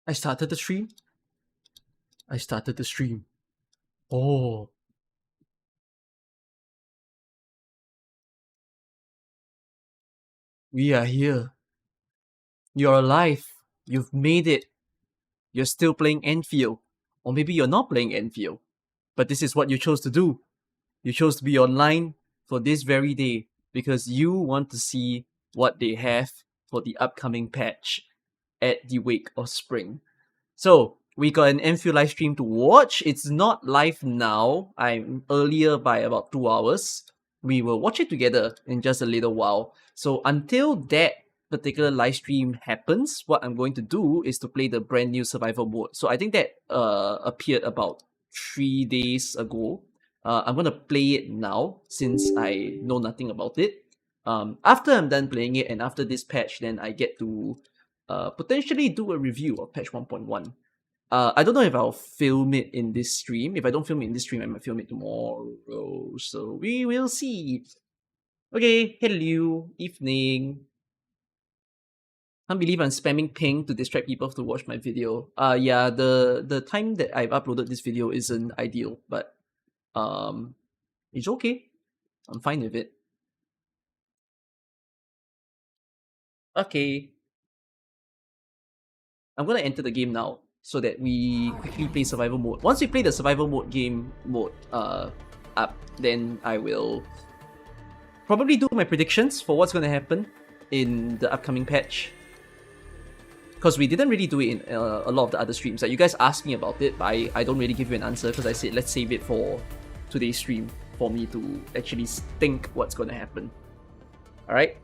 I started the stream. I started the stream. Oh. We are here. You're alive. You've made it. You're still playing Endfield. Or maybe you're not playing Endfield. But this is what you chose to do. You chose to be online for this very day because you want to see what they have for the upcoming patch at the wake of spring. So, we got an Enfield live stream to watch. It's not live now. I'm earlier by about 2 hours. We will watch it together in just a little while. So, until that particular live stream happens, what I'm going to do is to play the brand new survival mode. So, I think that appeared about 3 days ago. I'm going to play it now since I know nothing about it. After I'm done playing it and after this patch, then I get to potentially do a review of patch 1.1. I don't know if I'll film it in this stream. If I don't film it in this stream, I might film it tomorrow. So we will see. Okay, hello, evening. Can't believe I'm spamming ping to distract people to watch my video. Yeah, the time that I've uploaded this video isn't ideal, but it's okay. I'm fine with it. Okay. I'm gonna enter the game now so that we quickly play survival mode. Once we play the survival mode up, then I will probably do my predictions for what's gonna happen in the upcoming patch. Because we didn't really do it in a lot of the other streams. Like, you guys asked me about it, but I don't really give you an answer because I said let's save it for today's stream for me to actually think what's gonna happen. Alright?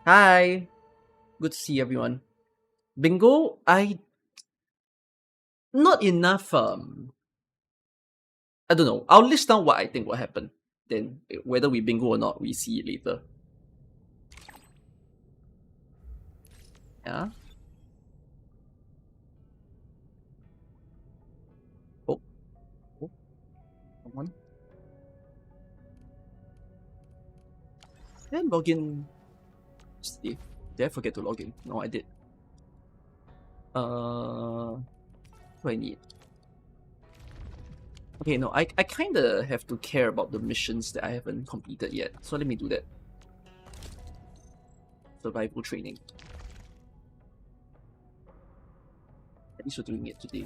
Hi! Good to see everyone. Bingo, not enough I don't know. I'll list down what I think will happen. Then whether we bingo or not, we see it later. Yeah. Oh. Come on. Then login. Did I forget to log in? No, I did. What do I need? Okay, no, I kinda have to care about the missions that I haven't completed yet. So let me do that. Survival training. At least we're doing it today.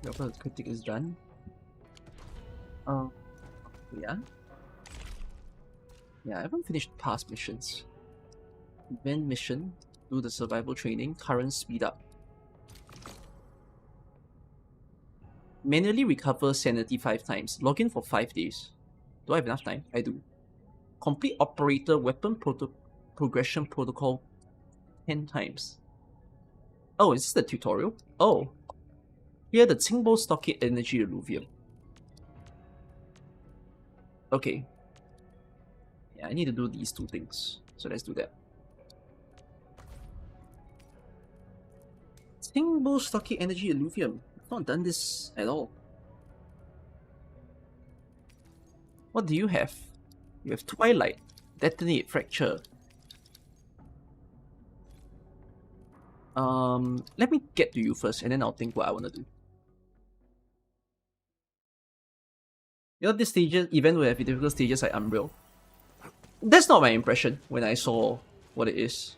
The critic is done. Yeah. Yeah, I haven't finished past missions. Event mission, do the survival training, current speed up. Manually recover sanity 5 times. Login for 5 days. Do I have enough time? I do. Complete operator weapon progression protocol 10 times. Oh, is this the tutorial? Oh. Here, the Qingbo Stockade Energy Alluvium. Okay. Yeah, I need to do these 2 things. So let's do that. Qingbo Stockade Energy Alluvium. I've not done this at all. What do you have? You have Twilight, Detonate, Fracture. Let me get to you first, and then I'll think what I want to do. You know, this event will have difficult stages like Umbriel. That's not my impression when I saw what it is.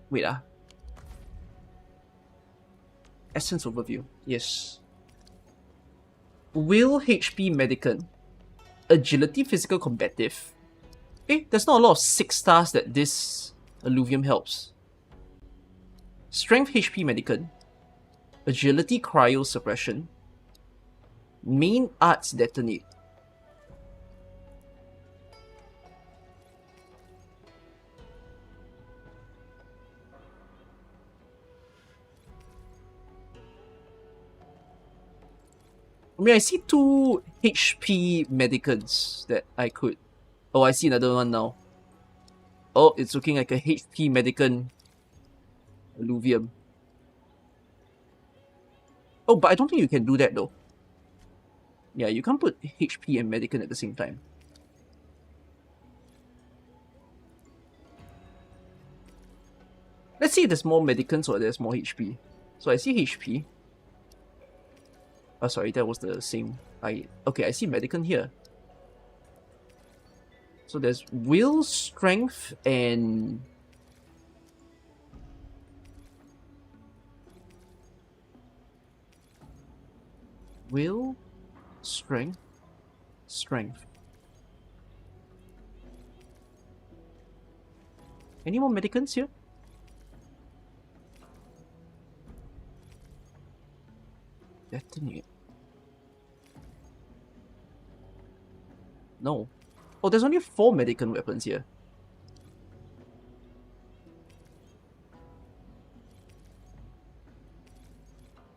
Wait, Essence overview. Yes. Will HP Medicant. Agility Physical Combative. There's not a lot of 6 stars that this Alluvium helps. Strength HP Medicant. Agility Cryo Suppression. Main Arts Detonate. I mean, I see 2 HP Medicants that I could... Oh, I see another one now. Oh, it's looking like a HP Medicant Alluvium. Oh, but I don't think you can do that though. Yeah, you can't put HP and Medicant at the same time. Let's see if there's more medicants or there's more HP. So I see HP. Oh, sorry, that was the same. Okay, I see medicant here. So there's will, strength, and will, strength, strength. Any more medicants here? Detonate. No. Oh, there's only 4 medicant weapons here.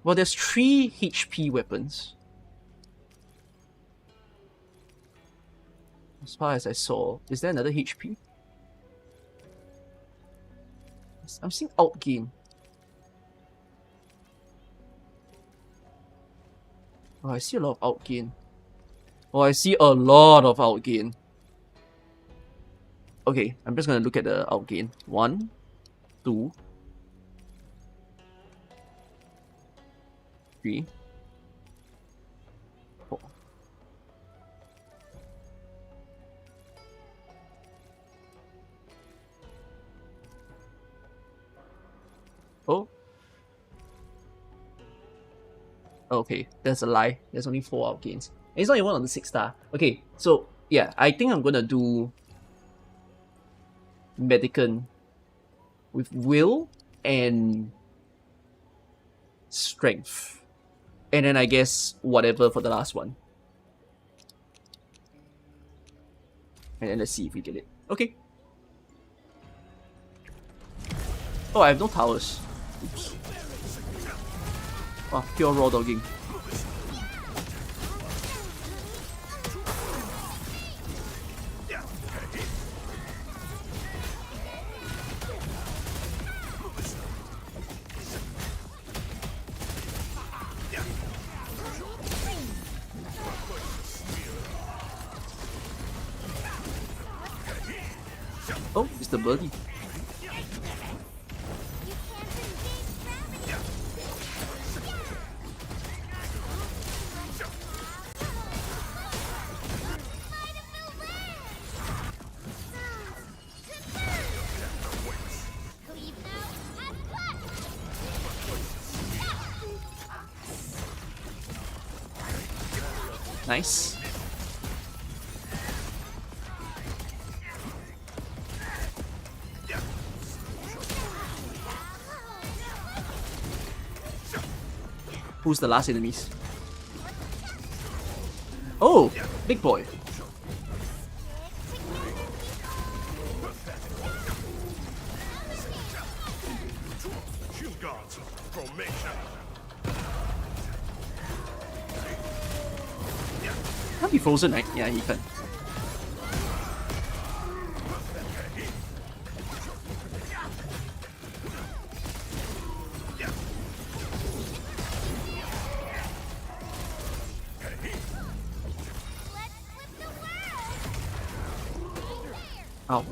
Well, there's 3 HP weapons. As far as I saw. Is there another HP? I'm seeing outgain. Oh, I see a lot of outgain. Oh, I see a lot of outgain. Okay, I'm just gonna look at the outgain. 1, 2, 3, 4. Oh. Okay, that's a lie. There's only 4 outgains. And it's not even on the 6-star. Okay, so yeah, I think I'm gonna do medicant with will and strength. And then I guess whatever for the last one. And then let's see if we get it. Okay. Oh, I have no towers. Oops. Oh, pure raw dogging. Oh, it's the birdie. Nice. Who's the last enemies? Oh, big boy. Can't be frozen, right? Yeah, he can. Ow.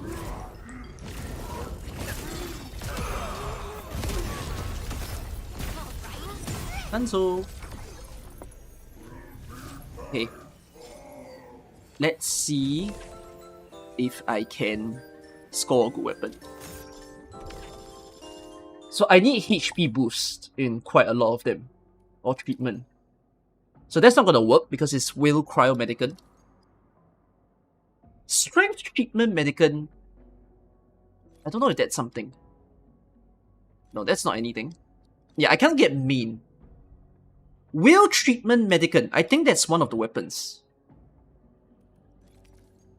Hanzo. Okay. Let's see if I can score a good weapon. So I need HP boost in quite a lot of them. Or treatment. So that's not gonna work because it's will cryo medicant. Strength treatment medicant. I don't know if that's something. No, that's not anything. Yeah, I can't get mean. Will treatment medicant. I think that's one of the weapons.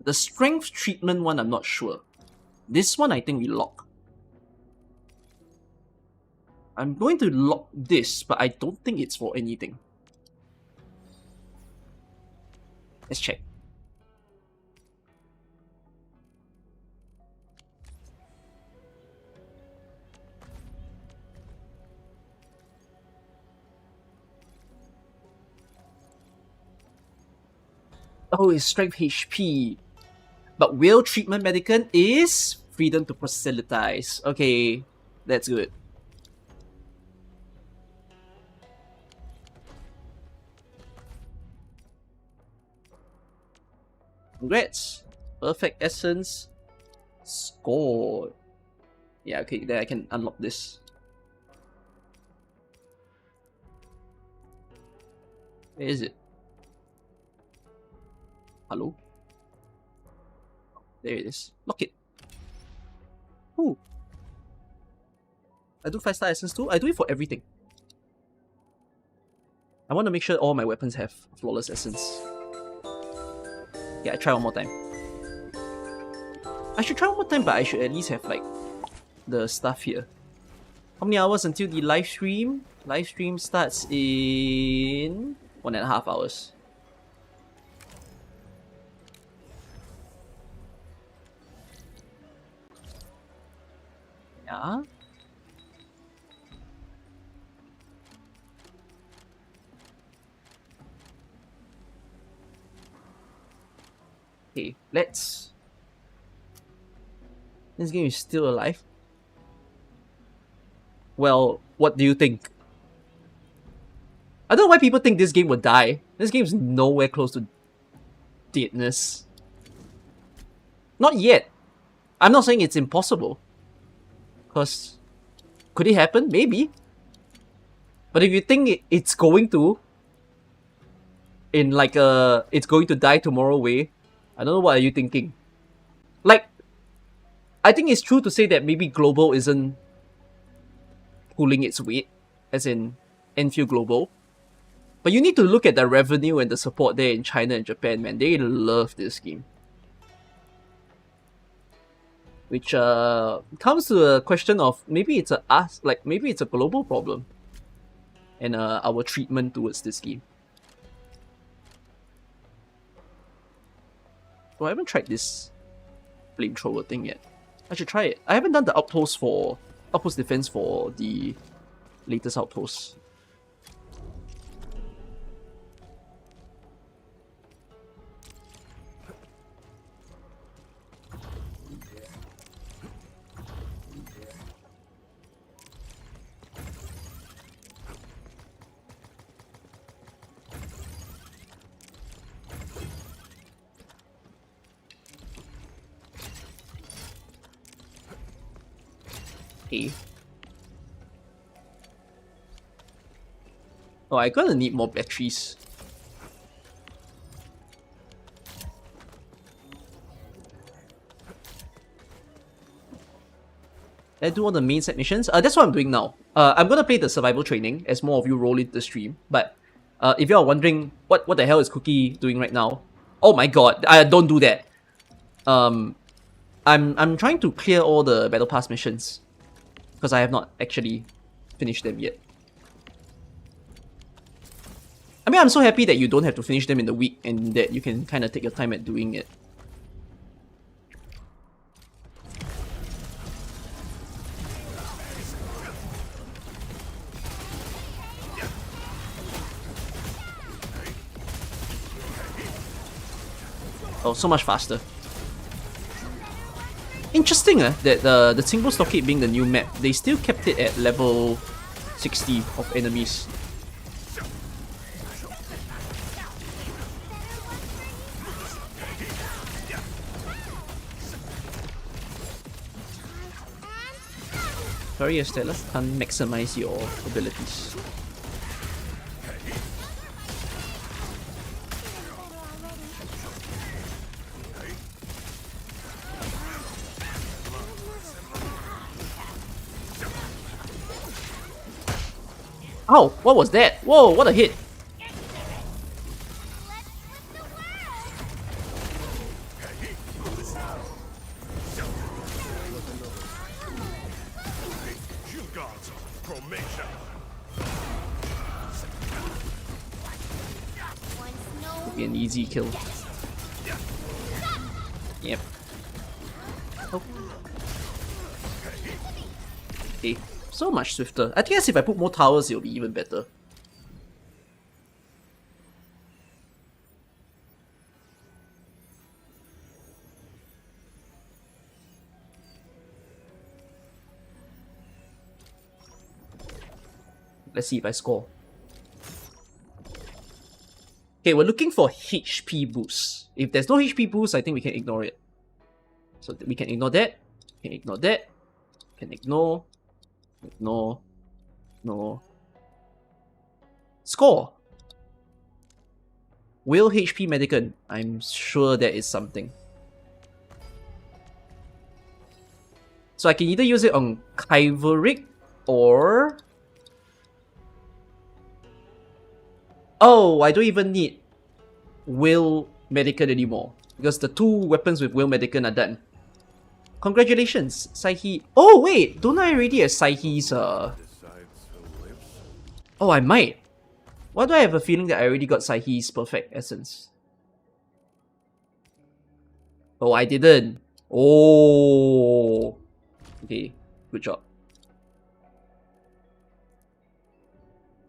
The strength treatment one, I'm not sure. This one, I think we lock. I'm going to lock this, but I don't think it's for anything. Let's check. Oh, it's strength HP. But will treatment medicant is freedom to proselytize. Okay. That's good. Congrats! Perfect Essence scored. Yeah, okay, then I can unlock this. Where is it? Hello? There it is. Lock it. Ooh. I do 5-star essence too? I do it for everything. I want to make sure all my weapons have flawless essence. Yeah, I try one more time. I should try one more time, but I should at least have like the stuff here. How many hours until the live stream? Live stream starts in 1.5 hours. Yeah. Okay, let's... This game is still alive. Well, what do you think? I don't know why people think this game would die. This game is nowhere close to deadness. Not yet. I'm not saying it's impossible. Because could it happen? Maybe. But if you think it's going to, in like a it's going to die tomorrow way, I don't know what are you thinking. Like, I think it's true to say that maybe Global isn't pulling its weight, as in Endfield Global. But you need to look at the revenue and the support there in China and Japan, man. They love this game. Which comes to a question of maybe it's maybe it's a global problem. And our treatment towards this game. Oh, I haven't tried this flamethrower thing yet. I should try it. I haven't done the outpost defense for the latest outpost. Okay. Oh, I'm gonna need more batteries. Let's do all the main set missions. That's what I'm doing now. I'm gonna play the survival training as more of you roll into the stream. But if you are wondering what the hell is Cookie doing right now, oh my god, don't do that. I'm trying to clear all the battle pass missions because I have not actually finished them yet. I mean, I'm so happy that you don't have to finish them in the week and that you can kind of take your time at doing it. Oh, so much faster. Interesting that the single stockade being the new map, they still kept it at level 60 of enemies. Sorry, Estella, can't maximize your abilities. Ow! What was that? Whoa, what a hit! Could be an easy kill. Yep. Oh. Okay. So much swifter. I guess if I put more towers, it'll be even better. Let's see if I score. Okay, we're looking for HP boost. If there's no HP boost, I think we can ignore it. So we can ignore that. We can ignore that. We can ignore. Ignore. No. Score! Will HP Medicant. I'm sure there is something. So I can either use it on Kyveric or... Oh, I don't even need Will Medicant anymore. Because the 2 weapons with Will Medicant are done. Congratulations, Psyche. Oh wait, don't I already have Psyche's Oh, I might. Why do I have a feeling that I already got Psyche's Perfect Essence? Oh, I didn't. Oh. Okay, good job.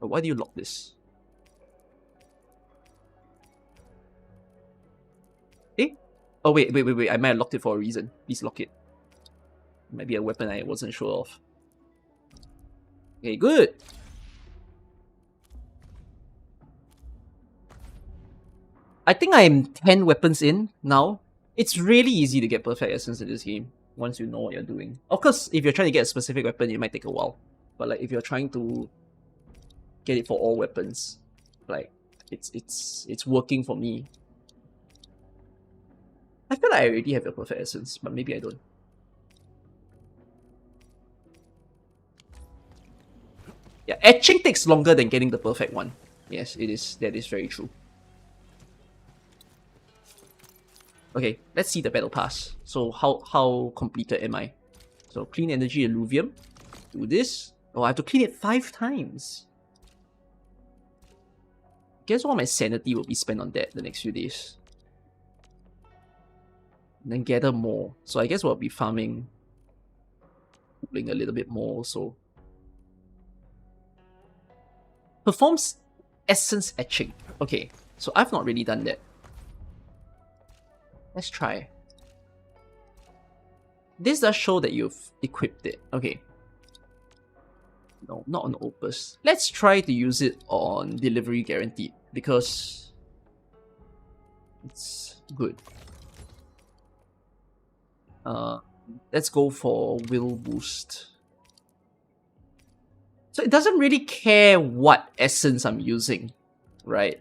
But why do you lock this? Eh? Oh, wait. I might have locked it for a reason. Please lock it. It might be a weapon I wasn't sure of. Okay, good. I think I'm 10 weapons in now. It's really easy to get Perfect Essence in this game once you know what you're doing. Of course, if you're trying to get a specific weapon, it might take a while. But like if you're trying to get it for all weapons, like it's working for me. I feel like I already have a Perfect Essence, but maybe I don't. Yeah, etching takes longer than getting the perfect one. Yes, it is. That is very true. Okay, let's see the battle pass. So how completed am I? So clean energy alluvium. Do this. Oh, I have to clean it 5 times. Guess all my sanity will be spent on that the next few days. And then gather more. So I guess we'll be farming a little bit more also. Performs essence etching. Okay, so I've not really done that. Let's try. This does show that you've equipped it. Okay. No, not on Opus. Let's try to use it on Delivery Guaranteed because it's good. Let's go for Will Boost. So it doesn't really care what essence I'm using, right?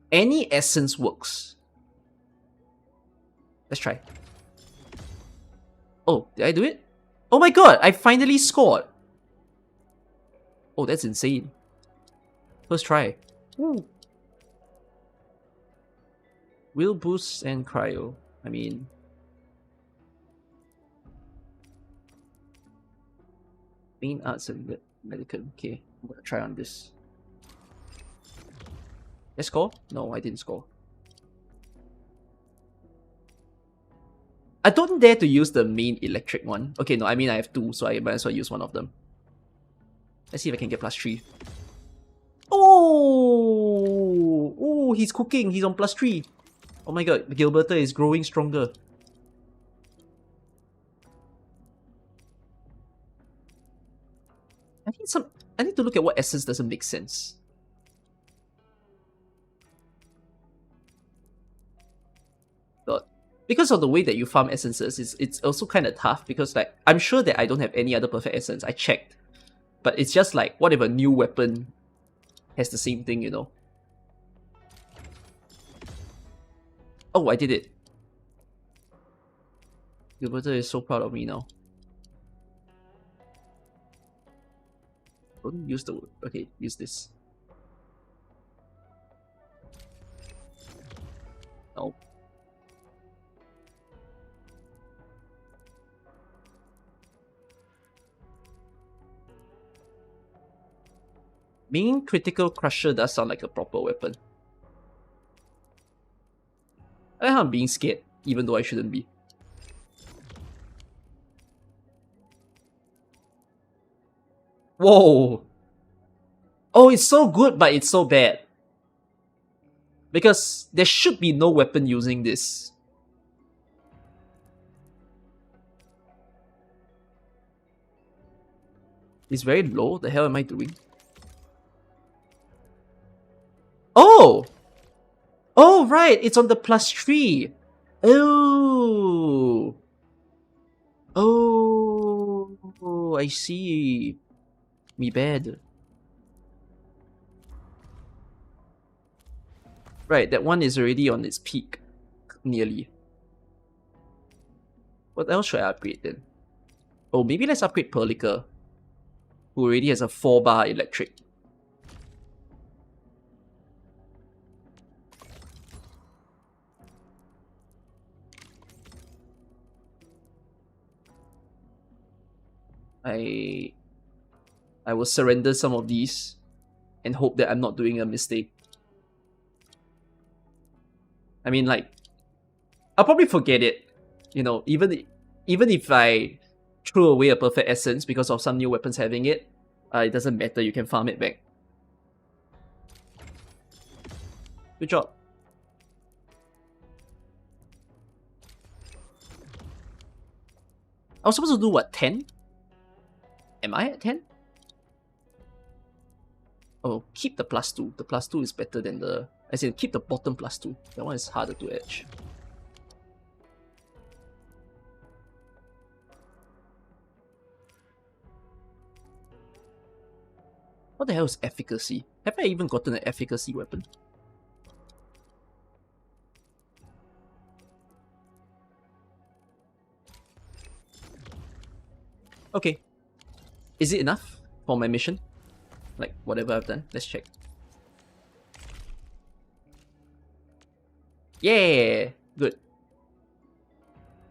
Any essence works. Let's try. Oh, did I do it? Oh my god, I finally scored. Oh, that's insane. First try. Woo. Will Boost and Cryo. I mean... Main Arts and Medical. Okay, I'm gonna try on this. Let's score? No, I didn't score. I don't dare to use the main electric one. Okay, no, I mean I have 2, so I might as well use one of them. Let's see if I can get +3. Oh! Oh, he's cooking. He's on +3. Oh my god, Gilberta is growing stronger. I need to look at what essence doesn't make sense. But because of the way that you farm essences, it's also kind of tough because like I'm sure that I don't have any other perfect essence. I checked. But it's just like, what if a new weapon has the same thing, you know? Oh, I did it. Gilberta is so proud of me now. Don't use the word. Okay, use this. No. Main Critical Crusher does sound like a proper weapon. I think I'm being scared, even though I shouldn't be. Whoa! Oh, it's so good, but it's so bad. Because there should be no weapon using this. It's very low. What the hell am I doing? Oh! Oh, right! It's on the +3! Oh! Oh! I see. Me bad. Right, that one is already on its peak. Nearly. What else should I upgrade then? Oh, maybe let's upgrade Perlica, who already has a 4-bar electric. I will surrender some of these and hope that I'm not doing a mistake. I mean, like, I'll probably forget it. You know, even if I threw away a perfect essence because of some new weapons having it, it doesn't matter. You can farm it back. Good job. I was supposed to do what, 10? Am I at 10? Oh, keep the +2. The +2 is better than the... As in, keep the bottom +2. That one is harder to edge. What the hell is efficacy? Have I even gotten an efficacy weapon? Okay. Is it enough for my mission? Like, whatever I've done. Let's check. Yeah! Good.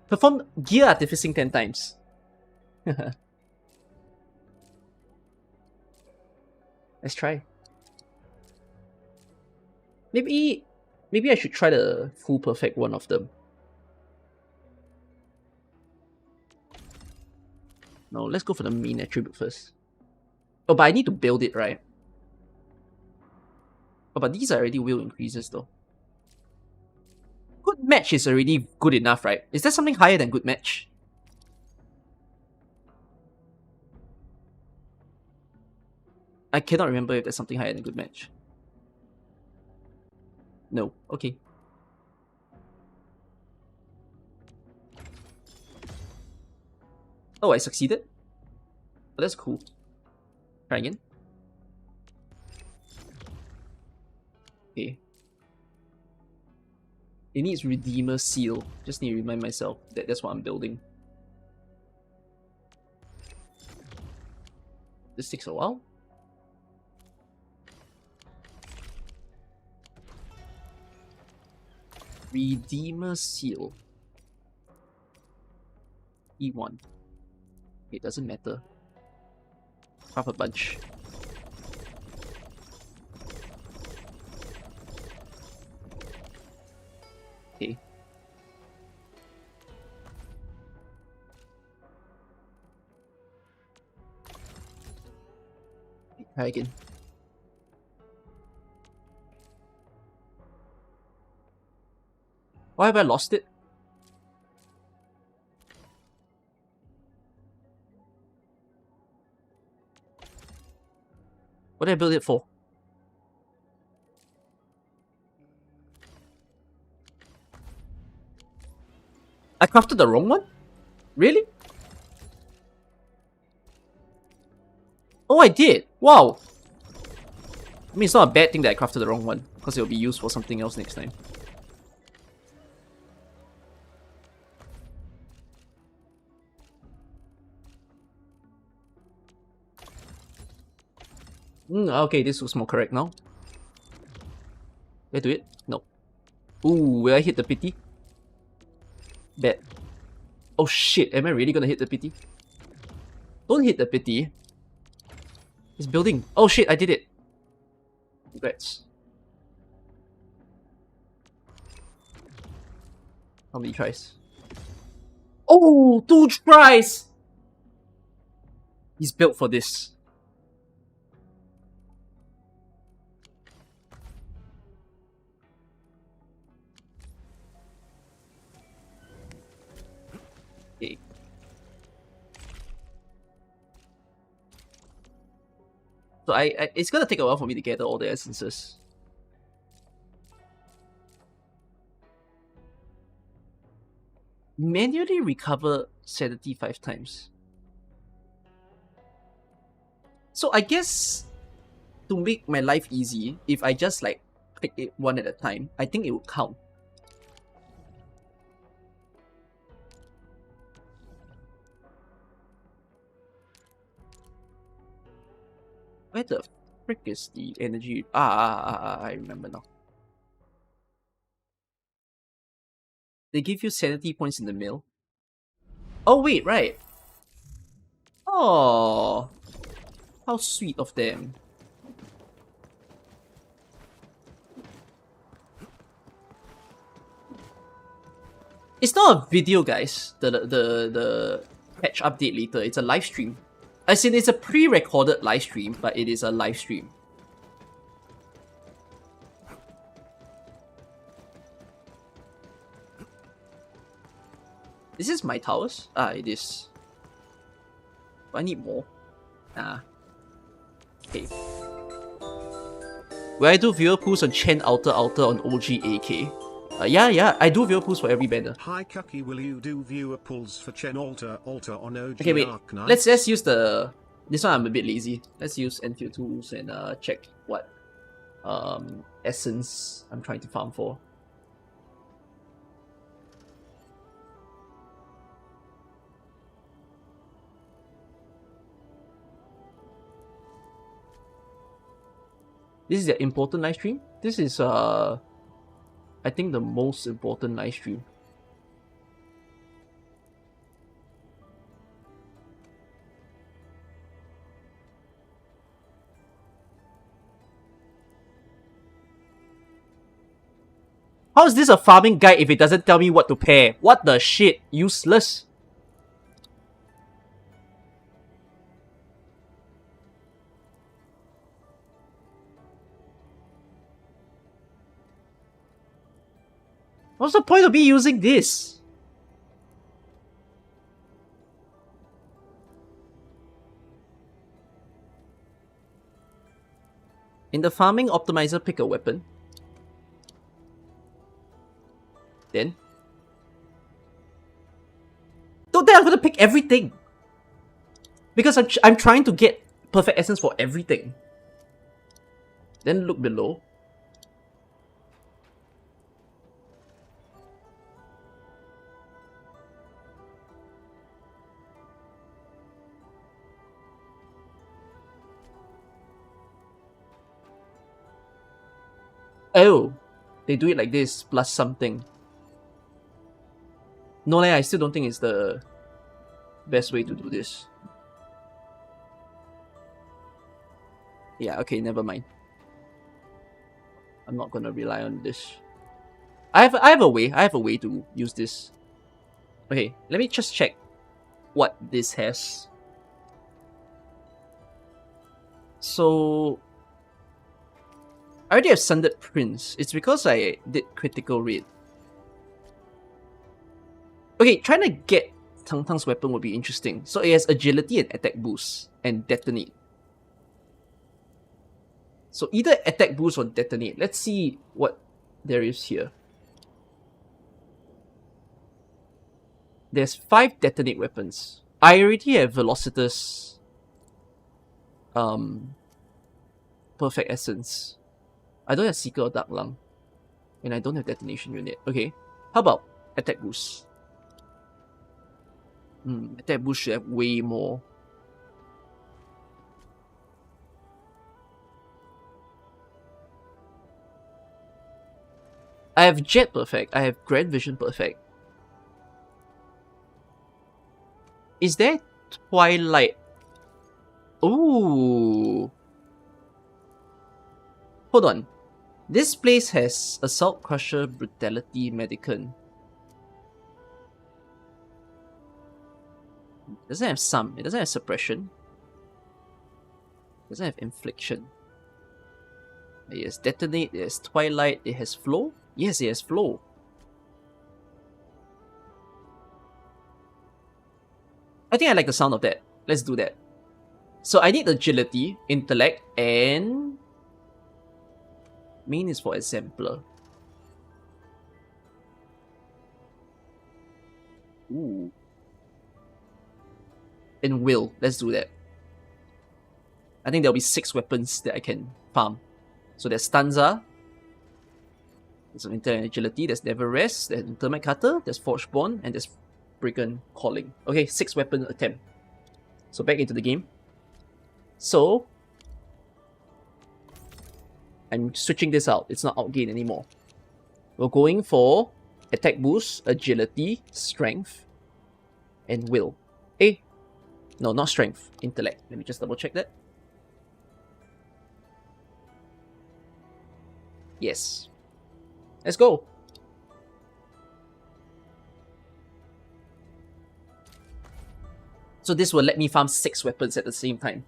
Perform gear artificing 10 times. Let's try. Maybe I should try the full perfect one of them. No, let's go for the main attribute first. Oh, but I need to build it, right? Oh, but these are already will increases though. Good match is already good enough, right? Is there something higher than good match? I cannot remember if there's something higher than good match. No. Okay. Oh, I succeeded? Oh, that's cool. Try again. Okay. It needs Redeemer Seal. Just need to remind myself that that's what I'm building. This takes a while. Redeemer Seal. E1. It doesn't matter. Half a bunch. Okay. Try again. Why have I lost it? What did I build it for? I crafted the wrong one? Really? Oh, I did! Wow! I mean, it's not a bad thing that I crafted the wrong one, because it'll be used for something else next time. Okay, this looks more correct now. Did I do it? No. Ooh, will I hit the pity? Bad. Oh shit, am I really gonna hit the pity? Don't hit the pity. It's building. Oh shit, I did it. Congrats. How many tries? Oh, 2 tries! He's built for this. Okay. So it's gonna take a while for me to gather all the essences. Manually recover sanity 5 times. So I guess to make my life easy, if I just like pick it one at a time, I think it would count. Where the frick is the energy? I remember now. They give you sanity points in the mail. Oh wait, right. Oh, how sweet of them. It's not a video, guys. The patch update later. It's a live stream. As in, it's a pre-recorded live stream, but it is a live stream. Is this my towers? Ah, it is. Do I need more? Ah. Okay. Will I do viewer pools on Chen Outer on OG AK? Yeah, I do viewer pools for every banner. Hi Kuki, will you do viewer pools for Chen Alter on OG Okay, wait. Arknights? Let's use the... This one I'm a bit lazy. Let's use Endfield tools and check what essence I'm trying to farm for. This is the important live stream. This is I think the most important live stream. How is this a farming guide if it doesn't tell me what to pair? What the shit? Useless. What's the point of me using this? In the farming optimizer, pick a weapon. Then don't tell I'm gonna pick everything because I'm trying to get perfect essence for everything. Then look below. Oh, they do it like this plus something. No, I still don't think it's the best way to do this. Yeah, okay, never mind. I'm not gonna rely on this. I have a way to use this. Okay, let me just check what this has. So I already have Sundered Prince. It's because I did critical raid. Okay, trying to get Tang Tang's weapon would be interesting. So it has agility and attack boost and detonate. So either attack boost or detonate. Let's see what there is here. There's 5 detonate weapons. I already have Velocitus Perfect Essence. I don't have Seeker or Dark Lung. And I don't have Detonation Unit. Okay, how about attack boost? Attack boost should have way more. I have Jet Perfect. I have Grand Vision Perfect. Is there Twilight? Ooh. Hold on. This place has Assault Crusher, Brutality, Medicant. It doesn't have some. It doesn't have Suppression. It doesn't have Infliction. It has Detonate, it has Twilight, it has Flow? Yes, it has Flow. I think I like the sound of that. Let's do that. So I need agility, intellect, and main is for exemplar. Ooh. And will. Let's do that. I think there'll be 6 weapons that I can farm. So there's Stanza. There's some intellect and agility. There's Never Rest. There's Intermite Cutter. There's Forge Bond. And there's Brigand Calling. Okay, 6 weapon attempt. So back into the game. So I'm switching this out. It's not outgain anymore. We're going for attack boost, agility, strength, and will. Eh? No, not strength. Intellect. Let me just double check that. Yes. Let's go. So this will let me farm 6 weapons at the same time.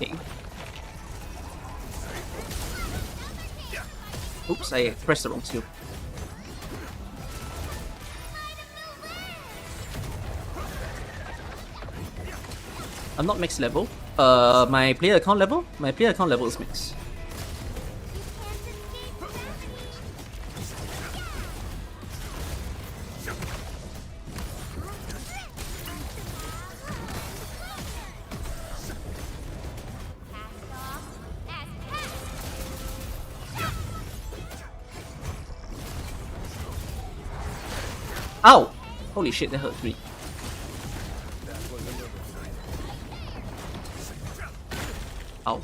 Okay. Oops, I pressed the wrong skill. I'm not max level. My player account level? My player account level is max. Ow! Holy shit, that hurt me. Ow.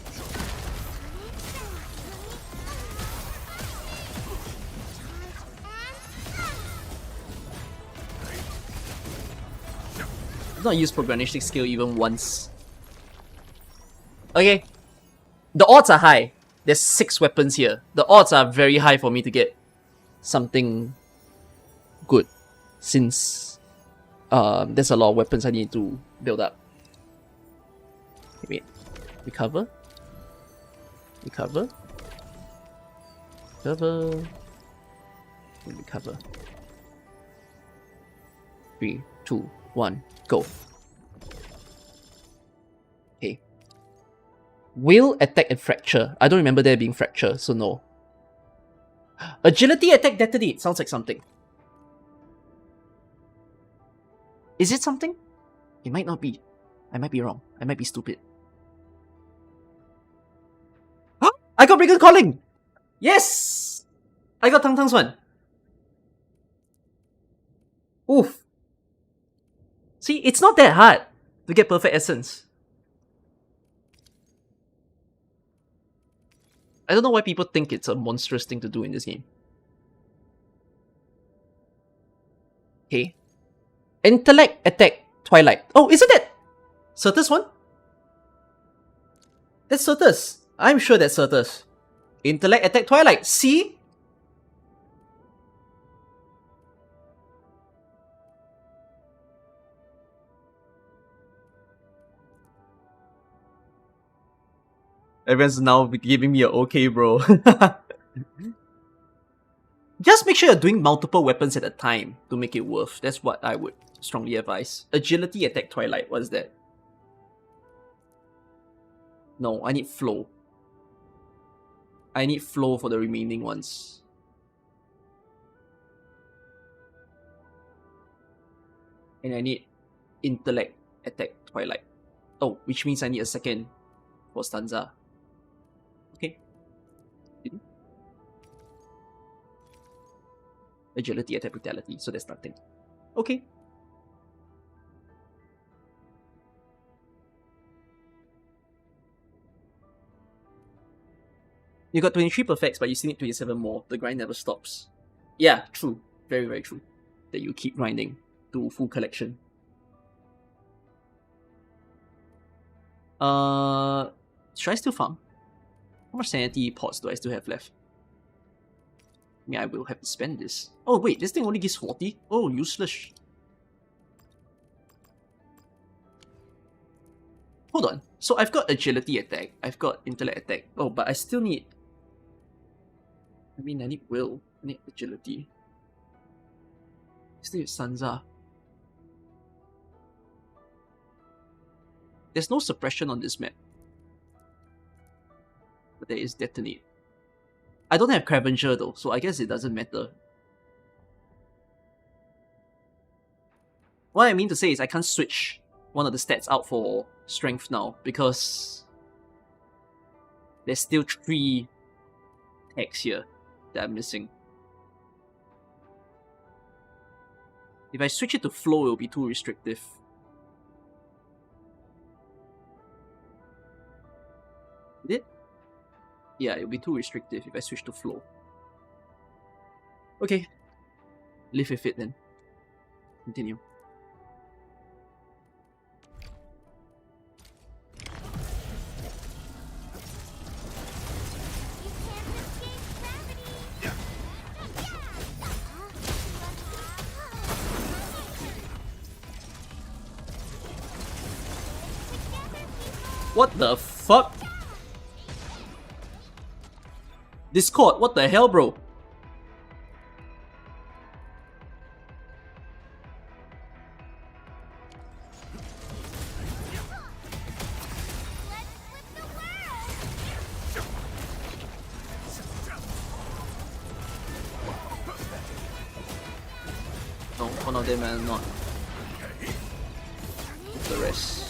I've not used Programmatic skill even once. Okay. The odds are high. There's 6 weapons here. The odds are very high for me to get something good. Since there's a lot of weapons I need to build up. Okay, wait. Recover. Recover. Recover. And recover. 3, 2, 1, go. Okay. Will, attack, and fracture. I don't remember there being fracture, so no. Agility, attack, detonate. Sounds like something. Is it something? It might not be. I might be wrong. I might be stupid. Huh? I got Brigand Calling! Yes! I got Tang Tang's one. Oof. See, it's not that hard to get Perfect Essence. I don't know why people think it's a monstrous thing to do in this game. Okay. Intellect, attack, Twilight. Oh, isn't that Certus one? That's Certus. I'm sure that's Certus. Intellect, attack, Twilight. See? Everyone's now giving me a okay, bro. Just make sure you're doing multiple weapons at a time to make it worth. That's what I would strongly advise. Agility, attack, Twilight. What is that? No, I need flow. I need flow for the remaining ones. And I need intellect, attack, Twilight. Oh, which means I need a second for Stanza. Okay. Agility, attack, brutality. So there's nothing. Okay. You got 23 perfects, but you still need 27 more. The grind never stops. Yeah, true. Very, very true. That you keep grinding to full collection. Should I still farm? How much sanity pots do I still have left? I mean, I will have to spend this. Oh wait, this thing only gives 40? Oh, useless. Hold on. So I've got agility attack. I've got intellect attack. Oh, but I still need... I mean, I need will. I need agility. Still need Sansa. There's no suppression on this map. But there is detonate. I don't have Cravenger though, so I guess it doesn't matter. What I mean to say is I can't switch one of the stats out for strength now because there's still 3 attacks here that I'm missing. If I switch it to flow, it'll be too restrictive. Did it? Yeah, it'll be too restrictive if I switch to flow. Okay. Live with it then. Continue. What the fuck? Discord, what the hell, bro? No, one of them are not. The rest.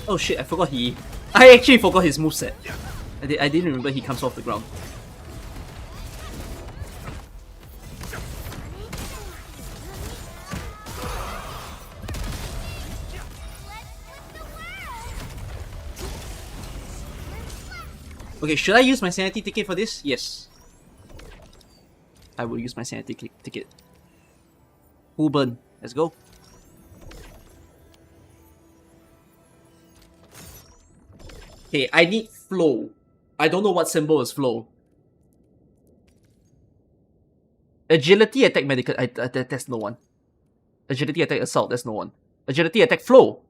Oh shit, I forgot I actually forgot his moveset. I didn't remember he comes off the ground. Okay, should I use my sanity ticket for this? Yes. I will use my sanity ticket. Full burn. Let's go. Okay, I need flow. I don't know what symbol is flow. Agility, attack, medical. That's no one. Agility, attack, assault. That's no one. Agility, attack, flow.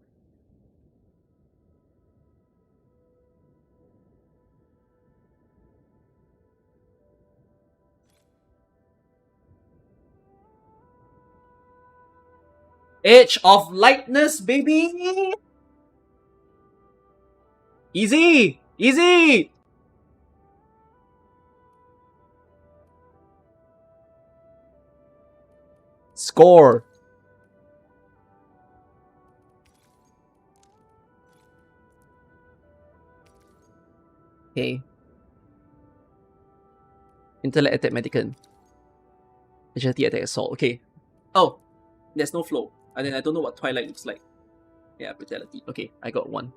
Edge of lightness, baby! Easy! Easy! Score! Okay. Intellect, attack, medican. Agility, attack, assault. Okay. Oh, there's no flow. And then I don't know what Twilight looks like. Yeah, brutality. Okay, I got 1.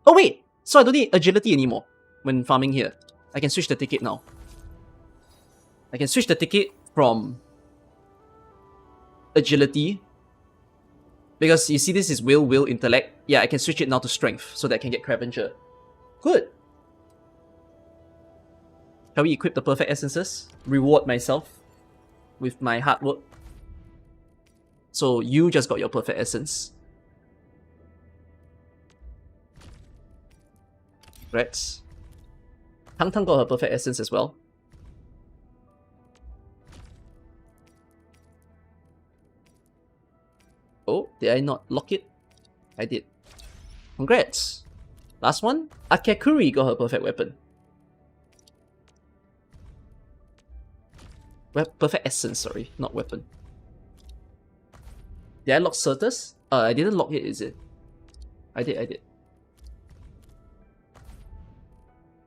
Oh wait! So I don't need agility anymore when farming here. I can switch the ticket now. I can switch the ticket from agility. Because you see this is will, intellect. Yeah, I can switch it now to strength so that I can get Cravenger. Good! Shall we equip the perfect essences? Reward myself with my hard work. So you just got your perfect essence. Congrats. Tang Tang got her perfect essence as well. Oh, did I not lock it? I did. Congrats. Last one, Akakuri got her perfect weapon. Perfect essence, sorry, not weapon. Did I lock Certus? I didn't lock it, is it? I did.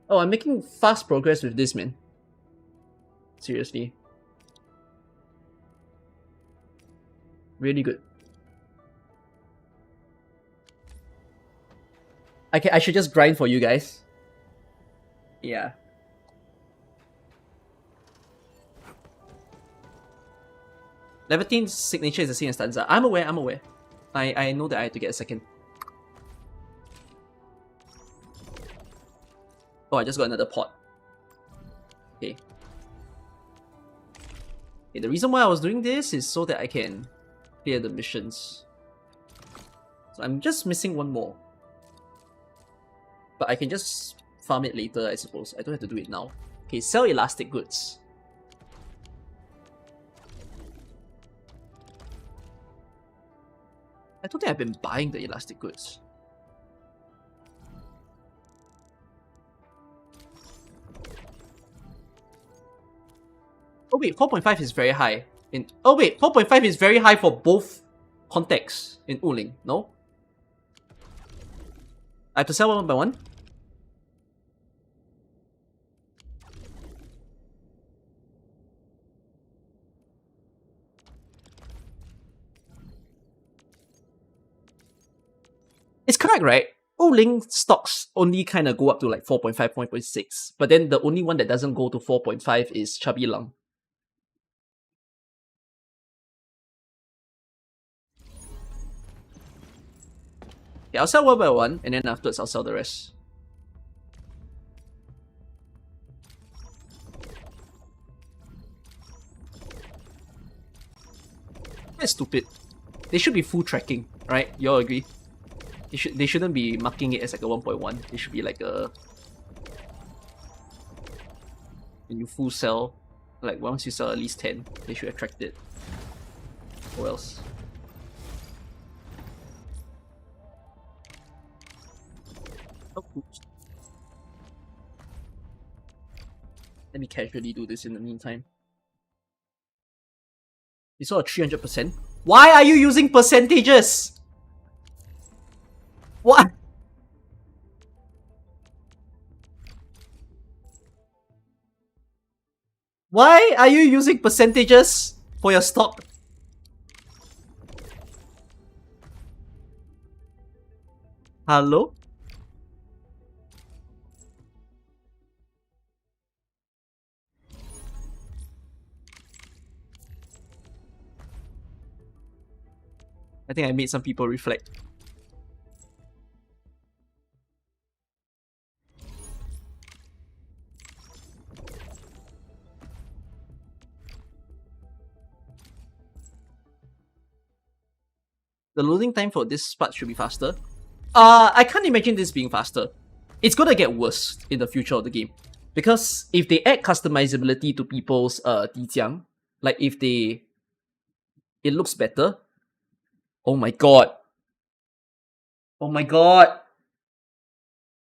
Oh, I'm making fast progress with this, man. Seriously. Really good. I should just grind for you guys. Yeah. Levitine's signature is the same as Stanza. I'm aware. I know that I have to get a second. Oh, I just got another pot. Okay. Okay, the reason why I was doing this is so that I can clear the missions. So I'm just missing one more. But I can just farm it later, I suppose. I don't have to do it now. Okay, sell elastic goods. I don't think I've been buying the elastic goods. Oh wait, 4.5 is very high. Oh wait, 4.5 is very high for both contexts in Wuling, no? I have to sell one by one? It's correct, right? Wuling stocks only kind of go up to like 4.5, 4.6. But then the only one that doesn't go to 4.5 is Chubby Lung. Yeah, I'll sell one by one, and then afterwards I'll sell the rest. That's stupid. They should be full tracking, right? You all agree? They shouldn't be marking it as like a 1.1. It should be like a... When you full sell, like once you sell at least 10, they should have tracked it. Or else. Oh, oops. Let me casually do this in the meantime. You saw a 300%? Why are you using percentages? What? Why are you using percentages for your stock? Hello? I think I made some people reflect. The loading time for this part should be faster. I can't imagine this being faster. It's gonna get worse in the future of the game. Because if they add customizability to people's Dijiang, like if they... It looks better. Oh my god. Oh my god.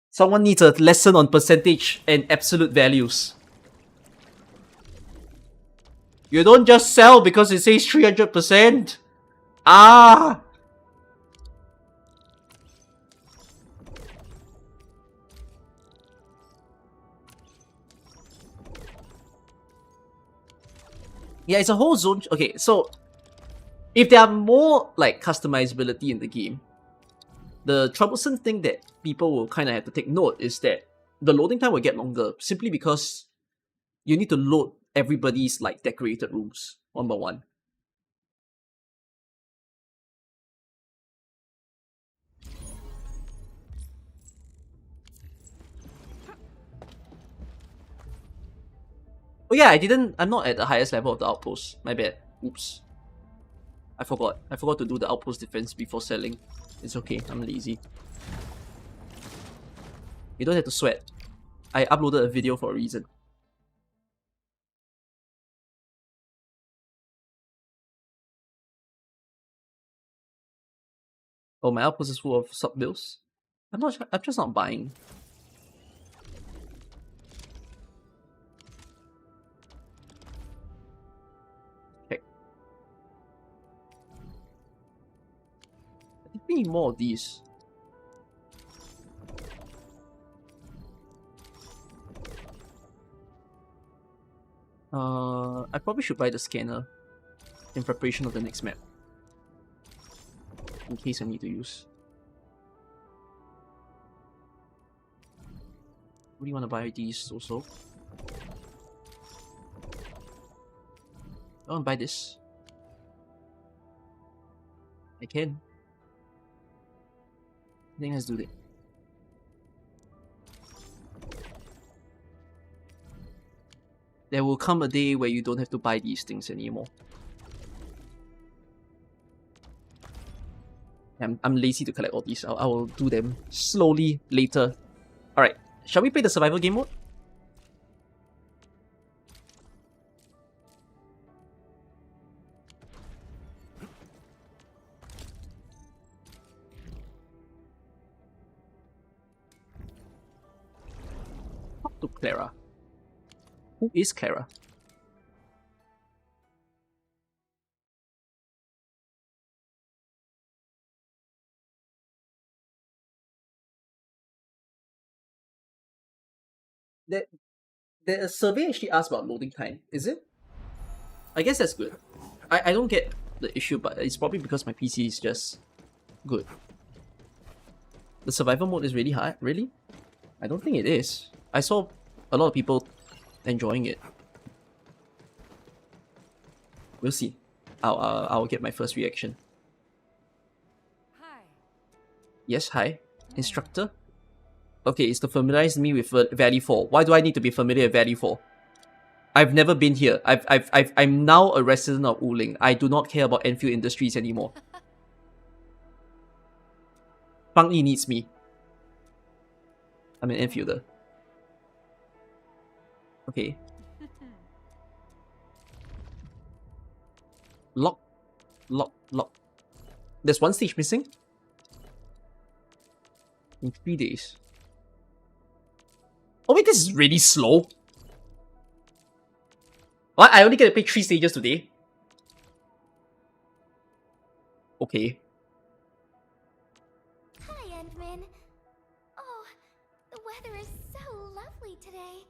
Someone needs a lesson on percentage and absolute values. You don't just sell because it says 300%. Ah! Yeah, it's a whole zone. Okay, so if there are more like customizability in the game, the troublesome thing that people will kind of have to take note is that the loading time will get longer simply because you need to load everybody's like decorated rooms one by one. Oh yeah, I'm not at the highest level of the outpost. My bad. Oops. I forgot to do the outpost defense before selling. It's okay, I'm lazy. You don't have to sweat. I uploaded a video for a reason. Oh, my outpost is full of sub bills. I'm just not buying. Okay. We need more of these. I probably should buy the scanner in preparation of the next map. In case I need to use. What do you want to buy these also? I want to buy this. I can. I think let's do that. There will come a day where you don't have to buy these things anymore. I'm lazy to collect all these. I will do them slowly later. Alright, shall we play the survival game mode? Talk to Clara. Who is Clara? The survey actually asked about loading time, is it? I guess that's good. I don't get the issue, but it's probably because my PC is just good. The survival mode is really hard? Really? I don't think it is. I saw a lot of people enjoying it. We'll see. I'll get my first reaction. Hi. Yes, hi. Instructor? Okay, it's to familiarize me with Valley 4. Why do I need to be familiar with Valley 4? I've never been here. I'm now a resident of Wuling. I do not care about Enfield Industries anymore. Fang Yi needs me. I'm an Enfielder. Okay. Lock. There's one stage missing? In 3 days. Oh wait, this is really slow. What? I only get to play 3 stages today? Okay. Hi, Endman. Oh, the weather is so lovely today.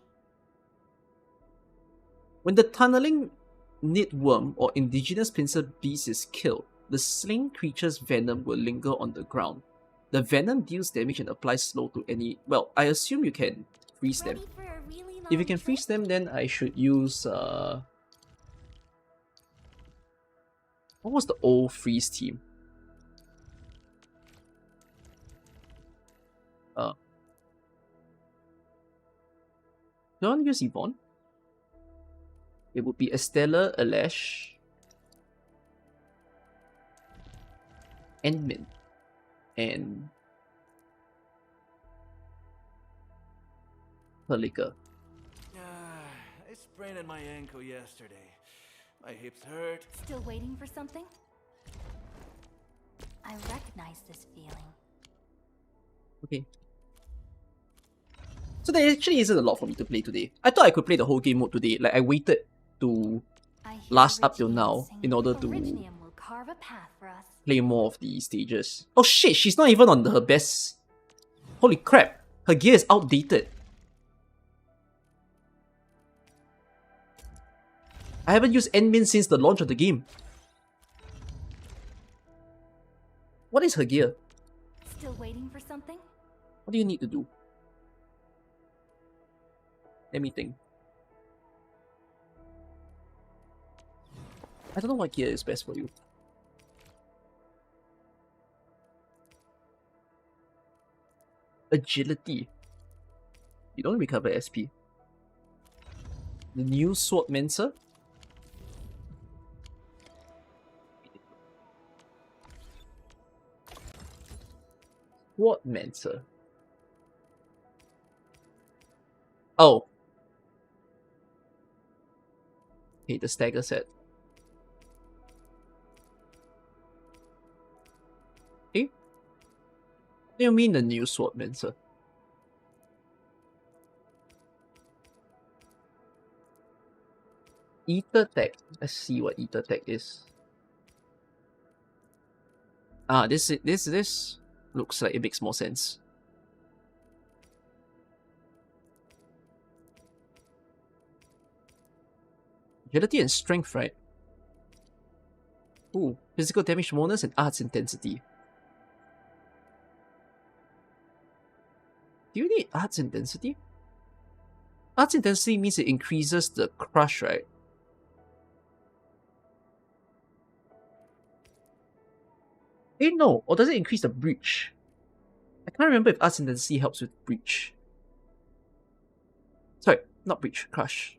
When the tunneling knitworm or indigenous pincer beast is killed, the slain creature's venom will linger on the ground. The venom deals damage and applies slow to any... Well, I assume you can freeze them. Ready for a really long If you can trip? freeze them, then I should use... What was the old freeze team? Do I want to use Yvonne? It would be Estella, Alash, Endmin, and Pelika. I sprained my ankle yesterday. My hips hurt. Still waiting for something? I recognize this feeling. Okay. So there actually isn't a lot for me to play today. I thought I could play the whole game mode today. Like, I waited to I hear last up till Originium now singing. in order to Originium will carve a path for us. play more of the stages. Oh shit, she's not even on her best. Holy crap, her gear is outdated. I haven't used Endmin since the launch of the game. What is her gear? Still waiting for something? What do you need to do? Let me think. I don't know what gear is best for you. Agility. You don't recover SP. The new Swordmancer. Swordmancer. Oh. Okay, the stagger set. Eh? What do you mean the new Swordmancer? Ether Tech. Let's see what Ether Tech is. Ah, this looks like it makes more sense. Agility and strength, right? Ooh, physical damage bonus and arts intensity. Do you need arts intensity? Arts intensity means it increases the crush, right? Eh, no. Or does it increase the breach? I can't remember if arts intensity helps with breach. Sorry, not breach, crush.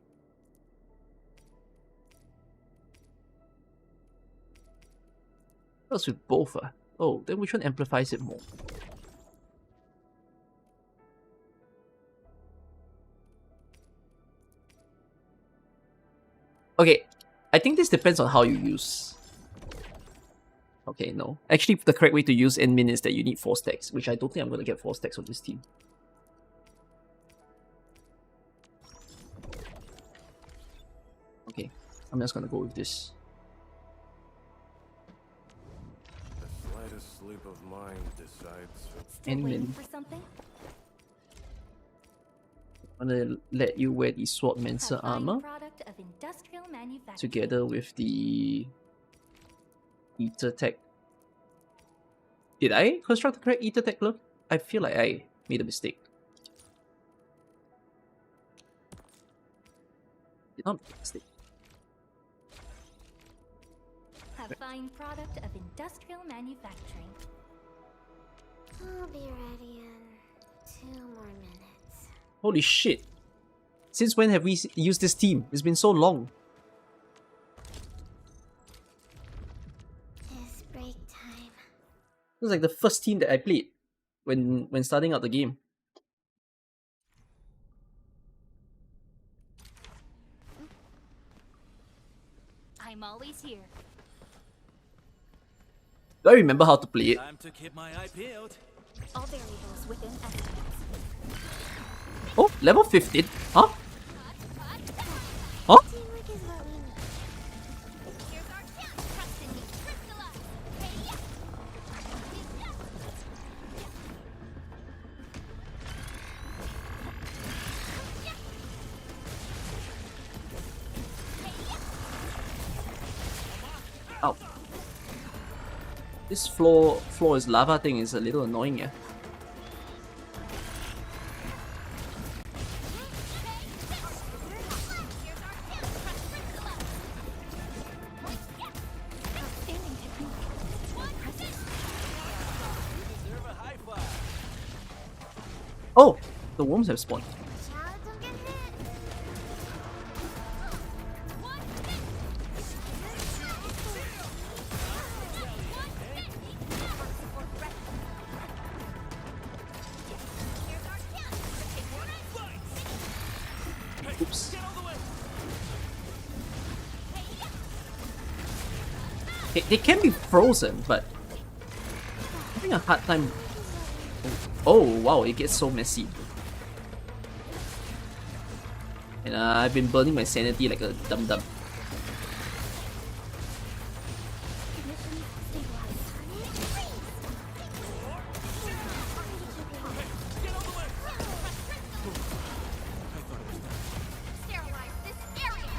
Helps with both, ah. Oh, then which one amplifies it more? Okay, I think this depends on how you use. Okay, no. Actually, the correct way to use Enmin is that you need 4 stacks, which I don't think I'm going to get 4 stacks on this team. Okay, I'm just going to go with this. The slightest sleep of mind decides. Still waiting Enmin. for something? I'm going to let you wear the Swordmancer A fine armor product of industrial manufacturing. together with the Ether Tech. Did I construct the correct Ether Tech glove? I feel like I made a mistake. Did not make a mistake. A fine product of industrial manufacturing. I'll be ready in 2 more minutes. Holy shit. Since when have we used this team? It's been so long. It's break time. It was like the first team that I played when starting out the game. I'm always here. Do I remember how to play it? Time to keep my eye peeled. All variables within estimates. Oh, level 15? Huh? Huh? Teamwork is what we need. Here's our chance. Trust in me. Crystallize. Hey, yeah. Ow. This floor is lava thing is a little annoying, yeah. Outstanding technique. Deserve a high five. Oh, the worms have spawned. Child, don't get hit. Oops. They can be frozen, but I'm having a hard time. Oh wow, it gets so messy. And I've been burning my sanity like a dum dum. Ignition stabilized. Sterilize this area.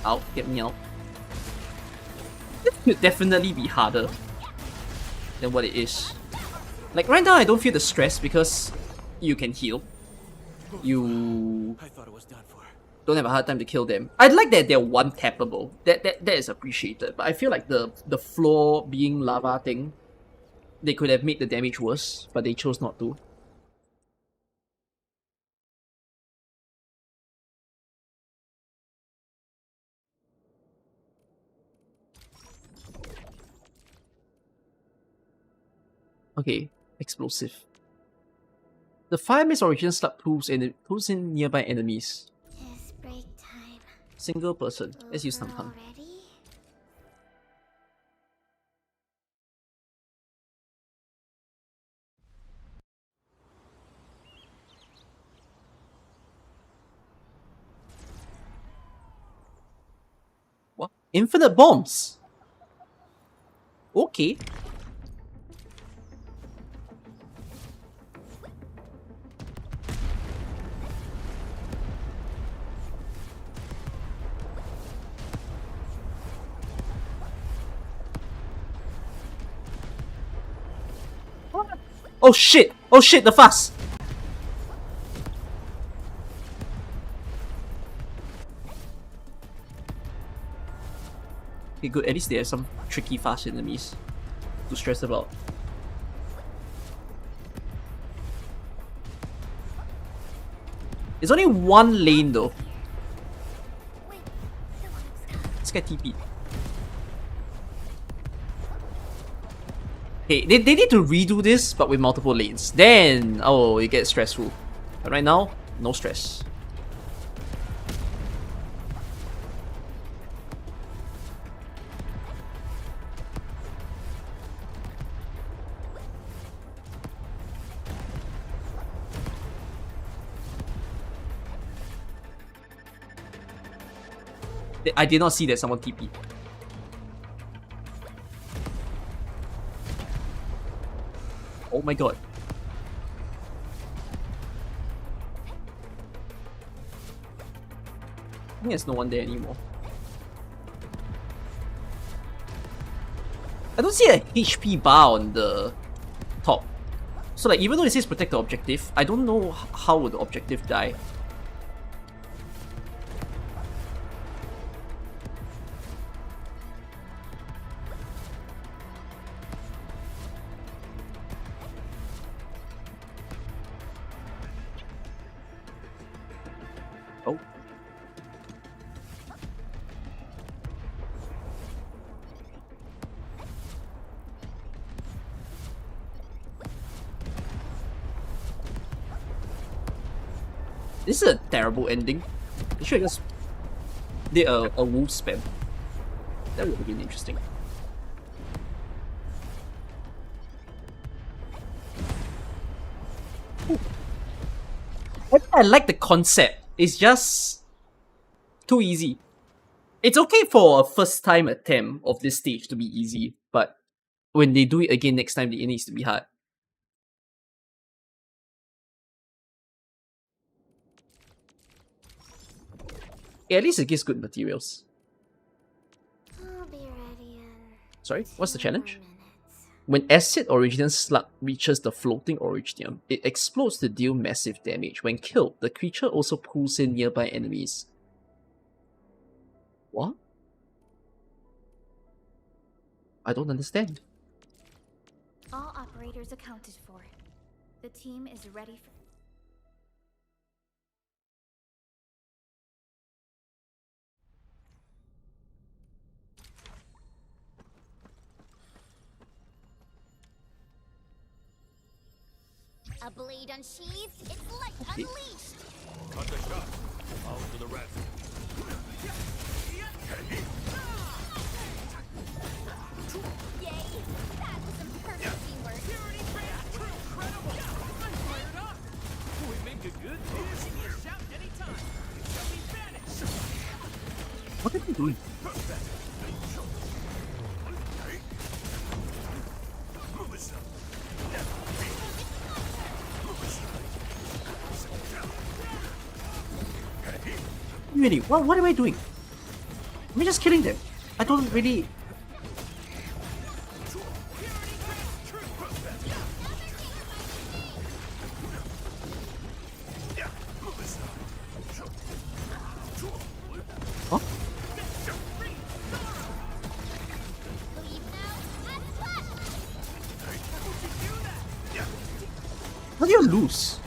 Out, get me out. This could definitely be harder than what it is. Like right now, I don't feel the stress because you can heal. You I thought it was done for. don't have a hard time to kill them. I'd like that they're one tappable. That is appreciated. But I feel like the floor being lava thing, they could have made the damage worse, but they chose not to. Okay, explosive. The fire mist origin slug pulls in nearby enemies. It's break time. Single person. Let's use Over Tang. already? Infinite bombs. Okay. Oh shit! Oh shit, the fuss! Okay, good. At least they have some tricky fast enemies to stress about. It's only one lane though. Wait, the one upstairs. Let's get TP. Okay, they need to redo this, but with multiple lanes. Then, oh, it gets stressful. But right now, no stress. I did not see that someone TP. Oh my god. I think there's no one there anymore. I don't see a HP bar on the top. So like, even though it says protect the objective, I don't know how would the objective die. Oh. This is a terrible ending. I should have just did a wolf spam. That would have been interesting. Ooh. I like the concept. It's just too easy. It's okay for a first time attempt of this stage to be easy, but when they do it again next time, it needs to be hard. Yeah, at least it gives good materials. I'll be ready in Sorry, what's the 2 more challenge? minutes. When acid origin slug reaches the floating originium, it explodes to deal massive damage. When killed, the creature also pulls in nearby enemies. What? I don't understand. All operators accounted for. The team is ready for... A blade unsheathed, its light Okay. unleashed! Cut the shot. I'll do the rest. Yay! That was some perfect teamwork! We make a good team. Shout anytime. Shall we vanish? What are they doing? Really, what am I doing? I'm just killing them. I don't really... Huh? Leave now and flash! How do you lose?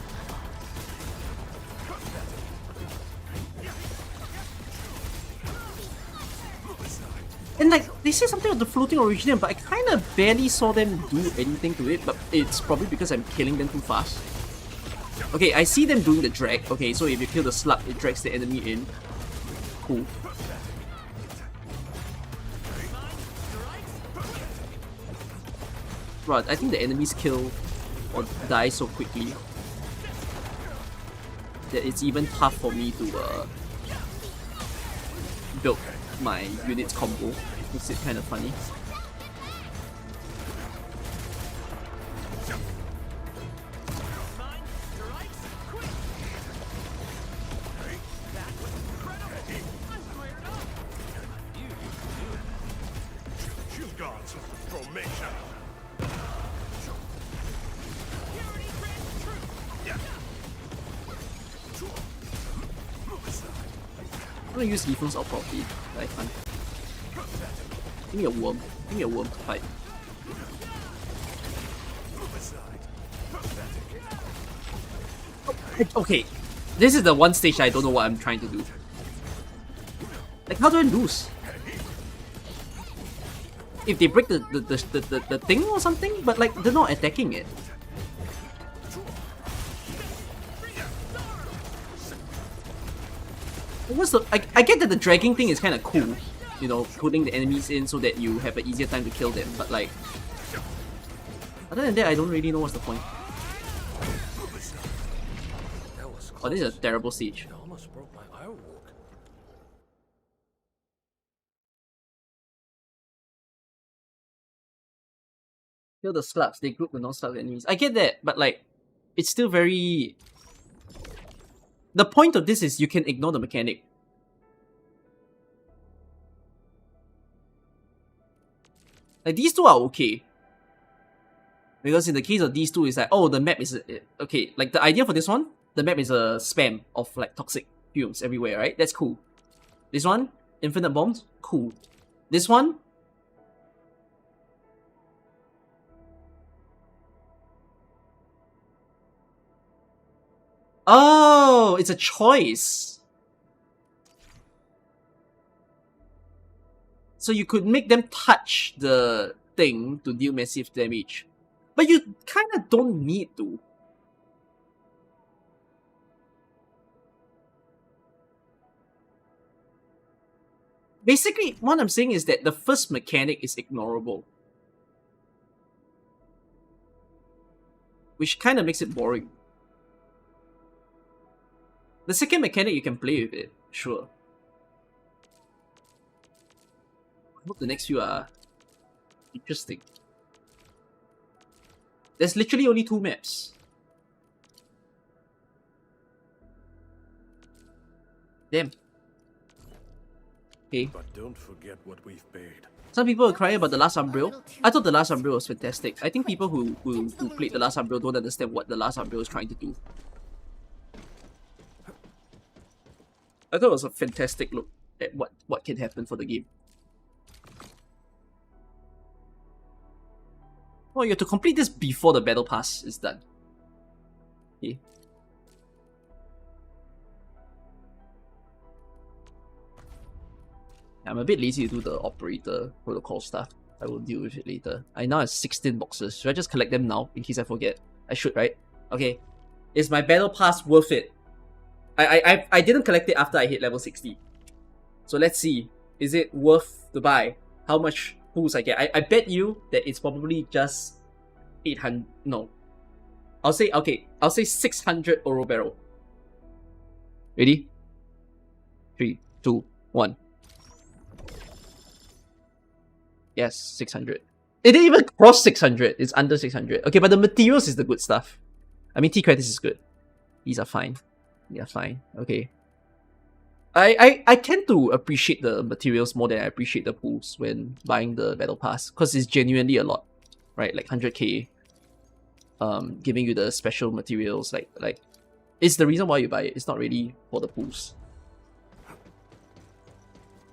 And like, they say something of the floating originium, but I kinda barely saw them do anything to it, but it's probably because I'm killing them too fast. Okay, I see them doing the drag. Okay, so if you kill the slug, it drags the enemy in. Cool. Right, I think the enemies kill or die so quickly that it's even tough for me to build. my units combo. Makes it kind of funny. I'm gonna use defense out properly, but I can't. Give me a worm. Give me a worm to fight. Okay, this is the one stage I don't know what I'm trying to do. Like, how do I lose? If they break the thing or something, but like they're not attacking it. What's the? I get that the dragging thing is kind of cool, you know, putting the enemies in so that you have an easier time to kill them. But like, other than that, I don't really know what's the point. Oh, this is a terrible siege. Almost broke my eye walk. Kill the slugs. They group the non-slug enemies. I get that, but like, it's still very. The point of this is you can ignore the mechanic. Like, these two are okay. Because in the case of these two, it's like, oh, the map is... Okay, like, the idea for this one, the map is a spam of, like, toxic fumes everywhere, right? That's cool. This one, infinite bombs, cool. This one... Oh, it's a choice. So you could make them touch the thing to deal massive damage. But you kind of don't need to. Basically, what I'm saying is that the first mechanic is ignorable. Which kind of makes it boring. The second mechanic, you can play with it, sure. I hope the next few are interesting. There's literally only 2 maps. Damn. Okay. But don't forget what we've paid. Some people are crying about the last Umbriel. I thought the last Umbriel was fantastic. I think people who played the last Umbriel don't understand what the last Umbriel is trying to do. I thought it was a fantastic look at what can happen for the game. Oh, you have to complete this before the battle pass is done. Okay. I'm a bit lazy to do the operator protocol stuff. I will deal with it later. I now have 16 boxes. Should I just collect them now in case I forget? I should, right? Okay. Is my battle pass worth it? I didn't collect it after I hit level 60. So let's see. Is it worth to buy? How much pools I get? I bet you that it's probably just 800. No. I'll say 600 Oro Barrel. Ready? 3, 2, 1. Yes, 600. It didn't even cross 600. It's under 600. Okay, but the materials is the good stuff. I mean, T-credits is good. These are fine. Yeah, fine. Okay. I tend to appreciate the materials more than I appreciate the pools when buying the battle pass, because it's genuinely a lot, right? Like 100k, giving you the special materials, like it's the reason why you buy it. It's not really for the pools,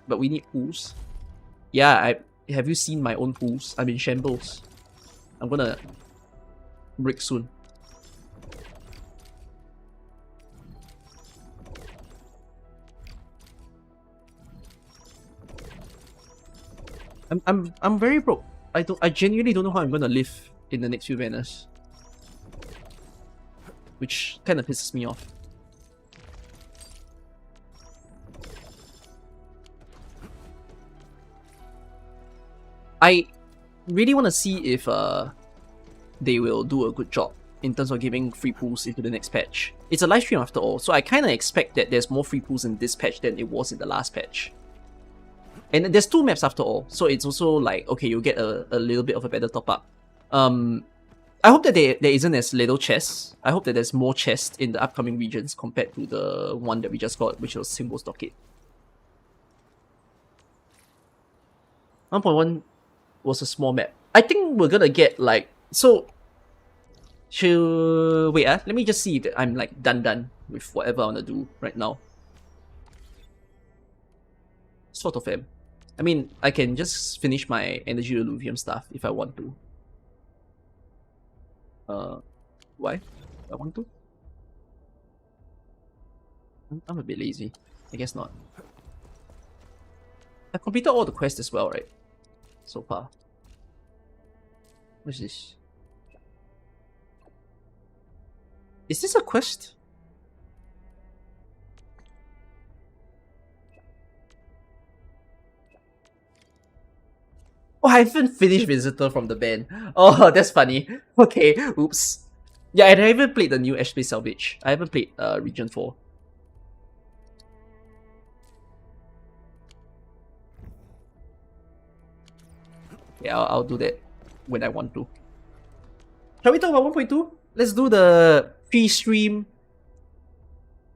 but we need pools. Yeah, have you seen my own pools? I'm in shambles. I'm gonna break soon. I'm very broke. I genuinely don't know how I'm gonna live in the next few banners. Which kind of pisses me off. I really want to see if they will do a good job in terms of giving free pools into the next patch. It's a live stream after all, so I kind of expect that there's more free pools in this patch than it was in the last patch. And there's 2 maps after all, so it's also like, okay, you'll get a little bit of a better top-up. I hope that there isn't as little chests. I hope that there's more chests in the upcoming regions compared to the one that we just got, which was Symbol Stockade. 1.1 was a small map. I think we're gonna get like, so wait, let me just see that I'm like done with whatever I wanna do right now. Sort of am. I mean, I can just finish my energy alluvium stuff if I want to. Why? I want to? I'm a bit lazy. I guess not. I completed all the quests as well, right? So far. What is this? Is this a quest? Oh, I haven't finished Visitor from the band. Oh, that's funny. Okay, oops. Yeah, and I haven't played the new HP Salvage. I haven't played Region 4. Yeah, I'll do that when I want to. Shall we talk about 1.2? Let's do the pre-stream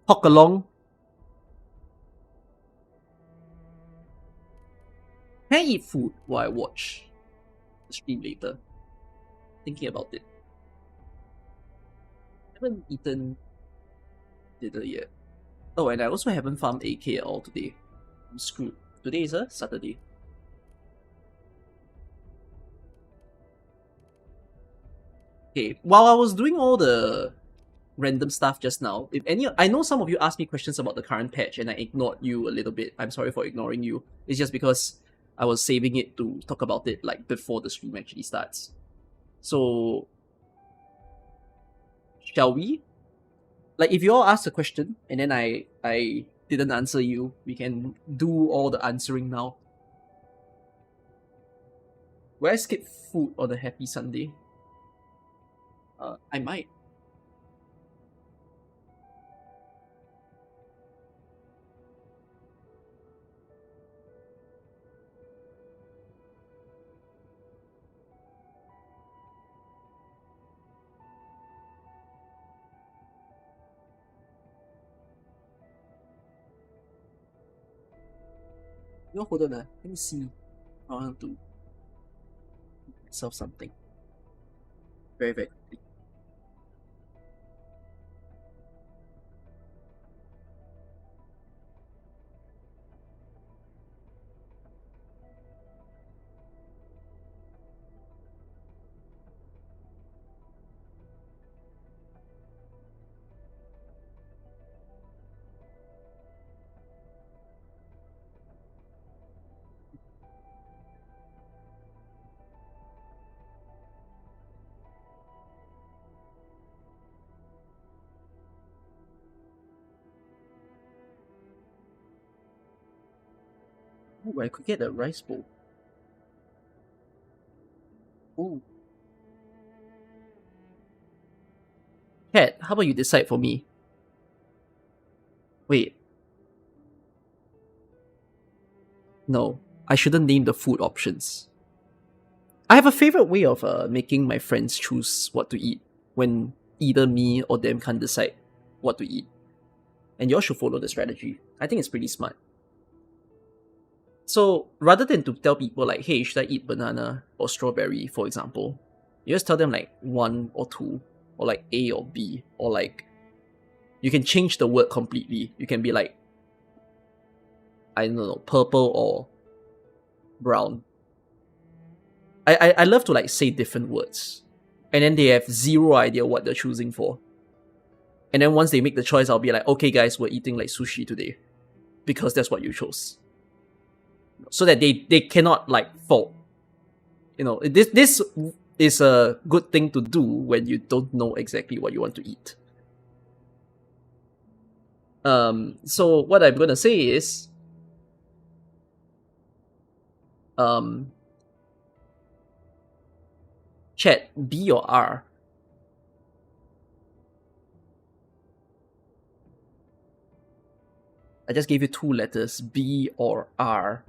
talk along. Can I eat food while I watch the stream later? Thinking about it. I haven't eaten dinner yet. Oh, and I also haven't farmed AK at all today. I'm screwed. Today is a Saturday. Okay, while I was doing all the random stuff just now, I know some of you asked me questions about the current patch and I ignored you a little bit. I'm sorry for ignoring you. It's just because I was saving it to talk about it like before the stream actually starts. So, shall we? Like, if you all ask a question and then I didn't answer you, we can do all the answering now. Will I skip food on a happy Sunday? I might. No, hold on. Let me see. I want to solve something. Very, very quickly. Ooh, I could get a rice bowl. Ooh. Cat, how about you decide for me? Wait. No, I shouldn't name the food options. I have a favorite way of making my friends choose what to eat when either me or them can't decide what to eat. And you all should follow the strategy. I think it's pretty smart. So rather than to tell people like, hey, should I eat banana or strawberry, for example, you just tell them like 1 or 2, or like A or B, or like, you can change the word completely. You can be like, I don't know, purple or brown. I love to like say different words. And then they have zero idea what they're choosing for. And then once they make the choice, I'll be like, okay guys, we're eating like sushi today. Because that's what you chose. So that they cannot like fault. You know, this is a good thing to do when you don't know exactly what you want to eat. So what I'm gonna say is chat, B or R? I just gave you 2 letters, B or R.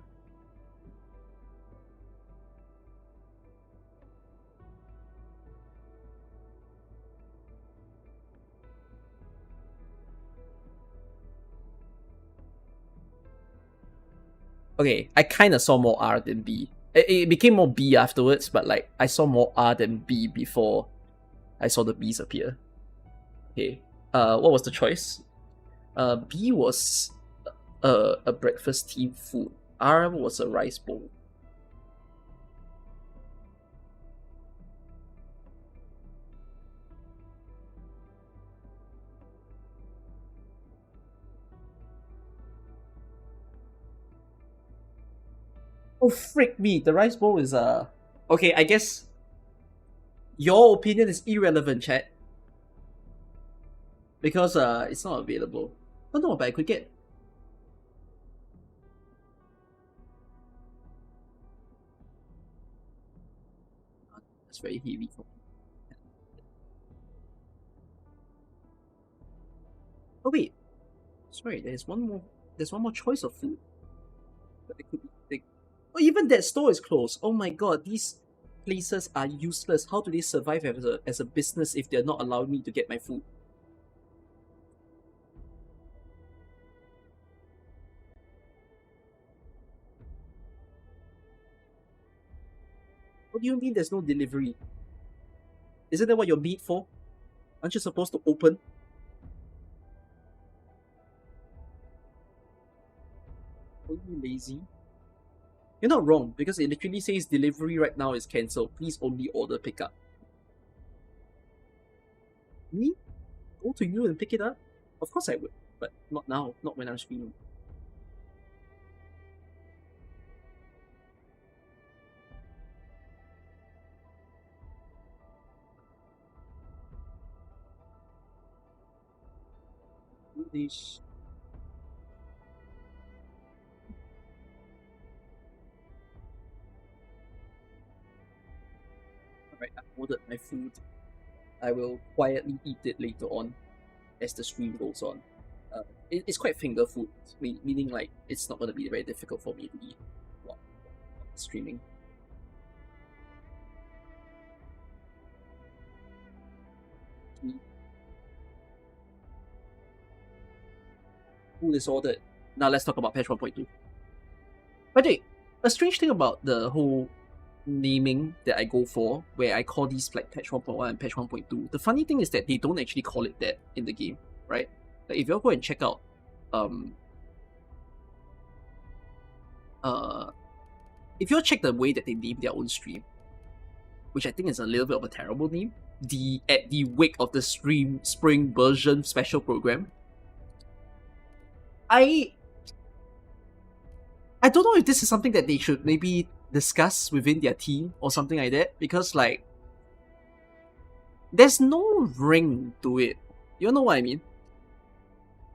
Okay, I kind of saw more R than B. It became more B afterwards, but like I saw more R than B before I saw the B's appear. Okay, what was the choice? B was a breakfast team food. R was a rice bowl. Oh frick me! The rice bowl is okay. I guess your opinion is irrelevant, chat, because it's not available. Oh no, but I could get. That's very heavy for me. Oh wait, sorry. There's one more. There's one more choice of food. But it could be. Oh, even that store is closed. Oh my god, these places are useless. How do they survive as a business if they're not allowing me to get my food? What do you mean there's no delivery? Isn't that what you're made for? Aren't you supposed to open? Are you lazy? You're not wrong, because it literally says delivery right now is cancelled. Please only order pickup. Me? Go to you and pick it up? Of course I would, but not now, not when I'm streaming. English. Alright, I've ordered my food. I will quietly eat it later on as the stream goes on. It's quite finger food, meaning like it's not going to be very difficult for me to eat while streaming. Food is ordered. Now let's talk about patch 1.2. But wait, a strange thing about the whole naming that I go for, where I call these like patch 1.1 and patch 1.2, the funny thing is that they don't actually call it that in the game, right? Like if you all go and check out if you all check the way that they name their own stream, which I think is a little bit of a terrible name, at the wake of the spring version special program, I don't know if this is something that they should maybe discuss within their team or something like that, because like there's no ring to it. You know what I mean?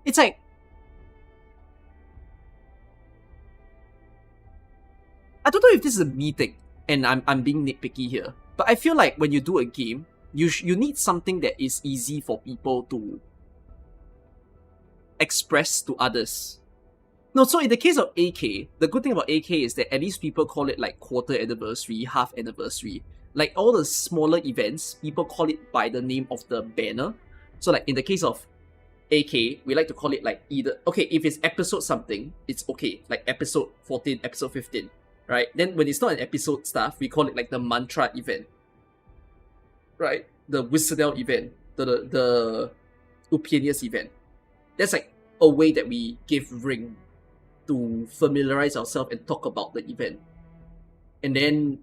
It's like I don't know if this is a me thing and I'm being nitpicky here, but I feel like when you do a game, you need something that is easy for people to express to others. No, so in the case of AK, the good thing about AK is that at least people call it like quarter anniversary, half anniversary. Like all the smaller events, people call it by the name of the banner. So like in the case of AK, we like to call it like either, okay, if it's episode something, it's okay, like episode 14, episode 15, right? Then when it's not an episode stuff, we call it like the mantra event, right? The Wizardel event, the Upenius event. That's like a way that we give ring to familiarize ourselves and talk about the event. And then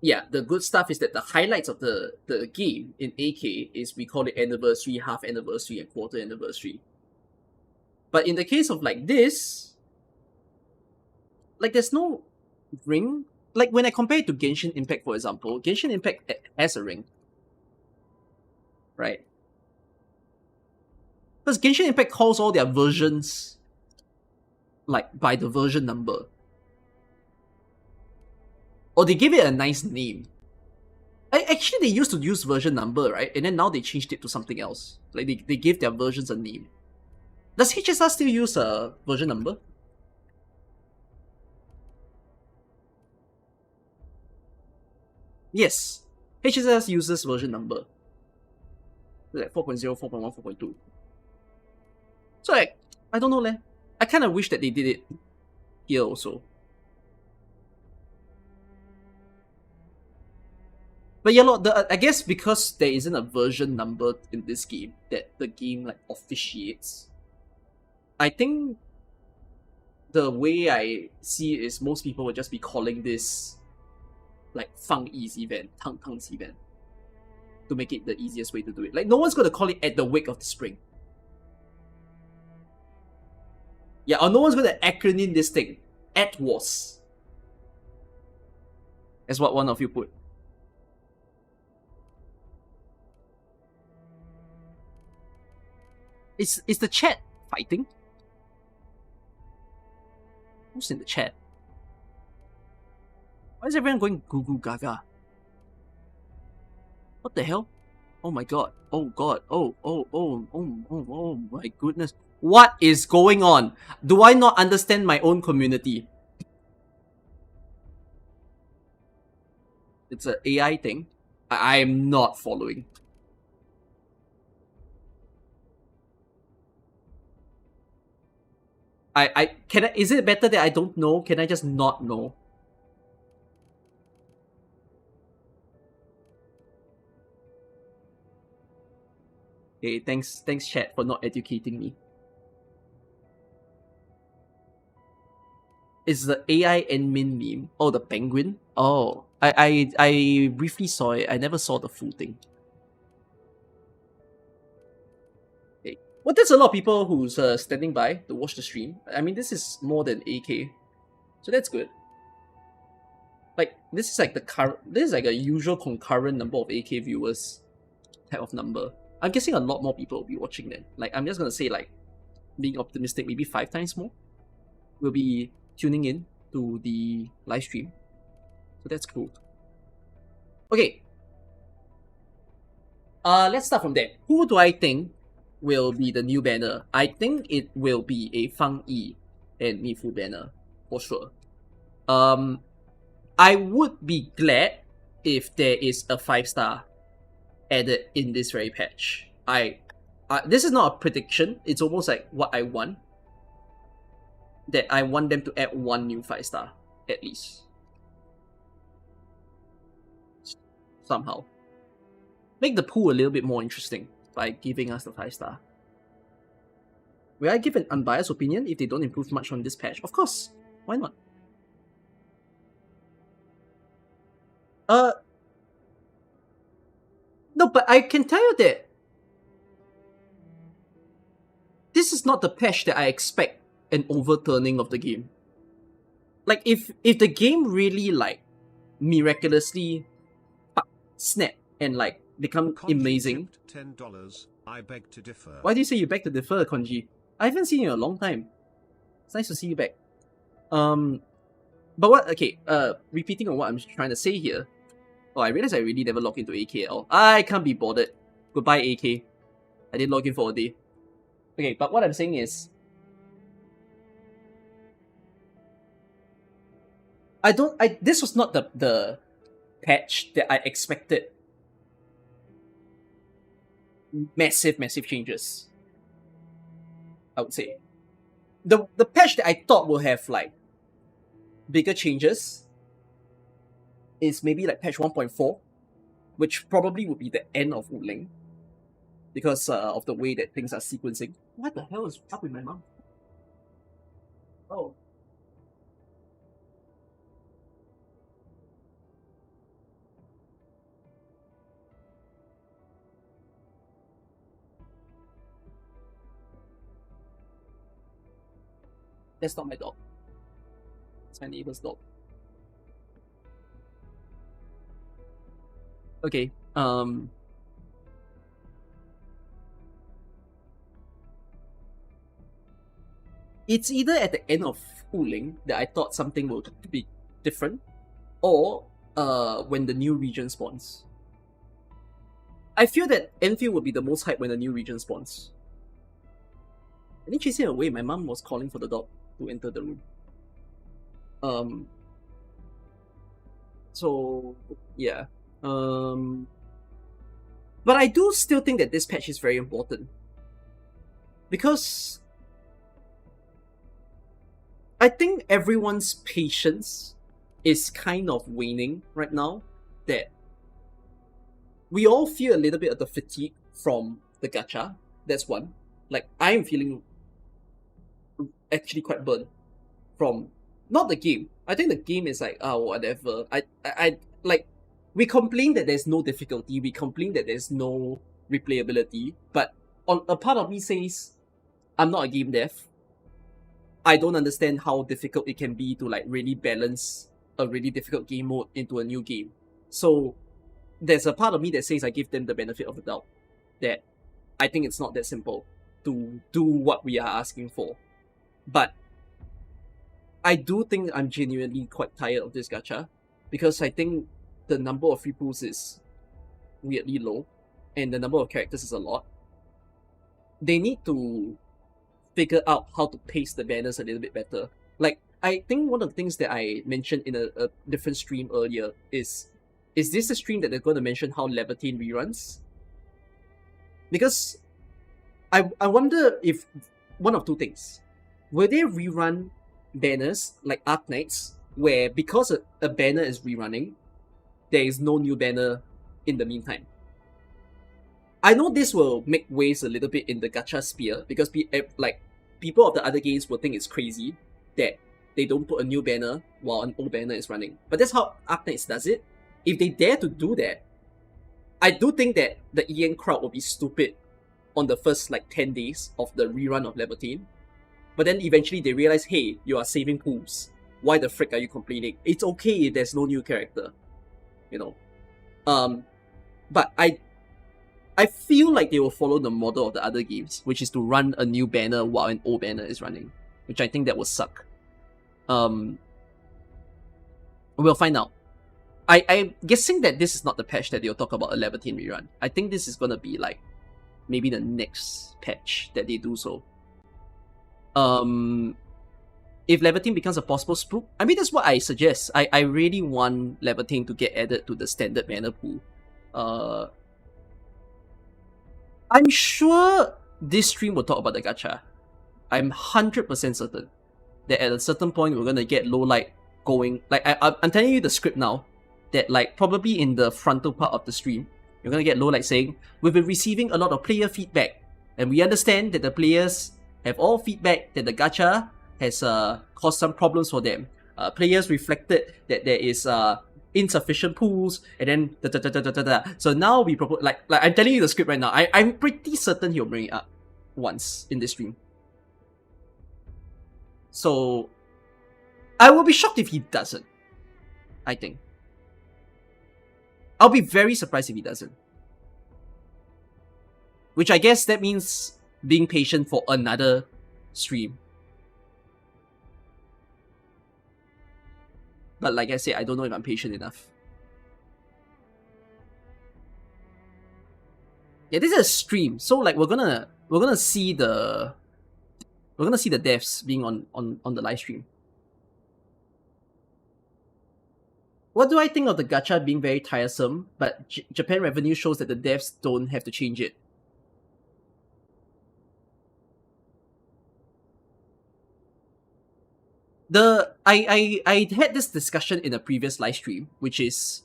yeah, the good stuff is that the highlights of the game in AK is we call it anniversary, half anniversary, and quarter anniversary. But in the case of like this, like there's no ring. Like when I compare it to Genshin Impact, for example, Genshin Impact has a ring, right? Because Genshin Impact calls all their versions like by the version number. Or they give it a nice name. Actually, they used to use version number, right? And then now they changed it to something else. Like they gave their versions a name. Does HSR still use a version number? Yes. HSR uses version number. Like 4.0, 4.1, 4.2. So like, I don't know leh. I kind of wish that they did it here also. But yeah, look, I guess because there isn't a version number in this game that the game like officiates, I think the way I see it is most people would just be calling this like Fang Yi's event, Tang Tang's event, to make it the easiest way to do it. Like no one's gonna call it at the wake of the spring. Yeah, or no one's gonna acronym this thing. At was. That's what one of you put. Is the chat fighting? Who's in the chat? Why is everyone going goo goo gaga? What the hell? Oh my god. Oh god. Oh my goodness. What is going on? Do I not understand my own community? It's an AI thing. I am not following. Is it better that I don't know? Can I just not know? Okay, thanks chat for not educating me. Is the AI admin meme? Oh, the penguin? Oh, I briefly saw it. I never saw the full thing. Okay. Well, there's a lot of people who's standing by to watch the stream. I mean, this is more than AK, so that's good. Like, this is like this is like a usual concurrent number of AK viewers type of number. I'm guessing a lot more people will be watching then. Like, I'm just gonna say, like, being optimistic, maybe 5 times more will be tuning in to the live stream. So that's cool. Okay. Let's start from there. Who do I think will be the new banner? I think it will be a Fang Yi and Mifu banner, for sure. I would be glad if there is a 5-star added in this very patch. This is not a prediction, it's almost like what I want. That I want them to add one new 5-star, at least. Somehow. Make the pool a little bit more interesting by giving us the 5-star. Will I give an unbiased opinion if they don't improve much on this patch? Of course. Why not? No, but I can tell you that this is not the patch that I expect an overturning of the game. Like, if the game really, like, miraculously snap and, like, become Konji amazing... tipped $10. I beg to differ. Why do you say you beg to differ, Konji? I haven't seen you in a long time. It's nice to see you back. But what... Okay, repeating on what I'm trying to say here. Oh, I realized I really never logged into AK at all. I can't be bothered. Goodbye, AK. I didn't log in for a day. Okay, but what I'm saying is... this was not the patch that I expected. Massive changes, I would say. The patch that I thought will have, like, bigger changes is maybe like patch 1.4, which probably would be the end of Wuling, because of the way that things are sequencing. What the hell is up with my mom? Oh. That's not my dog. It's my neighbor's dog. Okay, it's either at the end of Wuling that I thought something will be different, or when the new region spawns. I feel that Endfield would be the most hype when the new region spawns. I didn't chase him away, my mom was calling for the dog to enter the room. So, yeah. But I do still think that this patch is very important. Because I think everyone's patience is kind of waning right now. That we all feel a little bit of the fatigue from the gacha. That's one. Like, I'm feeling actually quite burnt from not the game. I think the game is like, oh, whatever. I like, we complain that there's no difficulty. We complain that there's no replayability. But on a part of me says, I'm not a game dev. I don't understand how difficult it can be to like really balance a really difficult game mode into a new game. So there's a part of me that says I give them the benefit of the doubt. That I think it's not that simple to do what we are asking for. But I do think I'm genuinely quite tired of this gacha, because I think the number of free pools is weirdly low, and the number of characters is a lot. They need to figure out how to pace the banners a little bit better. Like, I think one of the things that I mentioned in a different stream earlier is this a stream that they're going to mention how Levitine reruns? Because I wonder if one of two things. Will they rerun banners like Arknights, where because a banner is rerunning, there is no new banner in the meantime? I know this will make waves a little bit in the gacha sphere, because people of the other games will think it's crazy that they don't put a new banner while an old banner is running. But that's how Arknights does it. If they dare to do that, I do think that the EN crowd will be stupid on the first 10 days of the rerun of Levitine. But then eventually they realize, hey, you are saving pools. Why the frick are you complaining? It's okay if there's no new character. But I feel like they will follow the model of the other games, which is to run a new banner while an old banner is running. Which I think that will suck. We'll find out. I'm guessing that this is not the patch that they'll talk about a Levitine rerun. I think this is gonna be maybe the next patch that they do so. If Levitine becomes a possible spook, I mean, that's what I suggest. I really want Levitine to get added to the standard banner pool. I'm sure this stream will talk about the gacha. I'm 100% certain that at a certain point we're gonna get low light going. I'm telling you the script now, that probably in the frontal part of the stream, you're gonna get low light saying, we've been receiving a lot of player feedback, and we understand that the players have all feedback that the gacha has caused some problems for them. Players reflected that there is insufficient pools, and then So now we propose, I'm telling you the script right now. I'm pretty certain he'll bring it up once in this stream. So I will be shocked if he doesn't. I think I'll be very surprised if he doesn't. Which I guess that means being patient for another stream. But like I said, I don't know if I'm patient enough. Yeah, this is a stream, so we're gonna see the devs being on the live stream. What do I think of the gacha being very tiresome, but Japan revenue shows that the devs don't have to change it? I had this discussion in a previous live stream, which is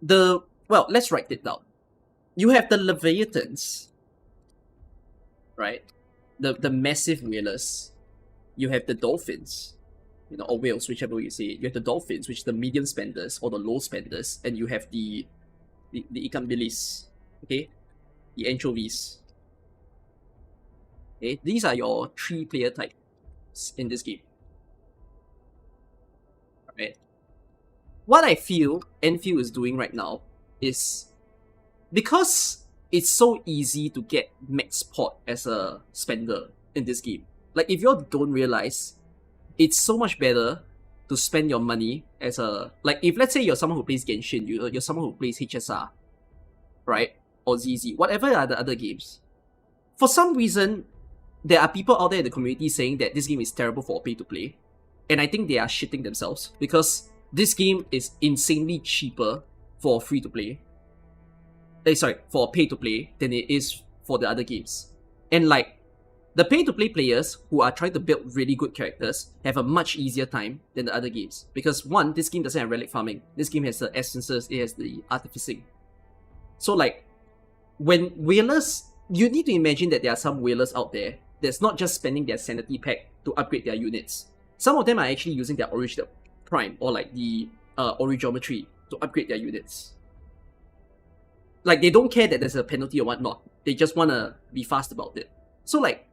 let's write it down. You have the Leviathans, right? The massive whalers. You have the dolphins, or whales, whichever way you say it. You have the dolphins, which are the medium spenders or the low spenders, and you have the ikan bilis, okay, the anchovies. Okay, these are your 3-player types in this game. Right. What I feel Endfield is doing right now is, because it's so easy to get max pot as a spender in this game. If you don't realize, it's so much better to spend your money as a... if let's say you're someone who plays Genshin, you're someone who plays HSR, right? Or ZZ, whatever are the other games. For some reason, there are people out there in the community saying that this game is terrible for pay-to-play. And I think they are shitting themselves, because this game is insanely cheaper for free-to-play. For pay-to-play than it is for the other games. And The pay-to-play players who are trying to build really good characters have a much easier time than the other games. Because one, this game doesn't have relic farming. This game has the essences, it has the artificing. So like, when whalers, you need to imagine that there are some whalers out there that's not just spending their sanity pack to upgrade their units. Some of them are actually using their original prime or like the Origeometry to upgrade their units. Like, they don't care that there's a penalty or whatnot. They just want to be fast about it. So like,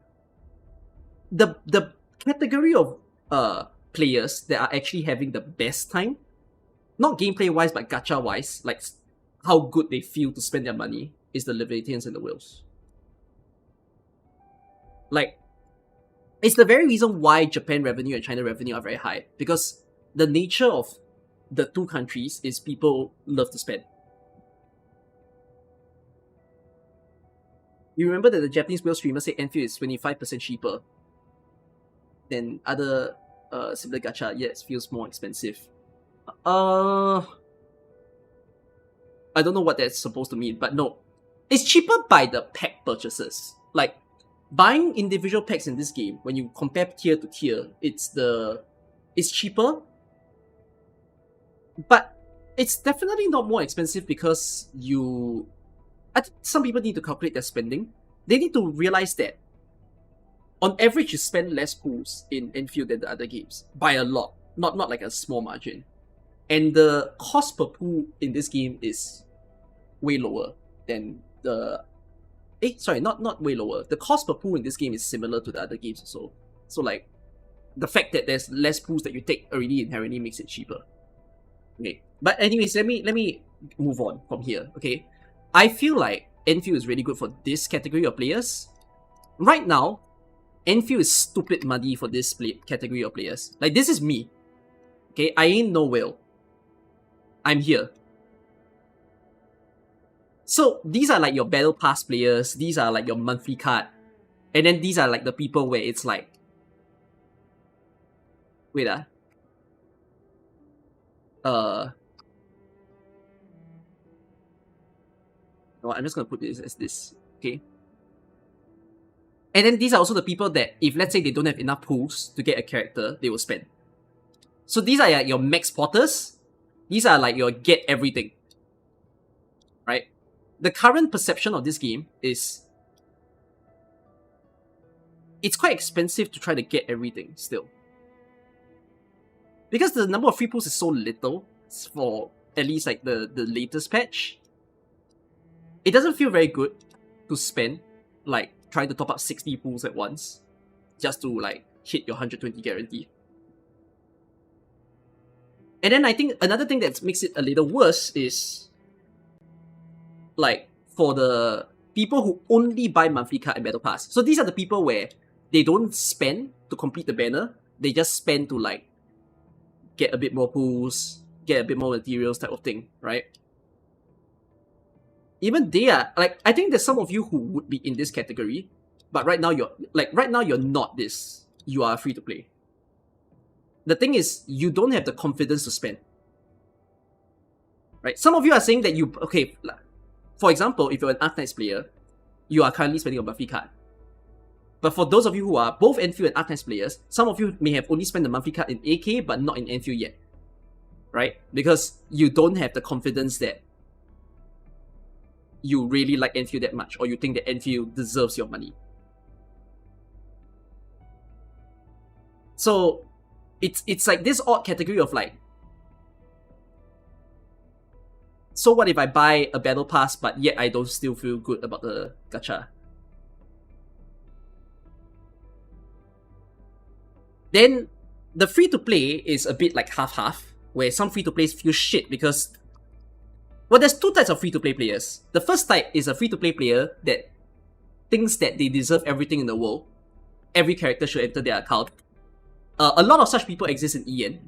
the category of players that are actually having the best time, not gameplay wise but gacha wise, like how good they feel to spend their money, is the Leviatans and the Whales. Like, it's the very reason why Japan revenue and China revenue are very high, because the nature of the two countries is people love to spend. You remember that the Japanese whale streamer said Endfield is 25% cheaper than other similar gacha, yet it feels more expensive. I don't know what that's supposed to mean, but no. It's cheaper by the pack purchases. Like, buying individual packs in this game, when you compare tier to tier, it's cheaper. But it's definitely not more expensive because I think some people need to calculate their spending. They need to realize that on average, you spend less pools in Endfield than the other games. By a lot. Not like a small margin. And the cost per pool in this game is way lower than the... not way lower. The cost per pool in this game is similar to the other games also. So like, the fact that there's less pools that you take already inherently makes it cheaper. Okay. But anyways, let me move on from here, okay? I feel like Endfield is really good for this category of players. Right now, Endfield is stupid muddy for this category of players. Like, this is me. Okay, I ain't no whale. I'm here. So, these are like your battle pass players. These are like your monthly card. And then these are like the people where it's like... Wait, No, I'm just gonna put this as this, okay? And then these are also the people that, if let's say they don't have enough pools to get a character, they will spend. So these are like your max porters. These are like your get everything. Right? The current perception of this game is... it's quite expensive to try to get everything still. Because the number of free pools is so little for at least like the latest patch. It doesn't feel very good to spend, like, trying to top up 60 pools at once, just to, like, hit your 120 guarantee. And then I think another thing that makes it a little worse is, like, for the people who only buy monthly card and battle pass. So these are the people where they don't spend to complete the banner, they just spend to, like, get a bit more pools, get a bit more materials type of thing, right? Even they are, like, I think there's some of you who would be in this category, but right now you're not this. You are free to play. The thing is, you don't have the confidence to spend. Right? Some of you are saying that okay, for example, if you're an Arknights player, you are currently spending a monthly card. But for those of you who are both Endfield and Arknights players, some of you may have only spent the monthly card in AK, but not in Endfield yet. Right? Because you don't have the confidence that you really like Endfield that much, or you think that Endfield deserves your money. So, it's like this odd category of like, so what if I buy a battle pass, but yet I don't still feel good about the gacha? Then, the free-to-play is a bit like half-half, where some free-to-plays feel shit because... Well, there's two types of free-to-play players. The first type is a free-to-play player that thinks that they deserve everything in the world. Every character should enter their account. A lot of such people exist in EN.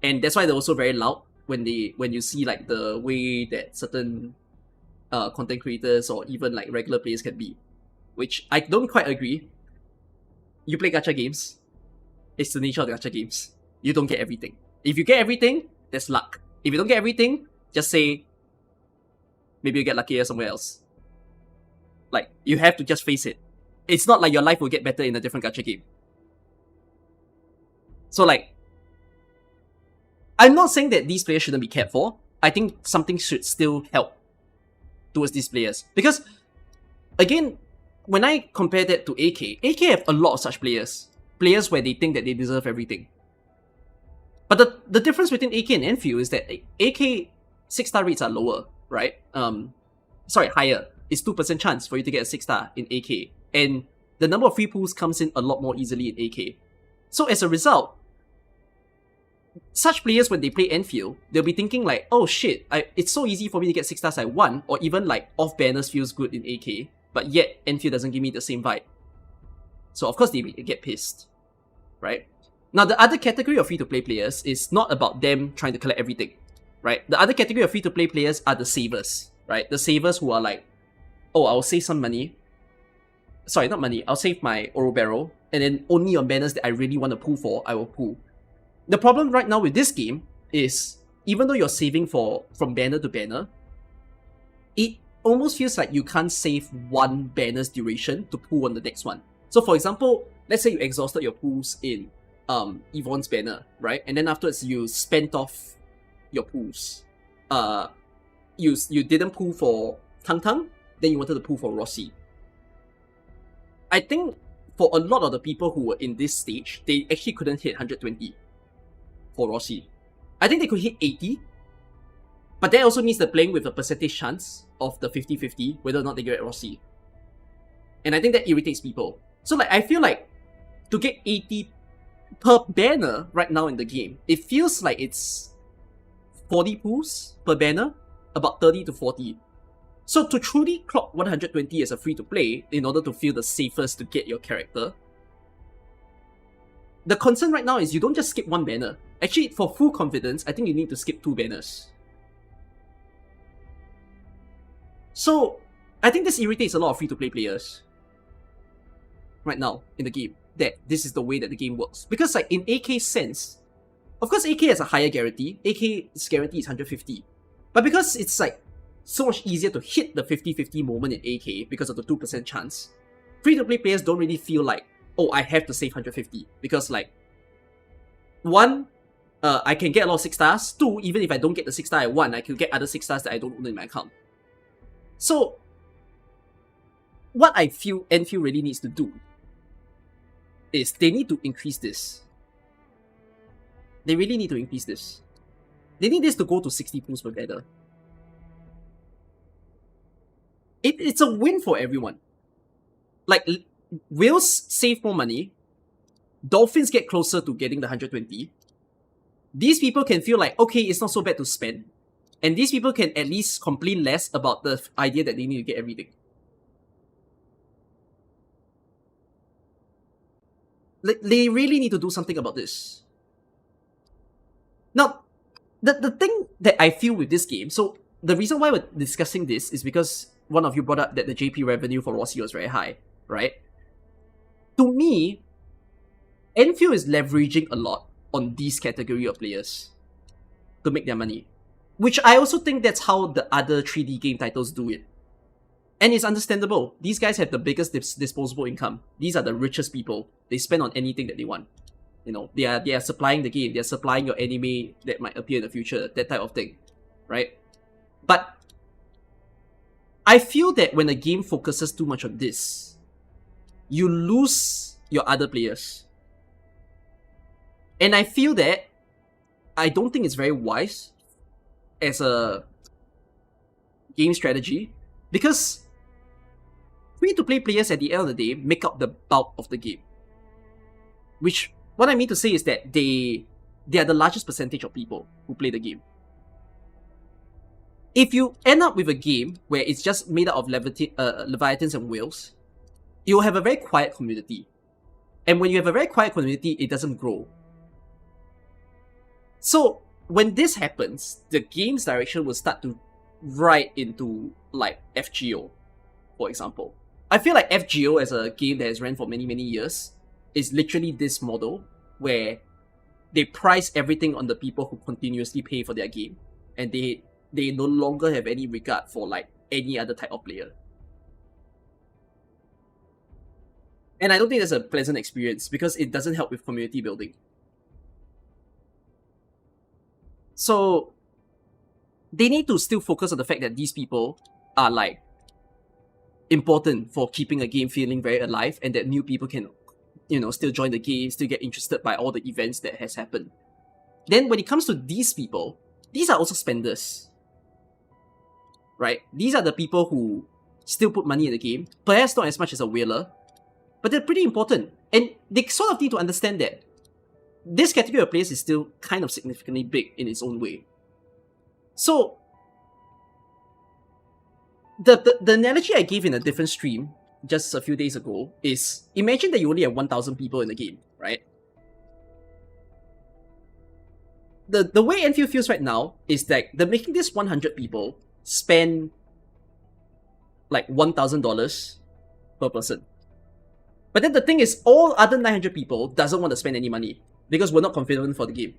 And that's why they're also very loud when you see like the way that certain content creators or even like regular players can be. Which I don't quite agree. You play gacha games. It's the nature of the gacha games. You don't get everything. If you get everything, that's luck. If you don't get everything, just say, maybe you get luckier somewhere else. Like, you have to just face it. it's not like your life will get better in a different gacha game. So like, I'm not saying that these players shouldn't be cared for. I think something should still help towards these players. Because, again, when I compare that to AK have a lot of such players. Players where they think that they deserve everything. But the difference between AK and Enfield is that AK 6-star rates are lower, right? Higher. It's 2% chance for you to get a 6-star in AK. And the number of free pools comes in a lot more easily in AK. So as a result, such players, when they play Enfield, they'll be thinking like, oh shit, it's so easy for me to get 6 stars I want, or even like off banners feels good in AK, but yet Enfield doesn't give me the same vibe. So of course they get pissed, right? Now the other category of free-to-play players is not about them trying to collect everything, right? The other category of free-to-play players are the savers, right? The savers who are like, oh, I'll save some money. Sorry, not money. I'll save my Oro Barrel, and then only on banners that I really want to pull for, I will pull. The problem right now with this game is, even though you're saving from banner to banner, it almost feels like you can't save one banner's duration to pull on the next one. So for example, let's say you exhausted your pulls in Yvonne's banner, right? And then afterwards you spent off your pulls. You didn't pull for Tang Tang, then you wanted to pull for Rossi. I think for a lot of the people who were in this stage, they actually couldn't hit 120 for Rossi. I think they could hit 80, but that also means they're playing with a percentage chance of the 50-50, whether or not they get Rossi. And I think that irritates people. So like, I feel like to get 80 per banner right now in the game, it feels like it's 40 pulls per banner, about 30 to 40. So to truly clock 120 as a free-to-play, in order to feel the safest to get your character, the concern right now is you don't just skip one banner. Actually, for full confidence, I think you need to skip 2 banners. So, I think this irritates a lot of free-to-play players right now in the game, that this is the way that the game works. Because like in AK's sense, of course AK has a higher guarantee. AK's guarantee is 150. But because it's like so much easier to hit the 50-50 moment in AK because of the 2% chance, free-to-play players don't really feel like, oh, I have to save 150. Because like, 1, I can get a lot of 6 stars. 2, even if I don't get the 6 star I want, I can get other 6 stars that I don't own in my account. So, what I feel Enfield really needs to do is they need to increase this. They really need to increase this. They need this to go to 60 pools per banner. It's a win for everyone. Like, Whales save more money. Dolphins get closer to getting the 120. These people can feel like, okay, it's not so bad to spend. And these people can at least complain less about the idea that they need to get everything. Like, they really need to do something about this. Now, the thing that I feel with this game, so the reason why we're discussing this is because one of you brought up that the JP revenue for Rossi was very high, right? To me, Enfield is leveraging a lot on these category of players to make their money. Which I also think that's how the other 3D game titles do it. And it's understandable. These guys have the biggest disposable income. These are the richest people. They spend on anything that they want. You know, they are supplying the game. They are supplying your anime that might appear in the future. That type of thing. Right? But I feel that when a game focuses too much on this, you lose your other players. And I feel that I don't think it's very wise as a game strategy, because free-to-play players at the end of the day make up the bulk of the game. Which, what I mean to say is that they are the largest percentage of people who play the game. If you end up with a game where it's just made up of Leviathans and Whales, you'll have a very quiet community. And when you have a very quiet community, it doesn't grow. So, when this happens, the game's direction will start to ride into, like, FGO, for example. I feel like FGO, as a game that has ran for many, many years, is literally this model where they price everything on the people who continuously pay for their game, and they no longer have any regard for, like, any other type of player. And I don't think that's a pleasant experience because it doesn't help with community building. So they need to still focus on the fact that these people are like important for keeping a game feeling very alive, and that new people can, still join the game, still get interested by all the events that has happened. Then when it comes to these people, these are also spenders, right? These are the people who still put money in the game, perhaps not as much as a whaler, but they're pretty important. And they sort of need to understand that this category of players is still kind of significantly big in its own way. So, the analogy I gave in a different stream just a few days ago is, imagine that you only have 1,000 people in the game, right? The way Endfield feels right now is that they're making this 100 people spend like $1,000 per person. But then the thing is, all other 900 people doesn't want to spend any money because we're not confident for the game.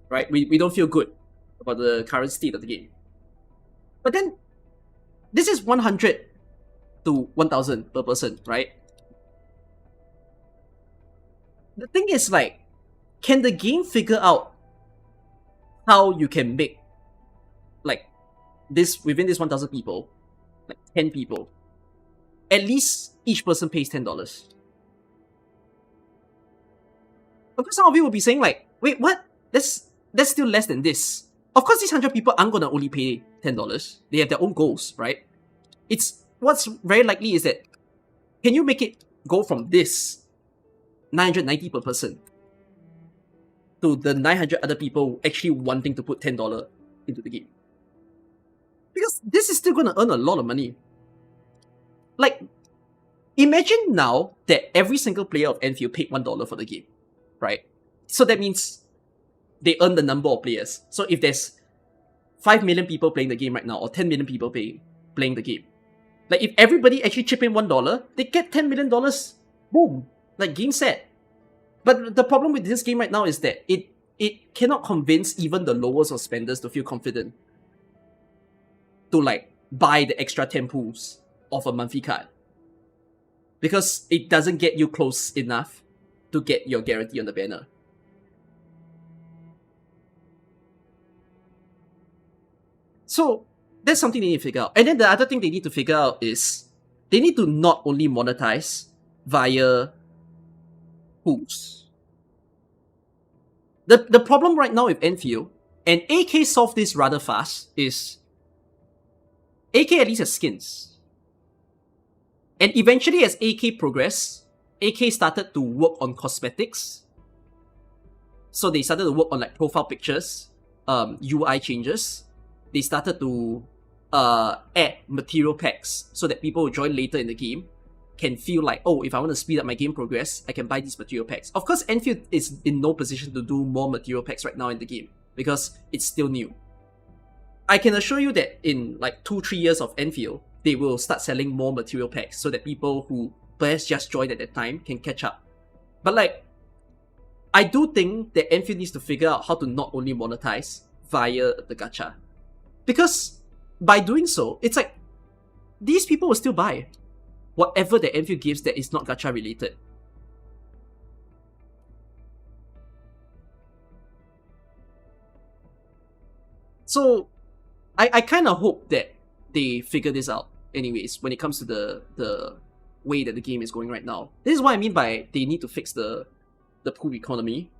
Right? We don't feel good about the current state of the game. But then, this is 100 to 1,000 per person, right? The thing is, like, can the game figure out how you can make, like, this within this 1,000 people, like 10 people, at least each person pays $10? Of course, some of you will be saying like, wait, what? That's still less than this. Of course, these 100 people aren't gonna only pay $10. They have their own goals, right? What's very likely is that, can you make it go from this 990 per person to the 900 other people actually wanting to put $10 into the game? Because this is still gonna earn a lot of money. Like, imagine now that every single player of Endfield paid $1 for the game, right? So that means they earn the number of players. So if there's 5 million people playing the game right now, or 10 million people playing the game, like if everybody actually chip in $1, they get $10 million. Boom! Like, game set. But the problem with this game right now is that it cannot convince even the lowest of spenders to feel confident to like buy the extra 10 pools of a monthly card. Because it doesn't get you close enough to get your guarantee on the banner. So that's something they need to figure out. And then the other thing they need to figure out is they need to not only monetize via pools. The problem right now with Endfield, and AK solved this rather fast, is AK at least has skins. And eventually as AK progressed, AK started to work on cosmetics. So they started to work on like profile pictures, UI changes. They started to add material packs so that people who join later in the game can feel like, oh, if I want to speed up my game progress, I can buy these material packs. Of course, Endfield is in no position to do more material packs right now in the game because it's still new. I can assure you that in like 2-3 years of Endfield, they will start selling more material packs so that people who perhaps just joined at that time can catch up. But like, I do think that Endfield needs to figure out how to not only monetize via the gacha. Because by doing so, it's like, these people will still buy whatever the Endfield gives that is not gacha related. So, I kind of hope that they figure this out anyways when it comes to the way that the game is going right now. This is what I mean by they need to fix the pool economy.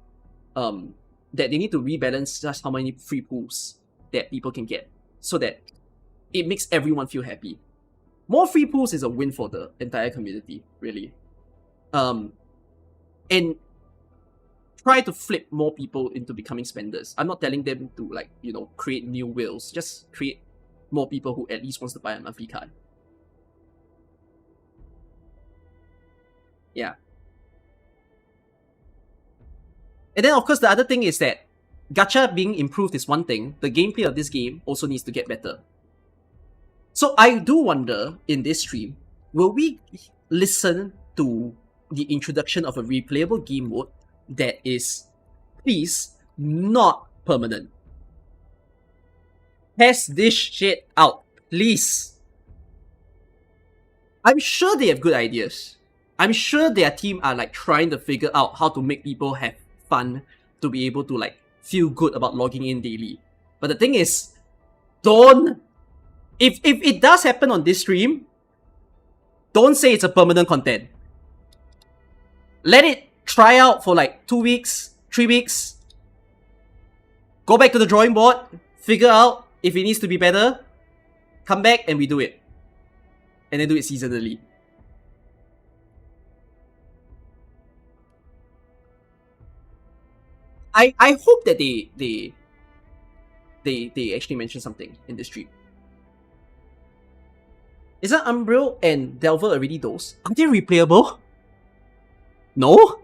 That they need to rebalance just how many free pools that people can get so that it makes everyone feel happy. More free pools is a win for the entire community, really. And try to flip more people into becoming spenders. I'm not telling them to like, create new whales. Just create more people who at least wants to buy a monthly card. Yeah. And then of course the other thing is that gacha being improved is one thing. The gameplay of this game also needs to get better. So I do wonder in this stream, will we listen to the introduction of a replayable game mode that is, please, not permanent? Test this shit out, please. I'm sure they have good ideas. I'm sure their team are like trying to figure out how to make people have fun, to be able to like feel good about logging in daily. But the thing is, don't, if it does happen on this stream, don't say it's a permanent content. Let it try out for like 2 weeks, 3 weeks. Go back to the drawing board, figure out if it needs to be better, come back and we do it. And then do it seasonally. I hope that they actually mention something in this stream. Isn't Umbreon and Delver already those? Are they replayable? No?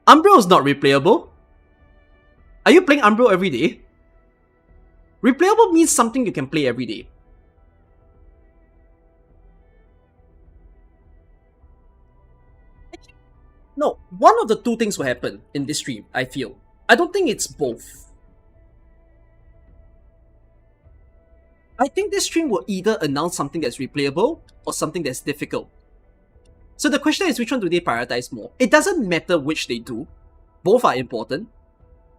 Umbreon is not replayable. Are you playing Umbreon every day? Replayable means something you can play every day. No, one of the two things will happen in this stream, I feel. I don't think it's both. I think this stream will either announce something that's replayable or something that's difficult. So the question is, which one do they prioritize more? It doesn't matter which they do. Both are important.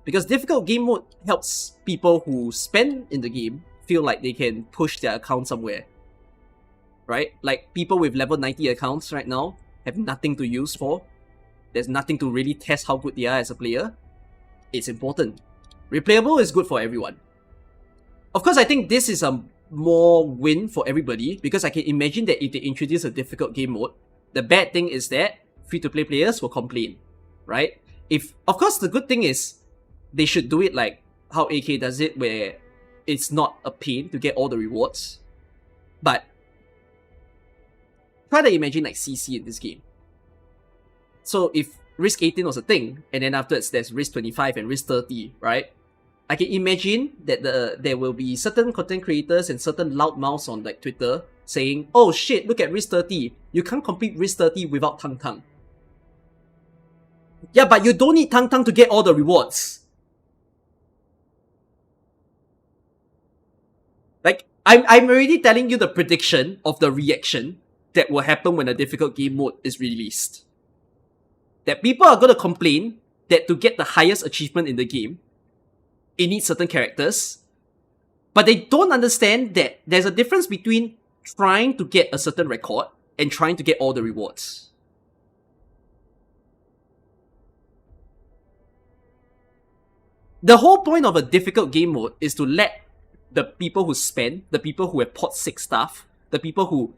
Because difficult game mode helps people who spend in the game feel like they can push their account somewhere. Right? Like people with level 90 accounts right now have nothing to use for. There's nothing to really test how good they are as a player. It's important. Replayable is good for everyone. Of course, I think this is a more win for everybody because I can imagine that if they introduce a difficult game mode, the bad thing is that free-to-play players will complain, right? Of course, the good thing is they should do it like how AK does it, where it's not a pain to get all the rewards. But try to imagine like CC in this game. So if risk 18 was a thing, and then afterwards there's risk 25 and risk 30, right? I can imagine that there will be certain content creators and certain loudmouths on like Twitter saying, oh shit, look at risk 30. You can't complete risk 30 without Tang Tang. Yeah, but you don't need Tang Tang to get all the rewards. Like, I'm already telling you the prediction of the reaction that will happen when a difficult game mode is released. That people are going to complain that to get the highest achievement in the game, it needs certain characters. But they don't understand that there's a difference between trying to get a certain record and trying to get all the rewards. The whole point of a difficult game mode is to let the people who spend, the people who have pot 6 stuff, the people who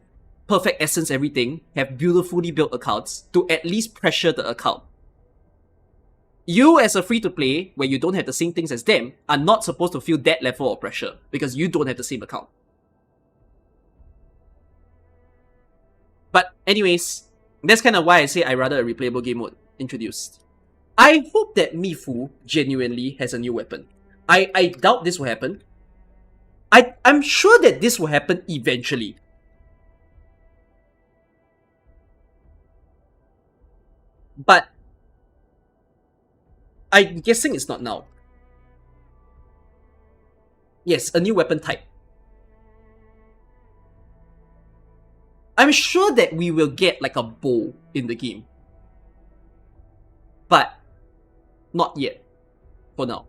perfect essence everything, have beautifully built accounts, to at least pressure the account. You as a free-to-play, where you don't have the same things as them, are not supposed to feel that level of pressure, because you don't have the same account. But anyways, that's kind of why I say I rather a replayable game mode introduced. I hope that Mifu genuinely has a new weapon. I doubt this will happen. I'm sure that this will happen eventually. But I'm guessing it's not now. Yes, a new weapon type. I'm sure that we will get like a bow in the game. But not yet. For now.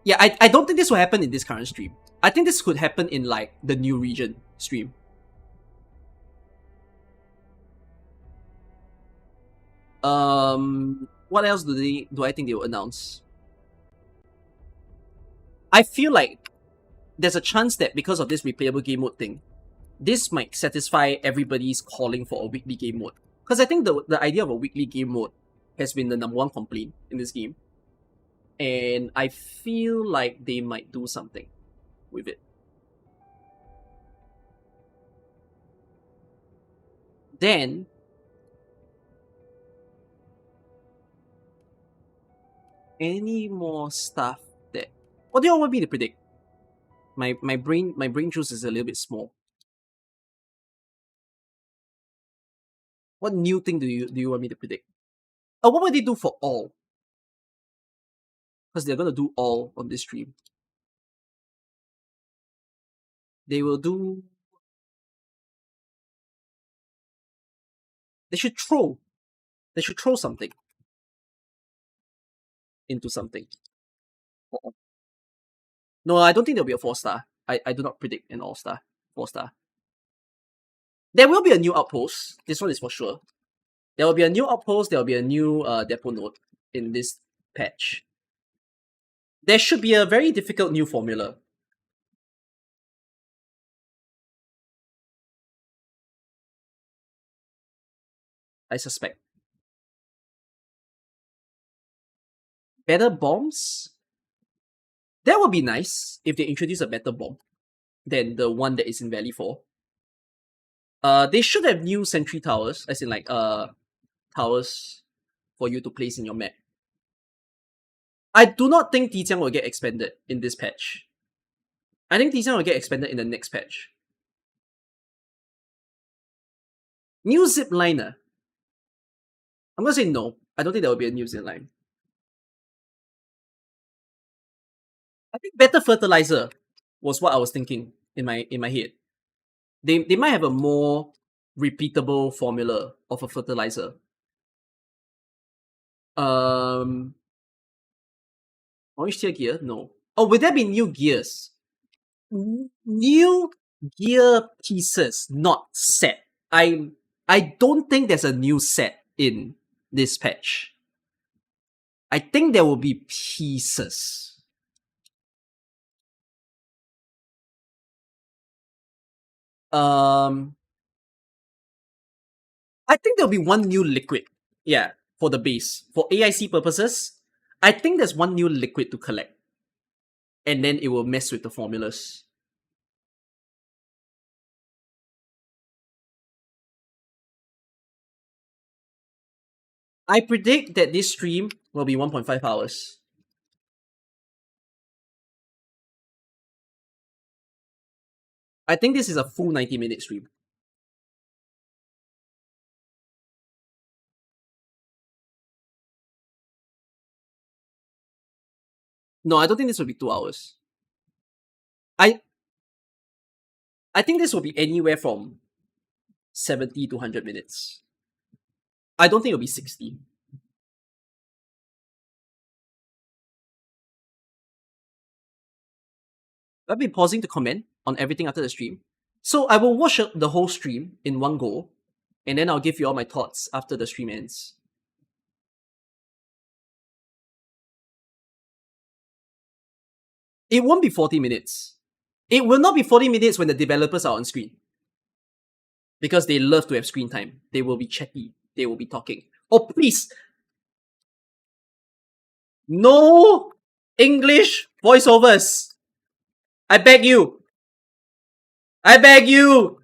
Yeah, I don't think this will happen in this current stream. I think this could happen in like the new region stream. What else do I think they will announce? I feel like there's a chance that because of this replayable game mode thing, this might satisfy everybody's calling for a weekly game mode. Because I think the idea of a weekly game mode has been the #1 complaint in this game. And I feel like they might do something with it. Then, any more stuff that... What do you all want me to predict? My brain juice is a little bit small. What new thing do you want me to predict? what would they do for all? Because they're gonna do all on this stream. They will do. They should throw. They should throw something into something. No, I don't think there'll be a 4-star. I do not predict an all-star. 4-star. There will be a new outpost. This one is for sure. There will be a new outpost. There will be a new depot node in this patch. There should be a very difficult new formula. I suspect. Better bombs? That would be nice if they introduce a better bomb than the one that is in Valley 4. They should have new sentry towers, as in like towers for you to place in your map. I do not think Tijiang will get expanded in this patch. I think Tijiang will get expanded in the next patch. New zip liner. I'm gonna say no. I don't think there will be a new zip line. I think better fertilizer was what I was thinking in my head. They might have a more repeatable formula of a fertilizer. Orange tier gear? No. Oh, will there be new gears? New gear pieces, not set. I don't think there's a new set in this patch. I think there will be pieces. I think there'll be one new liquid. Yeah, for the base. For AIC purposes, I think there's one new liquid to collect. And then it will mess with the formulas. I predict that this stream will be 1.5 hours. I think this is a full 90-minute stream. No, I don't think this will be 2 hours. I think this will be anywhere from 70 to 100 minutes. I don't think it'll be 60. I've been pausing to comment on everything after the stream. So I will watch the whole stream in one go, and then I'll give you all my thoughts after the stream ends. It won't be 40 minutes. It will not be 40 minutes when the developers are on screen. Because they love to have screen time. They will be chatty. They will be talking. Oh, please! No English voiceovers! I beg you! I beg you!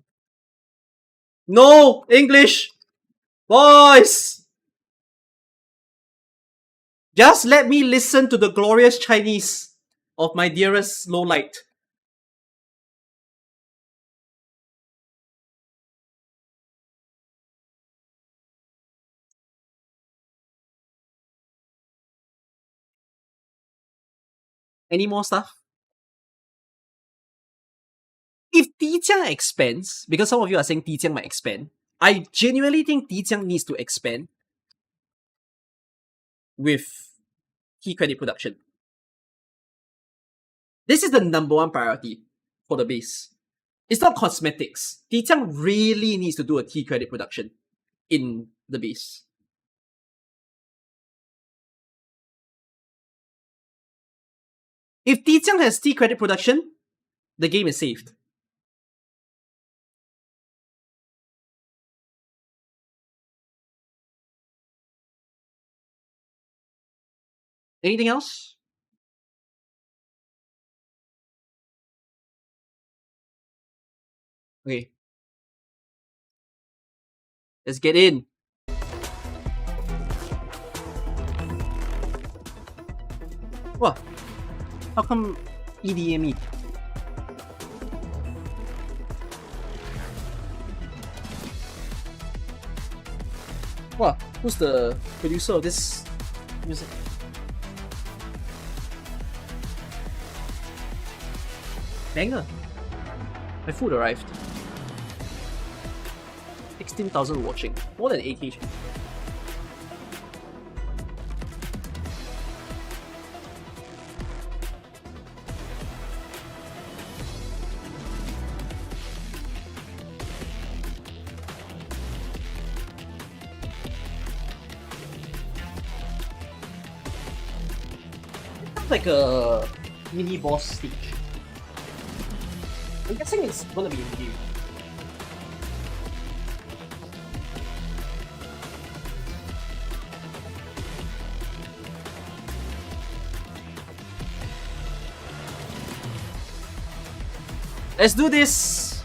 No English voice! Just let me listen to the glorious Chinese of my dearest lowlight. Any more stuff? If Tijiang expands, because some of you are saying Tijiang might expand, I genuinely think Tijiang needs to expand with key credit production. This is the number one priority for the base. It's not cosmetics. Tijiang really needs to do a key credit production in the base. If Tijiang has T credit production, the game is saved. Anything else? Okay. Let's get in. What? How come EDME? What? Who's the producer of this music? Banger. My food arrived. 16,000 watching. More than 80. Like a mini boss stage. I'm guessing it's gonna be in game. Let's do this!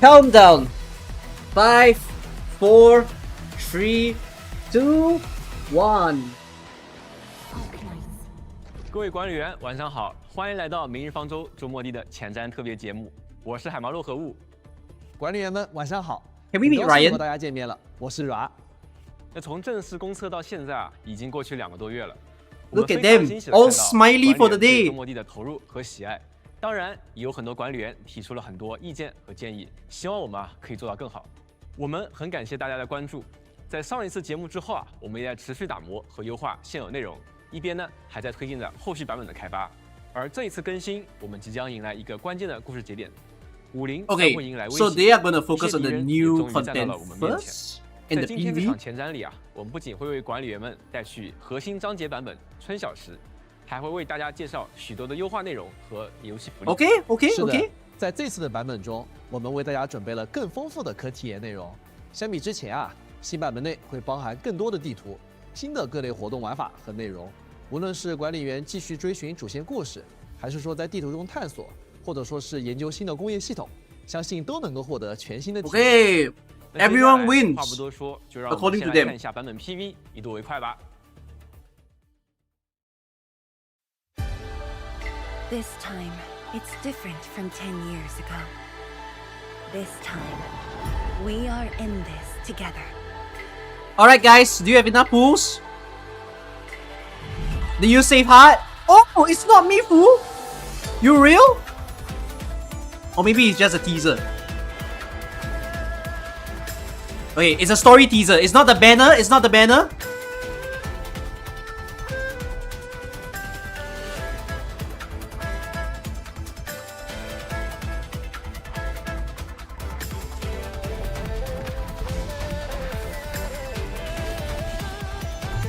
Countdown! 5, 4, 3, 2, 1. Arknights. 各位管理员，晚上好，欢迎来到明日方舟周末地的前瞻特别节目，我是海毛洛河物。管理员们，晚上好 Can we meet 很高兴 Ryan? 和大家见面了，我是 Ra。那从正式公测到现在啊，已经过去2个多月了。 Look at them, all smiley for the day. 周末地的投入和喜爱，当然也有很多管理员提出了很多意见和建议，希望我们可以做到更好。我们很感谢大家的关注。在上一次节目之后啊，我们也在持续打磨和优化现有内容，一边呢还在推进着后续版本的开发。而这一次更新，我们即将迎来一个关键的故事节点，50将会迎来 Okay, 威 so 胁。 they are gonna 一 focus 些 on 敌 the 人也 new 终于站到 content 了我们面前。 first in 在 the 今天这场 PV. 前瞻里啊，我们不仅会为管理员们带去核心章节版本春晓时，还会为大家介绍许多的优化内容和游戏福利。 Okay, okay, 是的 okay. 在这次的版本中，我们为大家准备了更丰富的可体验内容。相比之前啊，新版本内会包含更多的地图、新的各类活动玩法和内容。无论是管理员继续追寻主线故事，还是说在地图中探索，或者说是研究新的工业系统，相信都能够获得全新的体验。Okay, 那接下来 everyone wins. 话不多说，就让我 According 们 to 先来 them. 看一下版本 PV，一睹为快吧。 This time, it's different from 10 years ago. This time, we are in this together. Alright, guys, do you have enough pools? Do you save heart? Oh, it's not me, fool! You real? Or maybe it's just a teaser. Okay, it's a story teaser. It's not the banner. It's not the banner.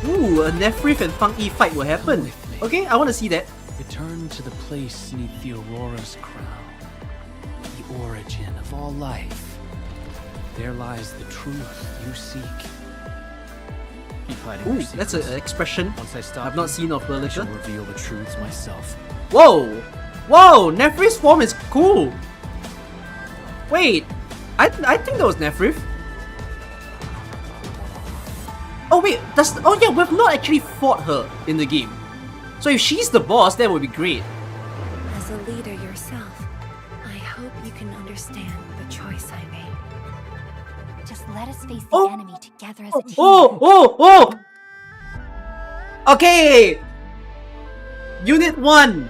Ooh, a Nephrith and Fang Yi fight will happen. Okay, I want to see that. Return to the place beneath the Aurora's crown, the origin of all life. There lies the truth you seek. Keep hiding Ooh, your that's an secrets. expression Once I stop I've not you, seen of I shall Berlica. reveal the truths myself. Whoa! Whoa! Nephrith's form is cool! Wait, I think that was Nephrith. Oh wait, oh yeah, we've not actually fought her in the game. So if she's the boss, that would be great. As a leader yourself, I hope you can understand the choice I made. Just let us face the Oh. enemy together as a team. Oh! Okay! Unit 1!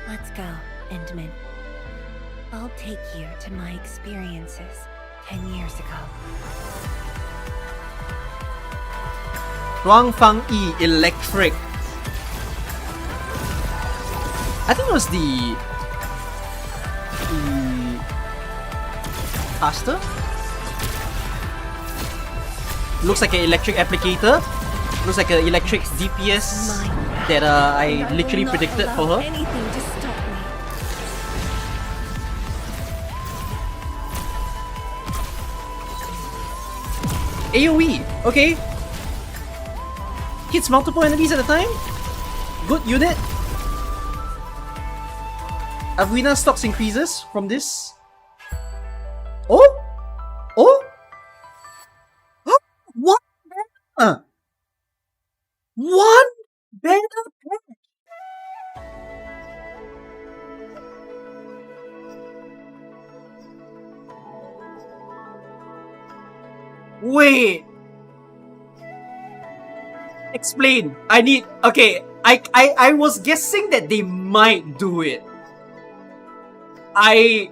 Let's go, Endman. I'll take you to my experiences 10 years ago. Huang Fang Yi Electric. I think it was the caster. Looks like an electric applicator. Looks like an electric DPS that I literally will not predicted for allow her. Anything to stop me. AoE, okay. Hits multiple enemies at a time. Good unit. Avuina stocks increases from this. Oh? Oh? One banner! One banner patch! Wait. Explain. I need. Okay. I was guessing that they might do it. I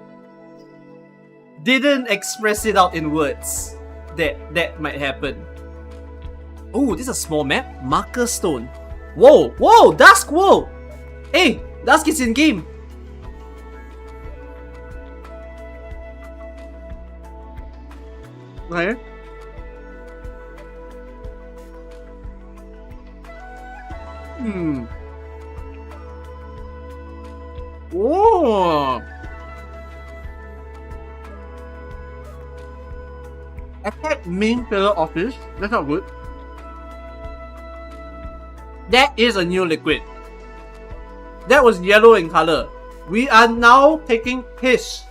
didn't express it out in words that might happen. Oh, this is a small map. Marker stone. Whoa, whoa, Dusk, whoa! Hey, Dusk is in game. Okay. Whoa! Attack main pillar office. That's not good. That is a new liquid. That was yellow in color. We are now taking piss.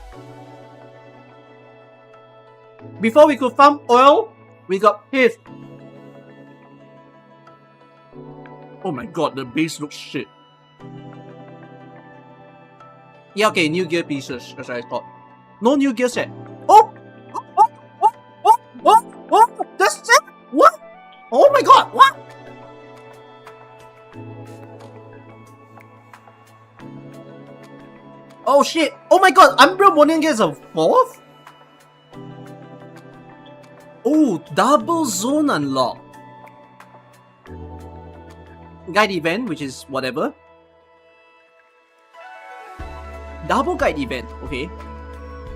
Before we could farm oil, we got piss. Oh my god, the base looks shit. Yeah, okay, new gear pieces, as I thought. No new gear set. Oh! Oh! That's it! What? Oh my god, what? Oh shit! Oh my god! Umbral Morning gets a 4th? Oh, double zone unlock. Guide event, which is whatever. Double guide event, okay.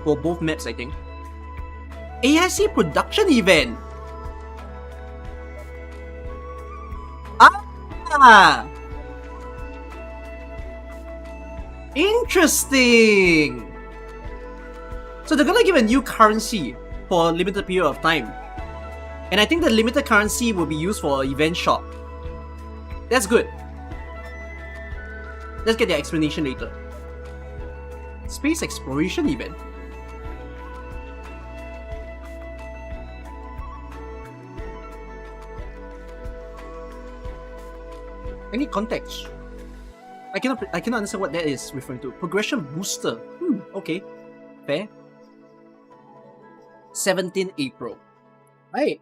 For both maps, I think. AIC production event. Ah! Interesting! So they're gonna give a new currency for a limited period of time. And I think the limited currency will be used for an event shop. That's good. Let's get the explanation later. Space exploration event. Any context? I cannot understand what that is referring to. Progression booster. Okay. Fair. 17 April. Right.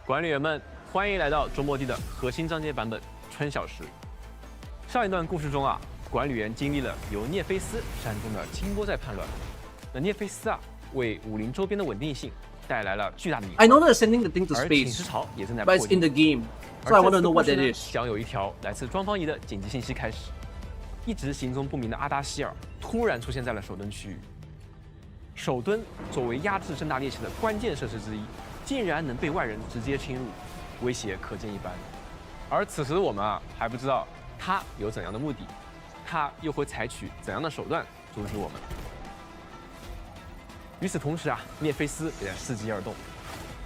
管理员们，欢迎来到周末地的核心章节版本春晓时。上一段故事中啊，管理员经历了由涅菲斯煽动的清波寨叛乱。那涅菲斯啊，为武林周边的稳定性带来了巨大的隐患。I know they're sending the thing to 而侵 space, 蚀潮也正在 but 迫 it's in the 近。 game, so I want to know what that is. 将有一条来自庄方仪的紧急信息开始。一直行踪不明的阿达希尔突然出现在了守墩区域。守墩作为压制正大猎奇的关键设施之一，竟然能被外人直接侵入，威胁可见一斑。而此时我们啊还不知道他有怎样的目的，他又会采取怎样的手段阻止我们。与此同时啊，涅菲斯也在伺机而动，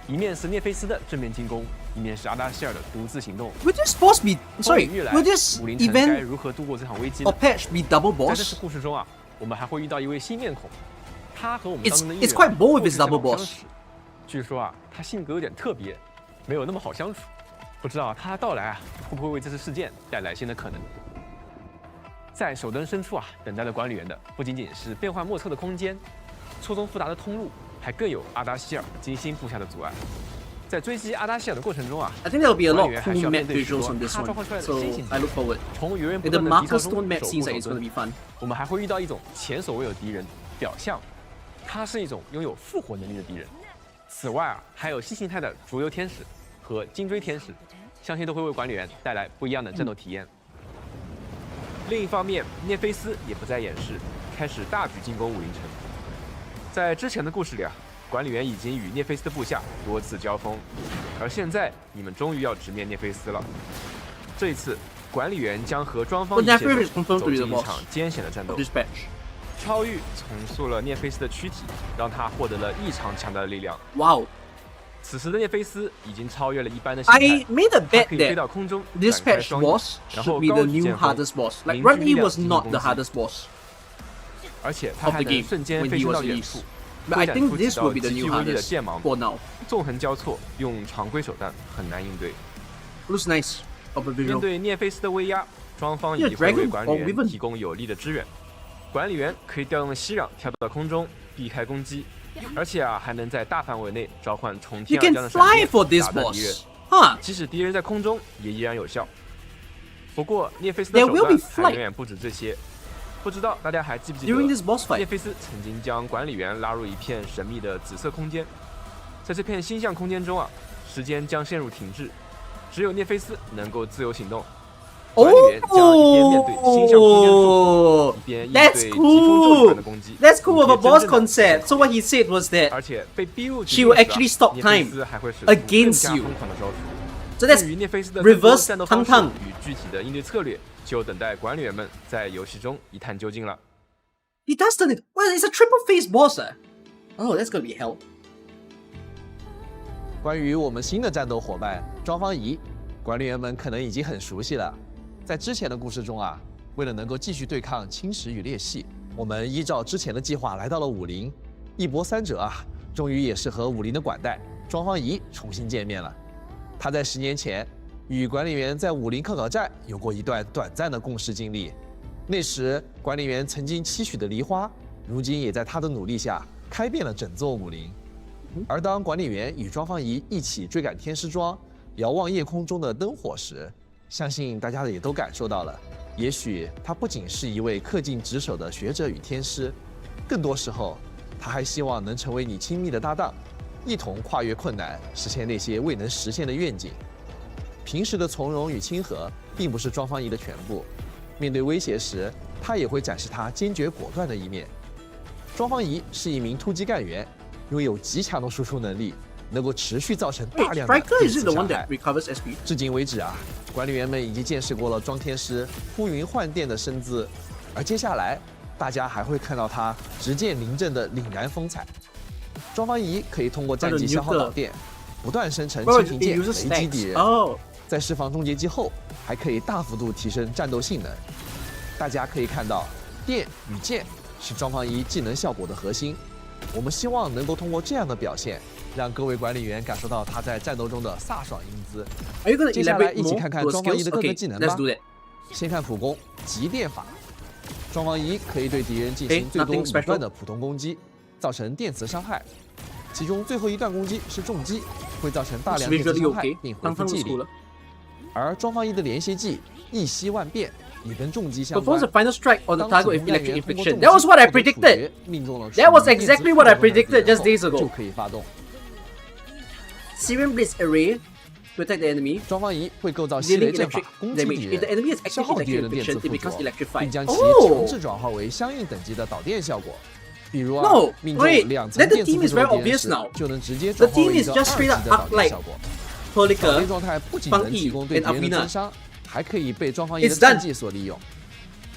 一面是涅菲斯的正面进攻，一面是阿达希尔的独自行动。Would this boss be sorry? 未来 Would this 武林城该 event 如何度过这场危机 or 呢？ patch be double 在这次 boss? 故事中啊，我们还会遇到一位新面孔，他和我们当 It's 中的一员 quite bold with his 过去 double 相 boss. 识。据说啊，他性格有点特别，没有那么好相处。不知道他的到来啊，会不会为这次事件带来新的可能？在守墩深处啊，等待的管理员的不仅仅是变幻莫测的空间、错综复杂的通路，还更有阿达希尔精心布下的阻碍。在追击阿达希尔的过程中啊， I think there will be a 管 lot 理 of 员还需 cool 要 map 面对许 visuals 多 on this 他召 one, 唤出来的 so 新形 I 态。 look forward. 从源源不 And the 断的敌 Marker 操 Stone 中 map 守 seems 护 like 守 it's 墩 gonna be fun. 我们还会遇到一种前所未有的敌人表象，它是一种拥有复活能力的敌人。此外啊，还有新形态的逐流天使和金锥天使，相信都会为管理员带来不一样的战斗体验。另一方面，涅菲斯也不再掩饰，开始大举进攻武林城。在之前的故事里啊，管理员已经与涅菲斯的部下多次交锋，而现在你们终于要直面涅菲斯了。这一次，管理员将和庄方 But 一 Nephilim 协 is 同 confirmed 走 to be 进 the 一场 boss 艰险的战斗 of。this patch. 超愈重塑了涅菲斯的躯体，让他获得了异常强大的力量。 Wow. 此时的涅菲斯已经超越了一般的形 I 态， made a 他 bet 可以飞 that 到空中， this 展开 patch 双翼 boss 然后 should be 高 the 举 new 剑锋 hardest boss. Like 凝聚 right 力 he 量 was 进行 not 攻 the 击 hardest boss 而且他 of 还 the 能 game 瞬间 when 飞 he 升 was 到远 released. 处， But 挥 I 展 think 出 this 几 will 道 be the 极其 new 威力的 hardest 剑芒， for now. 纵横交错，用常规手段很难应对。 Looks nice. Of a 面 visual. 对涅菲斯的威压，双方也会为管理员提供有力的支援。管理员可以调动息壤跳到空中避开攻击，而且还能在大范围内召唤从天而降的闪电打断敌人。即使敌人在空中也依然有效。不过涅菲斯的手段还远远不止这些。不知道大家还记不记得，涅菲斯曾经将管理员拉入一片神秘的紫色空间。在这片星象空间中时间将陷入停滞，只有涅菲斯能够自由行动。管理员将一边面对星象空间束缚，一边应对疾风骤转的攻击。That's cool of a boss concept. So what he said was that 而且被逼入 she will actually stop time against you. So that's 至于涅菲斯的 reverse 战斗方式 Tang 与具体的应对策略，就等待管理员们在游戏中一探究竟了。He does turn it. Well, it's a triple face boss. Oh, that's gonna be hell. 关于我们新的战斗伙伴庄方仪，管理员们可能已经很熟悉了。在之前的故事中为了能够继续对抗侵蚀与裂隙，我们依照之前的计划来到了武林，一波三折终于也是和武林的管带庄方仪重新见面了。他在10年前与管理员在武林科考站有过一段短暂的共事经历，那时管理员曾经期许的梨花，如今也在他的努力下开遍了整座武林。而当管理员与庄方仪一起追赶天师庄，遥望夜空中的灯火时，相信大家也都感受到了，也许他不仅是一位恪尽职守的学者与天师，更多时候他还希望能成为你亲密的搭档，一同跨越困难，实现那些未能实现的愿景。平时的从容与亲和并不是庄方仪的全部，面对威胁时，他也会展示他坚决果断的一面。庄方仪是一名突击干员，拥有极强的输出能力，能够持续造成大量的Striker is the one 伤 that 害。 recovers SP. 至今为止管理员们已经见识过了庄天师呼云唤电的身姿，而接下来大家还会看到他执剑临阵的凛然风采。庄方仪可以通过战绩消耗导电，不断生成蜻蜓剑雷击敌人。在释放终结技后，还可以大幅度提升战斗性能。大家可以看到，电与剑是庄方仪技能效果的核心。我们希望能够通过这样的表现，让各位管理员感受到他在战斗中的飒爽英姿。接下来一起看看庄方仪的各个技能吧。先看普攻极电法，庄方仪可以对敌人进行最多5段的普通攻击，造成电磁伤害。其中最后一段攻击是重击，会造成大量电磁伤害并恢复技力。而庄方仪的连携技一息万变，也跟重击相关。 Performs a final strike on the target with electric infliction. That was what I predicted. That was exactly what I predicted just days ago. 就可以发动 Serum Blitz Array to attack the enemy. 庄方仪会构造吸雷阵法攻击敌 If the 人， enemy is 消 active 耗敌人的 electric 电磁 infliction, it 附 becomes 着， electrified. 并将其 Oh! 强制转化为相应等级的导电效果。比如No, 命中wait, 2层 that the 电磁 theme 附 is 着 very 的敌人 obvious 时 now. 就能直接 The 转化为 theme 一 is 个 just 2 straight 级 up 的导 up 电 like 效果。导电 Polika, 状态不仅能提供对敌 and 人的 Avina. 增伤，还可以被庄方仪的 It's 战 done. 绩所利用。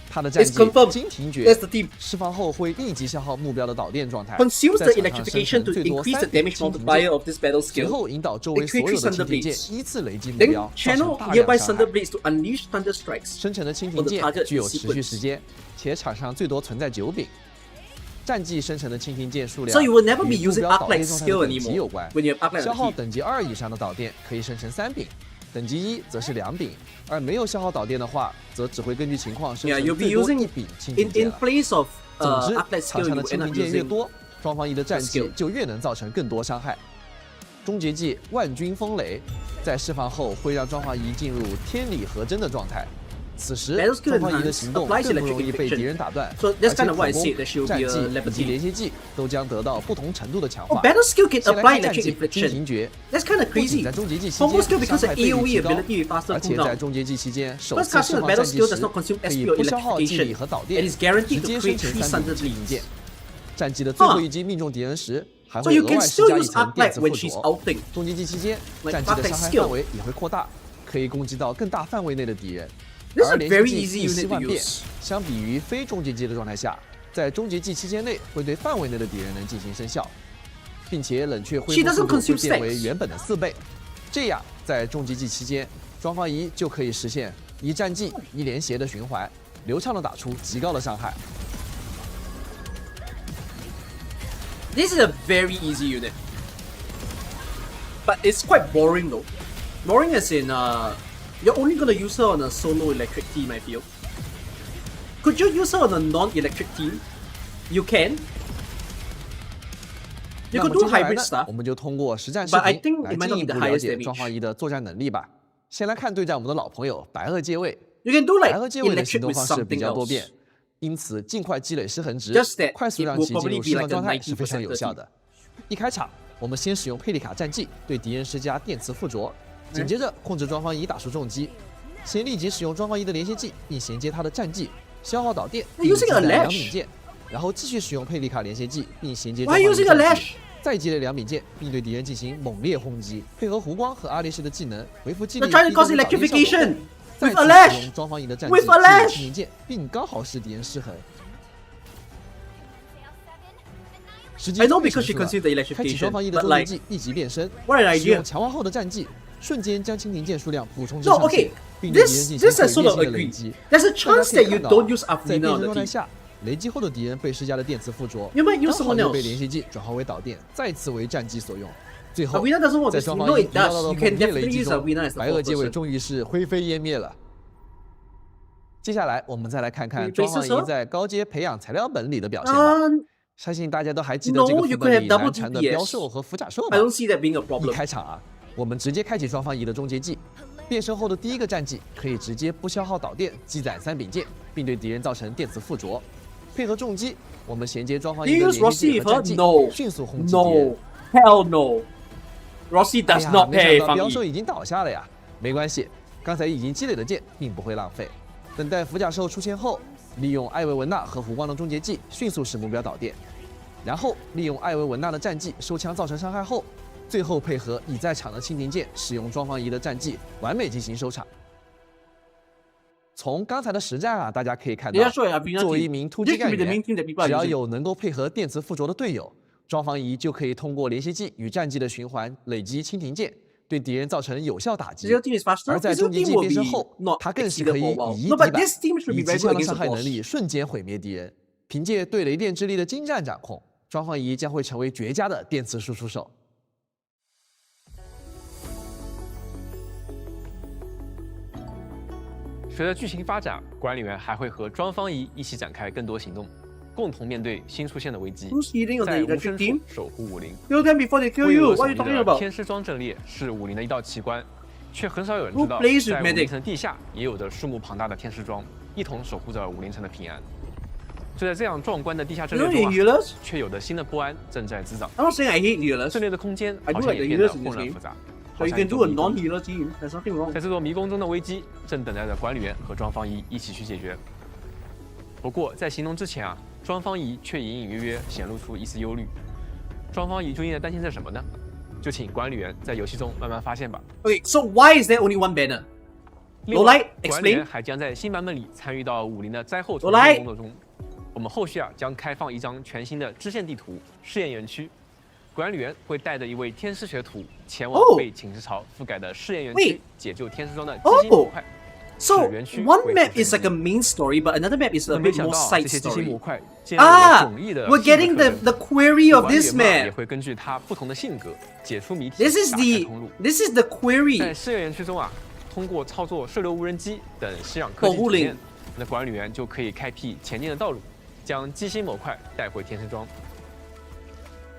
他的战 It's 绩 confirmed. 金停诀 That's the theme. 释放后会立即消耗目标的导电状态， Consumes 在 the 场上生 electrification 成 to 最多 increase the 3点 damage 蜻蜓 multiplier 剑， of this battle 随 skill. 后引导周围 It 所有 creates 的 Thunder 蜻蜓剑 Blades. 依次雷击目 Then 标，造 channel 成大 nearby 量伤 Thunder 害。 Blades to unleash Thunder Strikes. 生成的蜻蜓 for the 剑 target 具有 in 持续 sequence. 时间，且场上最多存在9柄。战绩生成的蜻蜓剑数量 So you will never be 与目 using 标导 Arknight 电状态的 skill 等级 anymore 有关。 when you have Arknight 消 on 耗 the team. 等级2以上的导电可以生成3柄，等级1则是2柄，而没有消耗导电的话，则只会根据情况生 Yeah, 成 you'll be 最多using 1柄蜻蜓 In 剑 in 了。 place of 总之， Arknight 场 skill, 上 you 的 will end 蜻蜓 up 剑越 using 多，庄方仪的战绩 skill 就越能造成更多伤害。终结技万钧风雷在释放后会让庄方仪进入天理合真的状态，此时 Battle skill 庄方仪的行动 enhance 更不容易 applies 被 electric 敌人打断， So 而 that's 且 kind of why I 普 say 攻 that she will 战 be 绩 a 以 level 及 team. 连接技都将得到不同程度的强 Oh, 化。 battle skill can 先来 apply 看战 electric 绩金 infliction. 停诀， That's kind of 不仅 crazy. 在终结技期 Combo 间 skill 伤 becomes 害 an 倍率 AoE 提高， ability with faster 而且在 cooldown. 终结技期间首 First 次 casting 释 the 放 battle 战绩 skill 时 does not consume 可以 SP or 不消耗技力 electrification 和导 and 电， is guaranteed 直接 to 生 create 成 3 3 Thunder 柄蜻蜓 Blades. 剑。战绩的最后一击命中敌人时，还 So 会 you 额 can 外施 still 加一 use 层电 Arknight 磁附 when she's 着。 outing. 终结技期间， Like 战绩的 Arknight 伤害 skill. 范围也会扩大，可以攻击到更大范围内的敌人。 This is 而 a 连 very 续 easy 技一息 unit to 万变， use. 相比于非终结技的状态下，在终结技期间内会对范围内的敌人能进行生效，并且冷却恢 She 复 doesn't 速度会 consume 变为 stacks. 原本的4倍。这样，在终结技期间，庄方仪就可以实现一战技一连携的循环，流畅的打出极高的伤害。 This is a very easy unit. But it's quite boring though. Boring as in you're only gonna use her on a solo electric team, I feel. Could you use her on a non-electric team? You can. You 那 could 么 do 接下来 hybrid 呢， stuff. 我们就通过实战视 But I 频 think 来 it might 进 not 一 be 步 the 了 highest 解 damage. 庄方一的作战能力吧。先来看对战我们的老朋友白垩介位。 You can do 白 like 垩介位的行 electric 动 with 方式比 something 较多 else. 变，因此尽快积累失衡值 Just that，快速 it 让 will 其进 probably 入 be 释放 like a 状态是非常 90% 有效的。一开场，我们先使用佩丽卡战技对敌人施加电磁附着，紧接着控制庄方一打出重击，先立即使用庄方一的连接技并衔接他的战技，消耗导电并击燃两柄剑，然后继续使用佩丽卡连接技并衔接庄方一的战技，再积累两柄剑并对敌人进行猛烈轰击，配合弧光和阿列士的技能回复技力， They're trying to cause electrification 再 with 次 a 使 lash 用庄方一的战技 with a 进入 lash 清明剑，并刚好使敌人失衡。时机 I know 终于 because she 成熟了 conceived the 开启 electrification, 双方一的 but 终结 like 技立即变身， what an 使用 idea. 强化后的战技，瞬间将蜻蜓剑数量补充至 No, 上 okay. 限，并对敌人进行 This I 毁 sort 灭 of 性的累 agree. 积。 There's a 大家 chance 可以 that you 看到 don't use 在 Afina 变 on 身 the 状态 team. 下，雷击后的敌人被施加的电磁附着， You might use 刚好 someone 又被 else. 连续技转化为导电，再次为战技所用。最后， Afina doesn't want 在 this. 双 You 方 know 一 it 遇到 does. 的 You 猛 can 烈雷 definitely 击 use 中， Afina as the 白垩 fourth 介位 person. 终于是灰飞烟灭了。接下来，我们再来看看 Replaces 庄方 her？ 一在高阶培养材料本里的表现吧。 相信大家都还记得这个 No, 副 you 本 could 里 have double 难缠的标 DPS. 兽和辅甲兽吧 I？don't see that being a 一 problem. 开场啊，我们直接开启双方一的终结技，变身后的第一个战技可以直接不消耗导电积攒三柄剑，并对敌人造成电磁附着。配合重击，我们衔接双方一的 Do 连 you 接 use 技 Rossi 和 with 战技 her? No. 迅速轰击敌人。 No. Hell no. Rossi 哎 does 呀， not 没 pay 想到标 Fang 兽 Yi. 已经倒下了呀，没关系，刚才已经积累的剑并不会浪费。等待辅甲兽出现后，利用艾维文娜和弧光的终结技迅速使目标导电，然后利用艾维文娜的战技收枪造成伤害后，最后配合已在场的蜻蜓剑使用庄方一的战技完美进行收场。从刚才的实战啊，大家可以看到 Yeah, sure, Afina 作为 team. 一名突 This 击干 should be the main 员， team that people 只 are 要 using. 有能够配合电磁附着的队友，庄方一就可以通过连续技与战技的循环累积蜻蜓剑，对敌人造成有效打击。 This team is faster. 而在 This 终结 team 技 will 变身 be 后， not 他更是 exceeded 可以 for a while. 以一 No, 敌 but 百， this team should 以 be very 极强 good 的 against 伤 the 害能力 boss. 瞬间毁灭敌人。凭借对雷电之力的精湛掌控，庄方一将会成为绝佳的电磁输出手。随着剧情发展，管理员还会和庄方一一起展开更多行动，共同面对新出现的危机。 Who's healing on 在 the 无声 electric 处 team? 守护武林。 Kill them before they kill 巍 you. 峨 What 耸 are you 立 talking 的 about? 天师庄阵列是武林的一道奇观，却很少有人 Who 知道， plays with 在武林 medic? 城地下也有着数目庞大的天师庄，一同守护着武林城的平安。就在这样壮观的地下阵 You 列 know 中 the healers? 却有着新的不安正在滋长。 I'm not saying I hate healers. 阵列的空间 I 好 do 像 like 也 the 变得 healers in 混 this 乱 game. 复杂， So 好 you 像 can 一个 do a 迷宫。 non-healer team. There's nothing wrong. 在这座迷宫中的危机正等待着管理员和庄方一一起去解决。不过在行动之前啊，庄方一却隐隐约约显露出一丝忧虑。庄方一究竟在担心着什么呢？就请管理员在游戏中慢慢发现吧。 Okay, so why is there only one banner? 另外 Lolite, 管理员 explain. 还将在新版本里参与到武林的灾后重 Lolite 建工作中。我们后续啊将开放一张全新的支线地图试验园区，管理员会带着一位天师学徒前往 Oh 被侵蚀潮覆盖的试验园 Wait 区，解救天师庄的基 Oh 金模块。 So 使园区 one 恢 map 复 is like a 生机 main story, but another map is a 没 bit 想 more 到 side 这些基金模 story. 块竟然有 Ah, 着迥异的 we're 性格 getting 特 the 征 the query of 管理 this 员嘛也 map. 会根据他不同的性格解出谜题， This is 打开 the 通路。 this is the 在 query. 试验园区中啊，通过操作射流无人机等吸氧科技保护令组件，那管理员就可以开辟前进的道路，将机芯模块带回天师庄。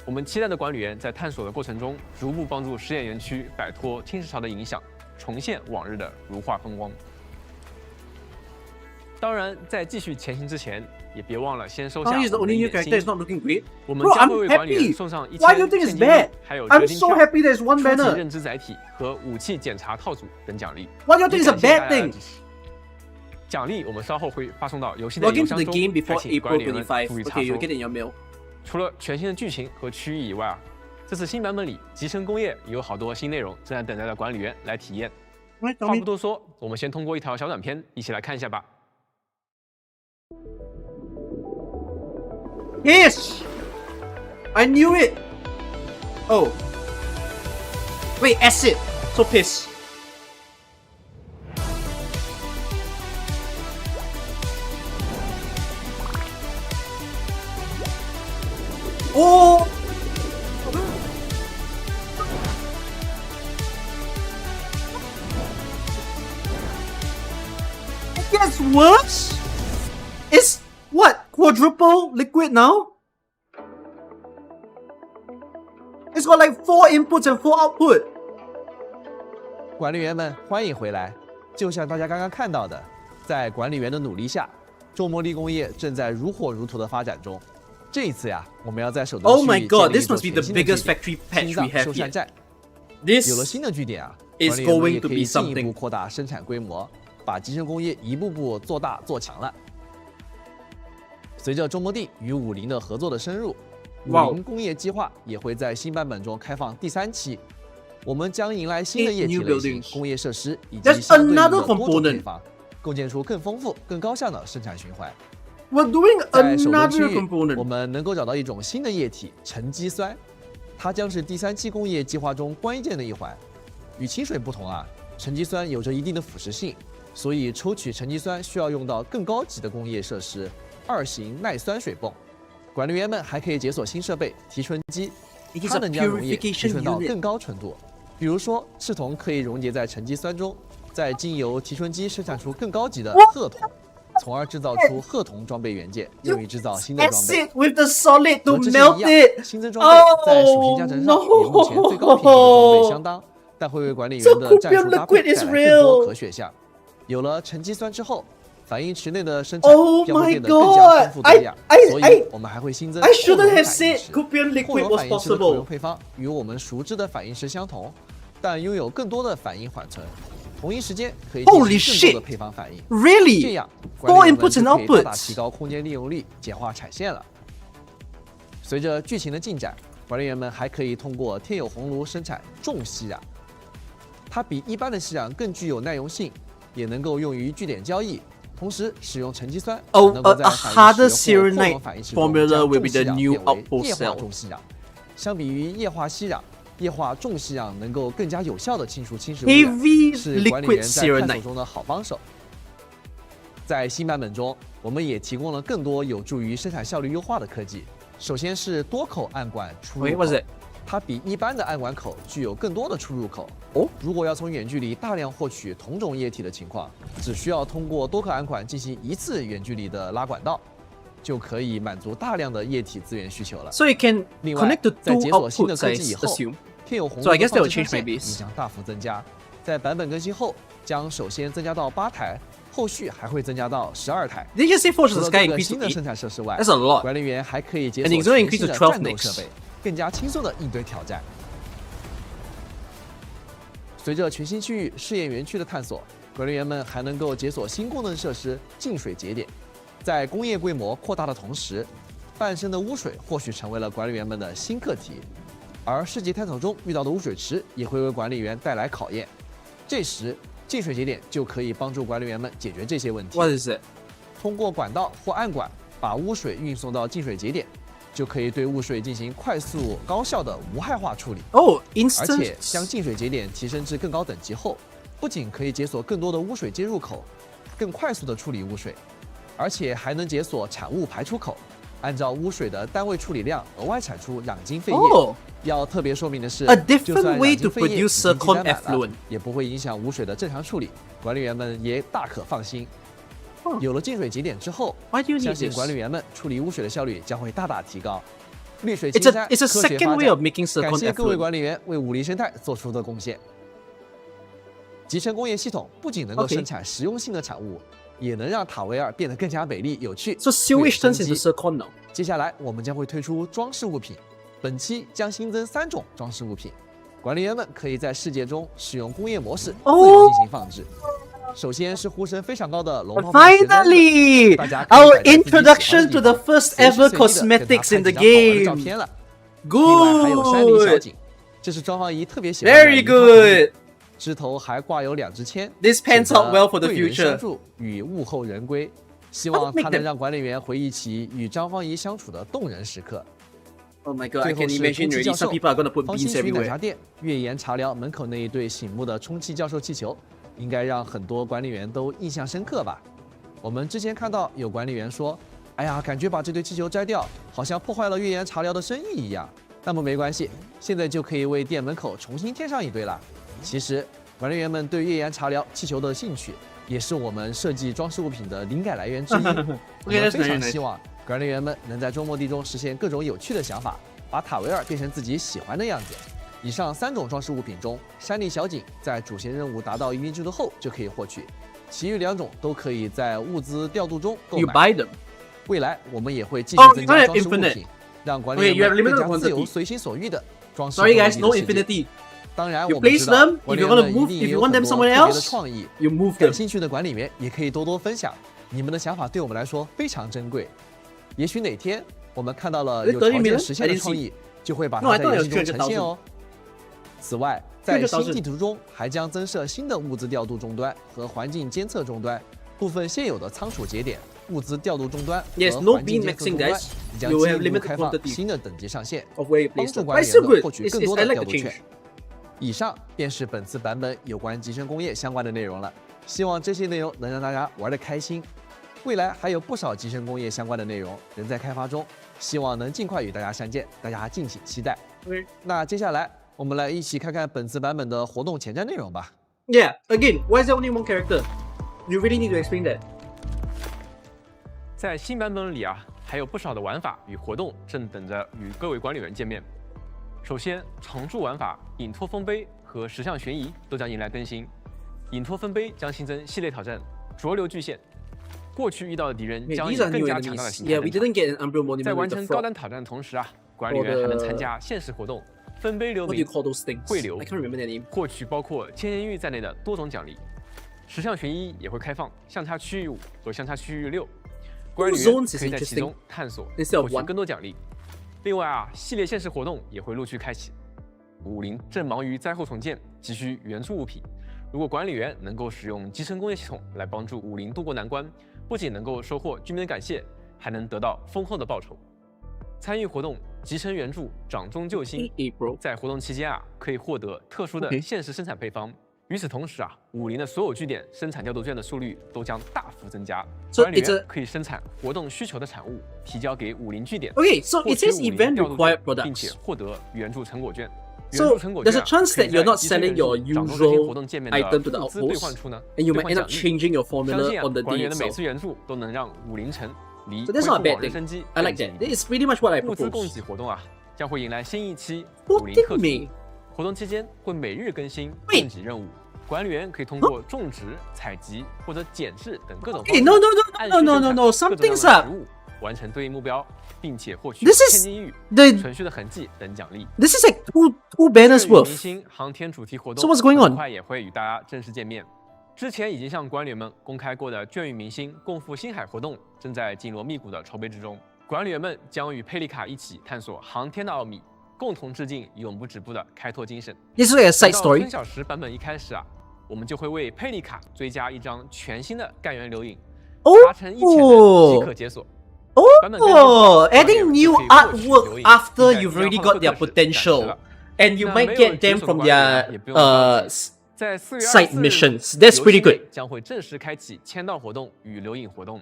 我们期待的管理员在探索的过程中，逐步帮助实验园区摆脱天使潮的影响，重现往日的如画风光。当然，在继续前行之前，也别忘了先收下 How 我 is the 们的 only 一 new 点 character is 心。 not looking great? 我们 Bro, 将会 I'm 为管理员 happy. 送上 Why do you 1000 think 现 it's 金 bad? 还有 I'm 折金 so 票、 happy there's one 初级 banner. 认知载体和武器检查套组等奖励。 Why do you think 也 it's a 感谢大 bad 家的 thing? 支持。奖励我们稍后会发送到游戏的 Log 邮 into 箱 the 中， game 还 before 请 April 管理员们25. 注意查 Okay, 收 you'll。get it in your mail. 除了全新的剧情和区域以外啊，这次新版本里集成工业也有好多新内容正在等待着管理员来体验。 Right, tell 话 me. 不多说，我们先通过一条小短片一起来看一下吧。 Yes! I knew it! Oh. Wait, acid! So piss. Oh! gets worse. It's what, quadruple liquid now? It's got like 4 inputs and 4 output. 管理员们，欢迎回来。就像大家刚刚看到的，在管理员的努力下，周末利工业正在如火如荼的发展中。这一次呀，我们要在首都 Oh 区 my 建 god, 立一 this 座 must be the 全新的 biggest 据点 factory patch 心脏 we have 修缮 yet. 站。 This 有了新的据点啊， is 管理员们 going 也 to 可 be 以进一步 something. 扩大生产规模，把集成工业一步步做大做强了。随着中摩地与武林的合作的深入，武 Wow 林工业计划也会在新版本中开放第3期。我们将迎来新的 8液体 new 类型、 buildings 工业设施以及 That's 相对应的 another 多种配 component 方，构建出更丰富、更高效的生产循环。 We're doing 在首都 another 区域，我 component. 们能够找到一种新的液体沉积酸，它将是第3期工业计划中关键的一环。与清水不同啊，沉积酸有着一定的腐蚀性，所以抽取沉积酸需要用到更高级的工业设施2型耐酸水泵。管理员们还可以解锁新设备提纯机， It is 它 a 能将溶液 purification 提纯到 unit. 更高纯度。比如说，赤铜可以溶解在沉积酸中，再经由提纯机生产出更高级的褐铜，从而制造出褐铜装备元件，用于制造新的装 Acid 备。 with the solid 和 to 之前一 melt 样， it. 新增装备在属性加成上与目前最高品质的装备相当，但会为管理员的战术搭配带来更多可选项。有了沉积酸之后，反应池内的生产 Oh 将会 my 变得更加丰富 god! 多样，所以我们还会新增 I 后 shouldn't 溶 have 反应 said 池。 Copium 后 liquid 溶 was 反应池的可用 possible. 配方与我们熟知的反应池相同，但拥有更多的反应缓存，同一时间可以进 Holy 行更多 shit 的配方反应。 Really? 这样， Four 管理员们 inputs and 就可以大大 outputs 提高空间利用率，简化产线了。随着剧情的进展，管理员们还可以通过天有红炉生产重吸氧，它比一般的吸氧更具有耐用性，也能够用于据点交易。同时，使用沉积酸 Oh, 能够在 a 反应 harder 池或后 Serenite 溶反应池中 formula 将 will be 重吸 the 氧 new 变为 output 液化 cell. 重吸氧。相比于液化吸氧，液化重吸氧能够更加有效地清除侵蚀污染， Heavy 是管理 liquid 员在探索 Serenite. 中的好帮手。在新版本中，我们也提供了更多有助于生产效率优化的科技。首先是多口暗管出入 Wait, 口 what's it? 它比一般的暗管口具有更多的出入口。哦，如果要从远距离大量获取同种液体的情况，只需要通过多颗暗管进行一次远距离的拉管道，就可以满足大量的液体资源需求了。 So you can 另外 connect the，在 two 解锁新的 outputs, 科 I 技以后， assume. 天有红 So I 的 guess they will 放置 change 上 my 限 base. 也将大幅增加。在版本更新后，将首先增加到8台，后续还会增加到12台。 Did you just say 除 Fortress 了 Sky 这个 increased 新 to 的 8? 生产设施外， That's a lot. 管理员还可以解 And 锁 it's gonna 全 increase 新 to 的 12战斗 next. 设备，更加轻松的应对挑战。随着全新区域试验园区的探索，管理员们还能够解锁新功能设施净水节点。在工业规模扩大的同时，半生的污水或许成为了管理员们的新课题，而市集探索中遇到的污水池也会为管理员带来考验。这时，净水节点就可以帮助管理员们解决这些问题。 What is it? 通过管道或暗管把污水运送到净水节点，就可以对污水进行快速、高效的无害化处理。 Oh, 而 instant. 且将净水节点提升至更高等级后，不仅可以解锁更多的污水接入口，更快速的处理污水，而且还能解锁产物排出口，按照污水的单位处理量额外产出氧精废液。 Oh. 要特别说明的是 A different 就算 way 氧精 to 废液已 produce 经积 zircon 攒满了 effluent. 也不会影响污水的正常处理，管理员们也大可放心。有了净水节点之后， Why do you 相 need 信 this? 管理员们处理污水的效率将会大大提高。绿水 It's 青 a 山， it's a 科学 second 发 way 展 of making 感 zircon 谢各位 effluent. 管理员为武力生态做出的贡献。集成工业系统不仅能够 Okay. 生产实用性的产物，也能让塔维尔变得更加美丽有趣。 So 具有 sewage 生 turns 机 into zircon now. 接下来我们将会推出装饰物品，本期将新增3种装饰物品，管理员们可以在世界中使用工业模式自由进行放置。首先是呼声非常高的龙泡泡旋灯 Finally, 大家可以 our 摆在自己喜欢的 introduction 地 to 方 the first 随时 ever 随地地跟它 cosmetics in the 拍几张好玩的照 game. 片了。另外还有山林小 Good. 景，这是庄方仪特别喜欢的 Very 一套图片 good. 枝头还挂有2支签 This pans 写着 out well for the 贵人 future. 相助与物候人归，希望它能让管理员回忆起与张方仪相处的动人时刻。 Oh my god, I 最后 can 是 imagine 充气 already. 教 Some 授 people are gonna put 方新 beans 区奶 everywhere. 茶店月岩茶寮门口那一对醒目的充气教授气球，应该让很多管理员都印象深刻吧。我们之前看到有管理员说，哎呀，感觉把这对气球摘掉，好像破坏了月岩茶寮的生意一样。那么没关系，现在就可以为店门口重新添上一对了。其实，管理员们对月岩茶寮气球的兴趣，也是我们设计装饰物品的灵感来源之一。我 Okay, 们 that's 非 very 常 nice. 希望管理员们能在周末地中实现各种有趣的想法，把塔维尔变成自己喜欢的样子。以上3种装饰物品中，山里小景在主线任务达到一定制度后就可以获取，其余2种都可以在物资调度中购 You 买。 buy them. 未来我们也会继续 Oh, 增 you 加 can't have 装饰物 infinite. 品，让管理 Okay, 员 you have 们更 limited 加自由、 quantity. 随心所欲的装饰 Sorry 各个 guys, 地 no 的世界。 infinity. 当然， You 我们 place 知道 them, 管 if 理 you 员 want to 们一 move, 定 if 也 you 有 want 很 them 多 somewhere 特别的 else, 创意。 you move 感 them. 兴趣的管理员也可以多多分享，你们的想法对我们来说非常珍贵。也许哪天我们看到了有条件实现的创意，就会把它在游戏中呈现哦。此外，在新地图中还将增设新的物资调度终端和环境监测终端，部分现有的仓储节点、物资调度终端 Yes, 和 no 环境 bean 监测 maxing 终端 guys. 将 You 进 have 一步 limited 开放 quantity 新的等级上限， of where you 帮 place 助 them. 管 But 理 it's 员 still 们 good. 获取更 It's, 多 I 的 like 调 the 度权 change.。以上便是本次版本有关集成工业相关的内容了，希望这些内容能让大家玩得开心。未来还有不少集成工业相关的内容仍在开发中，希望能尽快与大家相见，大家敬请期待。Okay. 那接下来我们来一起看看本次版本的活动前瞻内容吧。Yeah, again, why is there only 1 character? You really need to explain that. 在新版本里啊，还有不少的玩法与活动正等着与各位管理员见面。首先，常驻玩法隐托丰碑和10项悬疑都将迎来更新。隐托丰碑将新增系列挑战浊流巨献，过去遇到的敌人 Okay, 将以 these are 更 new 加强大的 enemies. 形态 Yeah, we 登场。 didn't get an Umbral 在 Monument 完 with the 成高 frog. 端挑战的同时啊，管理员还能参加限时活动，分碑留 What do 名 you、call those things? 汇流 I can't remember their name. 获取包括千年玉在内的多种奖励。10项悬疑也会开放相差区域5和相差区域6，管理员 zones is 可以在其 interesting. 中探索， Instead 获 of 取 one. 更多奖励。另外啊，系列限时活动也会陆续开启。武林正忙于灾后重建，急需援助物品。如果管理员能够使用集成工业系统来帮助武林渡过难关，不仅能够收获居民的感谢，还能得到丰厚的报酬。参与活动集成援助，掌中救星。 April. 在活动期间啊，可以获得特殊的 OK 限时生产配方。与此同时啊，武林的所有据点生产调度券的速率都将大幅增加。 So 管理 it's 员 a 可以生产活动需求的产物，提交给武林据点。 Okay, so 获 it 取 says 武林 event 调度 required 券并且 products. 获得援助成果券。援 So 助成果券 there's a 啊 chance 可以 that you're 在 not 集成 selling 元素 your 掌中这些 usual 活动界面 item to 的 the 物资兑 outpost, 换处呢， and you 兑 might 换 end up 奖励。 changing your 相 formula 信啊， on the 管理 day 员的每 itself. 次援助都能让武林城离 So 恢 that's 复 not a bad 往日 thing. 生机 I 更 like 近 that. 一步。 This is pretty much what I 物资供 propose. 给活动啊，将会迎来新一期 What 武林 did 特 me? 辑。活动期间会每日更新 Wait 供给任务，管理员可以通过种植、采集或者减制等各种方 Okay, 式， no, no, 按 no, 需 no, 生 no, 产 no. 各种 Something's 样的 up. 食物，完成对应目标，并且获取 This 千 is 金玉、 the 存续的痕迹等奖励。 this is like two banners 至于明 worth. 星航天主题活动 So what's going on? 很快也会与大家正式见面。之前已经向管理员们公开过的眷与明星共赴星海活动，正在紧锣密鼓的筹备之中。管理员们将与佩丽卡一起探索航天的奥秘，共同致敬永不止步的开拓精神。 This is like a 回 side 到 story. 春晓时版本一开始啊，我们就会为佩丽卡追加一张全新的干员留影，达成一潜的即可解锁。版本更新后 Oh, 管理员 adding 就 new 可以获取留 artwork 影 after 并 you've 在 already 第二号 got their 课时展示 potential, 了 and you 那 might 没有 get 解 them 锁的 from 管理员 their 也不用着急 s- 在4月 side 24日 missions. That's 游 pretty 戏 good. 内将会正式开启签到活动与留影活动。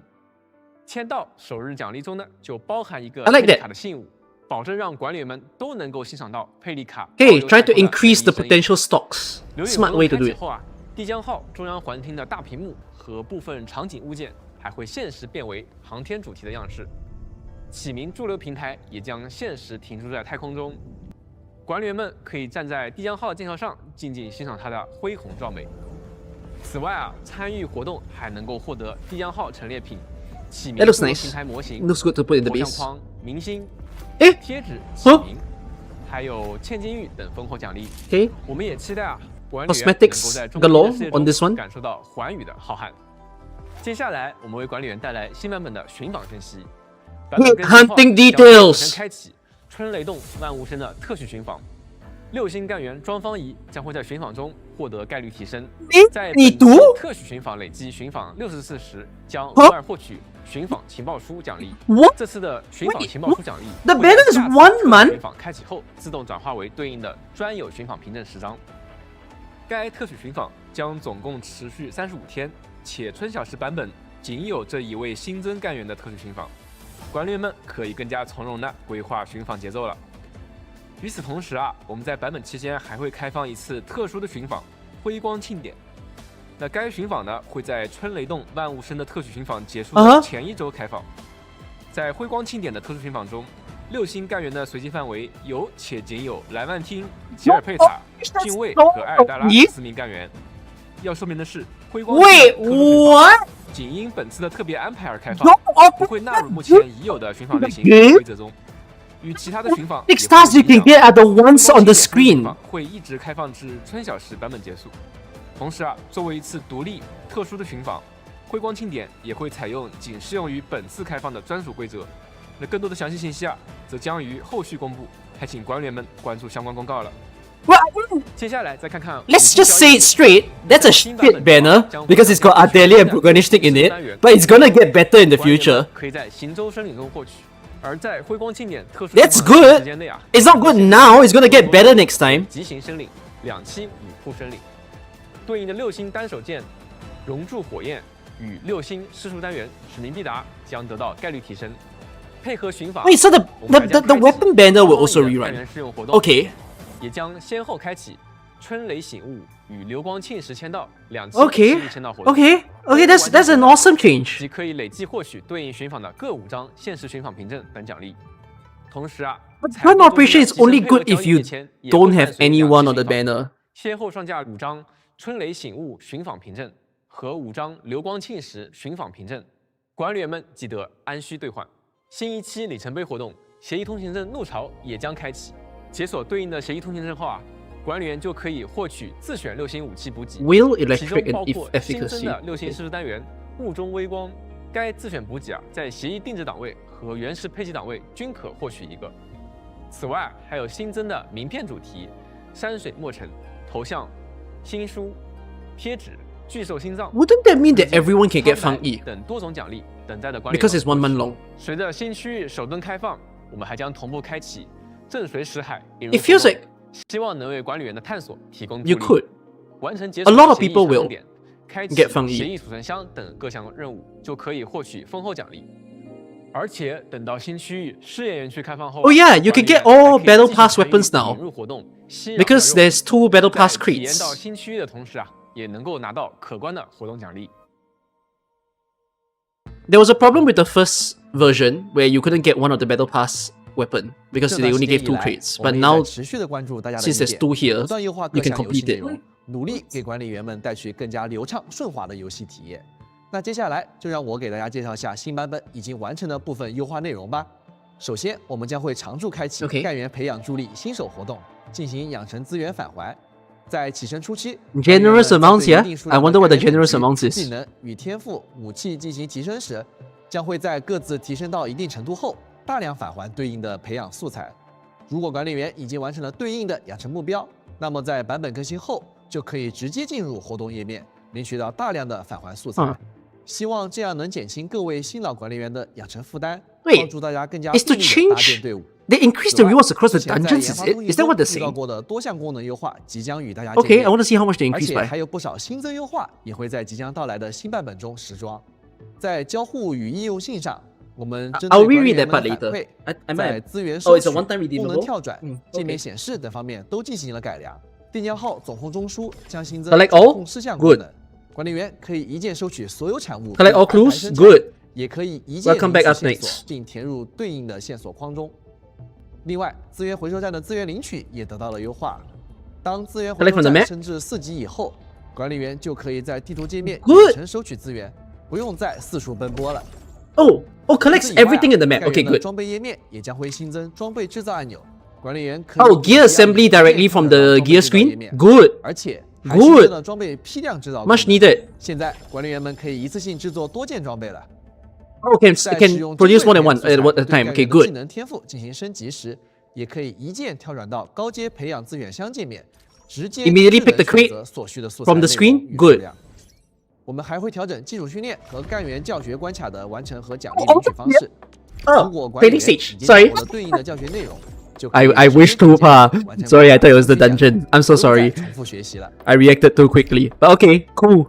签到首日奖励中呢，就包含一个 I like 佩丽 that. 卡的信物，保证让管理员们都能够欣赏到佩丽卡。 Okay, try to increase the potential stocks. 留影 Smart 活 way 动 to 开 do 启 it. 后啊，帝江号中央环厅的大屏幕和部分场景物件还会限时变为航天主题的样式。启明驻留平台也将限时停驻在太空中，管理员们可以站在帝江号舰桥上，静静欣赏它的恢宏壮美。此外啊，参与活动还能够获得帝江号陈列品、启明 That looks 驻留 nice. 平台模型、 Looks good to put in the 头像 base. 框、明星、诶贴纸、启明，还有千金玉等丰厚奖励。 Okay. 我们也期待啊，管理员能 Cosmetics 够在中 galore 国世界 on this 中 one. 感受到寰宇的浩瀚。接下来，我们为管理员带来新版本的寻访讯息。版本更新后 Hunting 将会 details 首先开启春雷动万物生的特许寻访。6星干员庄方仪将会在寻访中获得概率提升。在你读本期特许寻访累计寻访60次时，将额外获取寻访情报书奖励。 What? 这次的寻访情报书奖励 The 会在 banner is 下次 one 特许 month? 寻访开启后自动转化为对应的专有寻访凭证10张。该特许寻访将总共持续35天，且春晓时版本仅有这一位新增干员的特许寻访，管理员们可以更加从容地规划寻访节奏了。与此同时啊，我们在版本期间还会开放一次特殊的寻访——辉光庆典。那该寻访呢会在春雷动万物生的特许寻访结束啊哈的前一周开放。在辉光庆典的特殊寻访中，6星干员的随机范围有且仅有莱万汀、吉尔佩塔、近卫和埃尔达拉4名干员。要说明的是，辉光喂，庆典特殊寻访我仅因本次的特别安排而开放，不会纳入目前已有的寻访类型规则中。与其他的寻访 Next task you can get are the ones on the screen. 会一直开放至春晓时版本结束。同时啊，作为一次独立特殊的寻访，辉光庆典也会采用仅适用于本次开放的专属规则。那更多的详细信息啊，则将于后续公布，还请官员们关注相关公告了。接下来再看看 Let's just say it straight. That's a shit banner because it's got Ardelia and Progonishnik in it, but it's gonna get better in the future. 可以在行舟申领中获取。而在辉光庆典特殊 That's 寻访 good. 时间内啊， It's not good now. It's gonna get better next time. 急行申领2期5铺申领，对应的6星单手剑熔铸火焰与6星施术单元使命必达将得到概率提升。配合寻访 Wait, so the weapon banner will also rerun. 试用活动 Okay. 也将先后开启春雷醒悟与流光庆时签到2期 Okay. 1000签到活动。 Okay. That's an awesome change. 即可以累计获取对应寻访的各5张限时寻访凭证等奖励。同时啊 But gun operation is only good if you don't have anyone on the banner. 先后上架5张春雷醒悟寻访凭证和5张流光庆时寻访凭证，管理员们记得按需兑换。新一期里程碑活动协议通行证怒潮也将开启，解锁对应的协议通行证后啊，管理员就可以获取自选6星武器补给， Will, 其中 electric, 包 and 括 if 新增的 efficacy. 6星施术单元雾中微光。该自选补给啊，在协议定制档位和原始配给档位均可获取1个。此外，还有新增的名片主题、山水墨尘、头像、新书、贴纸、巨兽心脏。 Wouldn't that mean that everyone can get 苍白 Fang Yi? 等多种奖励等待的管理。 Because it's 1 month long. 随着新区域首登开放，我们还将同步开启震水识海引入 It feels 活动 like 希望能为管理员的探索提供助 you 力。 could. 完成解 A 锁 lot of 协议 people 传送 will 点，开启 get Fang Yi. 协议储存箱等各项任务，就可以获取丰厚奖励。而且等到新区域试验园区开放后 Oh yeah, you can get all battle pass weapons now. 引入活动，吸 Because there's 2 battle pass 在体验 crates. 到新区域的同时啊，也能够拿到可观的活动奖励。 There was a problem with the first version where you couldn't get one of the battle pass weapon because 这 they 段 only 时间 gave 以 2来 crates. 我 But 们也 now 在持续的关注大家的 since 意 there's 见， 2 here, 不断优化 you 各 can 项游戏 complete 内 it. 容，努力给管理员们带去更加流畅顺滑的游戏体验。那接下来就让我给大家介绍一下新版本已经完成的部分优化内容吧。首先，我们将会常驻开启 Okay. 干员培养助力新手活动，进行养成资源返还。在起身初期 Generous amounts, 干员们 yeah? 在对一定数 I 量的 wonder what the 干员 generous 武器 amount is. 技能与天赋、武器进行提升时，将会在各自提升到一定程度后，大量返还对应的培养素材。如果管理员已经完成了对应的养成目标，那么在版本更新后就可以直接进入活动页面，领取到大量的返还素材。希望这样能减轻各位新老管理员的养成负担， Wait, 帮助大家更加 it's to 顺利地搭 change 建队伍。 They increased the 此外 rewards across the 之前在 dungeons, 研 is 发 it? 通 Is that what they're 遇到 saying? 过的多项功能优化即将与大家 Okay, 见面 I want to see how much they 而 increased 且 by. 还有不少新增优化也会在即将到来的新版本中时装。在交互与应用性上，我们针 I'll 对管理 reread 员 that 们 part 的反 later. 馈， I 在 might. 资源 Oh, 收 it's 取、 a one-time 功能 redeemable? 跳转、 okay. 界面显示等方面都进行了改良。定将号总后中枢将新增 Collect 掌 all? 控事项功 Good. 能，管理员可以一键收取所有产物， Collect all 并安排 clues? 生产 Good. 也可以一键 Welcome 领 back, 取线 Arknights. 索，并填入对应的线索框中。另外，资源回收站的资源领取也得到了优化。当资源回 Collect 收 from the 站 map? 升至4级以后，管理员就可以在地图界面 Good. 远程收取资源，不用再四处奔波了。 Oh, 除 collects 此以外啊 everything in the map. 干员 Okay, 的 good. 装备页面也将会新增装备制造按钮，管理员可以 Oh, gear assembly directly from the gear screen? Good. 而且还新 Good. 增了装备批量制造功能 Much needed. 现在管理员们可以一次性制作多件装备了。 Oh, can 在 can 使用 produce 珍 more 贵 than one 素材 at a 对 time. 干 Okay, 员的技 good. 能天赋进行升级时，也可以一键跳转到高阶培养资源箱界面，直接 Immediately 智能 pick the 选择 crate 所需的素材 from the 内容 screen? 与数 Good. 量。我们还会调整基础训练和干员教学关卡的完成和奖励领取方式。如 Oh, 果管理 training 员 stage. 已经 Sorry. 掌握了对应的教学内容，就可 I 以 I 直接 wish to, 直接 pa. 完成 Sorry, I thought it was the 培养 dungeon. I'm so 不用再 sorry. 重复学习了。 I reacted too quickly. But okay, cool.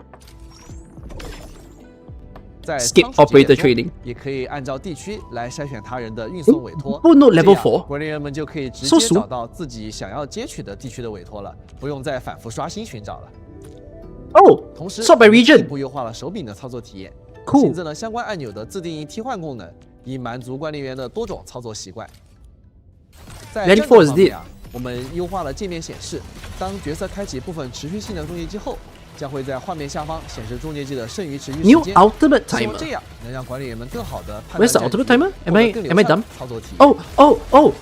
在 Skip 仓储节 operator 点中 trading. 也可以按照地区来筛选他人的运送委托。 Oh no, 这 level 样 4. 管理员们就可以直 So 接 soon? 找到自己想要接取的地区的委托了，不用再反复刷新寻找了。Oh, 同时 sort by 进一 region. 步优化了手柄的操作体验， Cool. 新增了相关按钮的自定义替换功能，以满足管理员的多种操作习惯。在 Very 战斗 force 方面啊，我们优化了界面显示，当角色开启部分持续性的终结技后，将会在画面下方显示终结技的剩余持续时 New 间。 ultimate 希 timer. 望这样能让管理员们更好的判 Where's 断 the 战 ultimate 局， timer? Am I 获得更流 am I 畅 done? 的操作体验。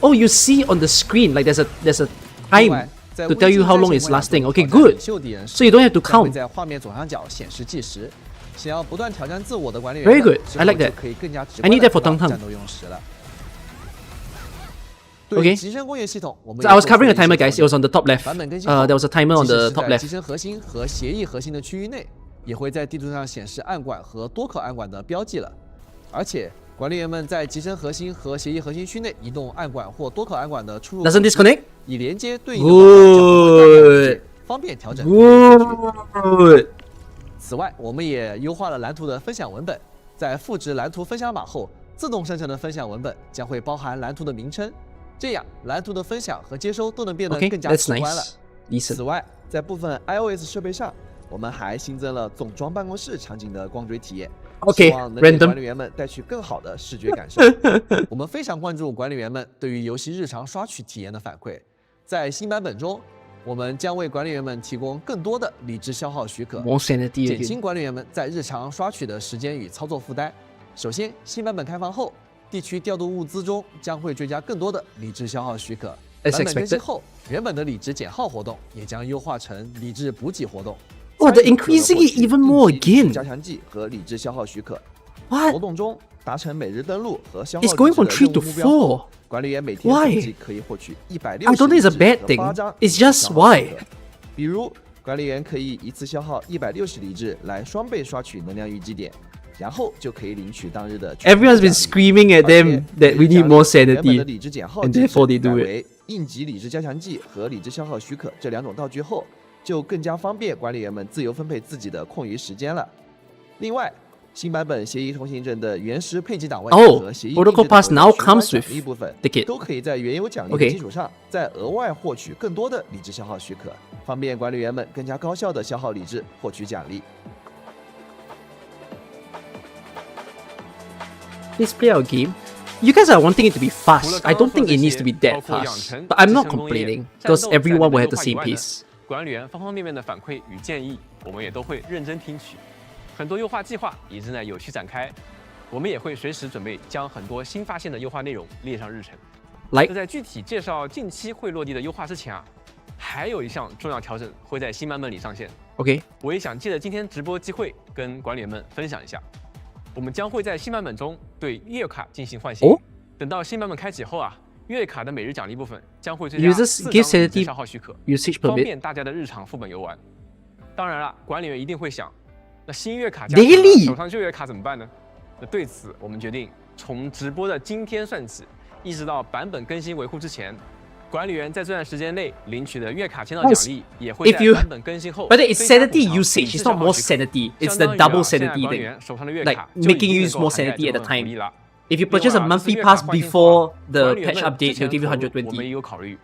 Oh, you see on the screen like there's a 另 time 外，在 to tell you how long it's lasting. Okay, good. 领袖敌人时 So you don't have to 将会 count. 在画面左上角显示计时。想要不断挑战自我的管理员 Very 们 good. 之 I 后 like that. 就可以更加直 I 观 need 地 that for 知道 Tang Tang. 战斗用时了。 Okay. 对集成工业系统，我们 So I was covering a timer, guys. It was on the top left. 版本更新后 There was a timer on 即使 the 是 top 在 left. 集成核心和协议核心的区域内，也会在地图上显示暗管和多口暗管的标记了。而且，管理员们在集成核心和协议核心区内移动暗管或多口暗管的出入口 Doesn't disconnect? 以连接对应的广告角和大概位置，方便调整。 Good. 此外，我们也优化了蓝图的分享文本，在复制蓝图分享码后，自动生成的分享文本将会包含蓝图的名称，这样蓝图的分享和接收都能变得 Okay, 更加 that's 直观了。 nice. 此 Decent. 外，在部分 iOS 设备上，我们还新增了总装办公室场景的光追体验， Okay, 希望能给 random. 管理员们带去更好的视觉感受。我们非常关注管理员们对于游戏日常刷取体验的反馈，在新版本中，我们将为管理员们提供更多的理智消耗许可， More sanity 减 again. 轻管理员们在日常刷取的时间与操作负担。首先，新版本开放后，地区调度物资中将会追加更多的理智消耗许可。 As 版本更新 expected. 后，原本的理智减耗活动也将优化成理智补给活动。 Oh, they're 参与可能 increasing 获 it 取 even more 应急理智 again. 加强剂和理智消耗许可。 What? 活动中达成每日登录和消耗 It's going 理 from 智的 3 to 任务目标后 4. 管理员每天 Why? 总计可以获取160 I don't think it's a bad 理智 thing. 和8张 It's 理智 just 消耗许 why. 可比如，管理员可以一次消耗160理智来双倍刷取能量淤积点，然后就可以领取当日的全部 Everyone's 奖 been 励。 screaming at 而且 them that 可 we 以 need 奖励 more 原本的 sanity, 理智减耗 and 机制 therefore they 改 do it. 为应急理智加强剂和理智消耗许可这2种道具后，就更加方便管理员们自由分配自己的空余时间了。另外，新版本协议通行证的原始配给档位 Oh, 和协议 Protocol 定制档 Pass 位 now 的循环 comes 奖 with 励部分 ticket. 都可以在原有奖励的 Okay. 基础上，再额外获取更多的理智消耗许可，方便管理员们更加高效的消耗理智，获取奖励。 Let's play our game. You guys are wanting it to be 除了 fast. 刚 I 刚 don't 说 think 的 it 这 needs 些 to be 包 that 括养 fast, 成 but I'm 集 not 成工业 complaining 战 because 斗在 everyone 能 will 力 have the 优化以 same 外呢 pace. 管理员方方面面的反馈与建议，我们也都会认真听取。很多优化计划也正在有序展开，我们也会随时准备将很多新发现的优化内容列上日程。 Like 那在具体介绍近期会落地的优化之前啊，还有一项重要调整会在新版本里上线。 okay, 我也想借着今天直播机会跟管理员们分享一下，我们将会在新版本中对月卡进行换新。哦等到新版本开启后啊，月卡的每日奖励部分将会追加 Users 4 give 张理智 sanity 消耗许可， usage 方 permit 便大家的日常副本游玩。当然了，管理员一定会想，那新月卡加 Daily 手上旧月卡怎么办呢？那对此我们决定从直播的今天算起，一直到版本更新维护之前，管理员在这段时间内领取的月卡签到奖励也会 If 在 you- 版本更新后 but it's 追加 sanity 补偿 usage. 理 It's 智 not 消耗 more 许可 sanity. It's 相 the 当于 double 现在 sanity 管理 thing. 员手上的月 Like 卡就已 making 经 you 能 use 够 more 涵盖 sanity at 这 the 份福 time. 利了。 If you 另 purchase a 外啊，这次 monthly 月卡 pass 换新后 before the 管理员 patch 们之 update, 前 they'll give you 投入我们 120. 也有考虑。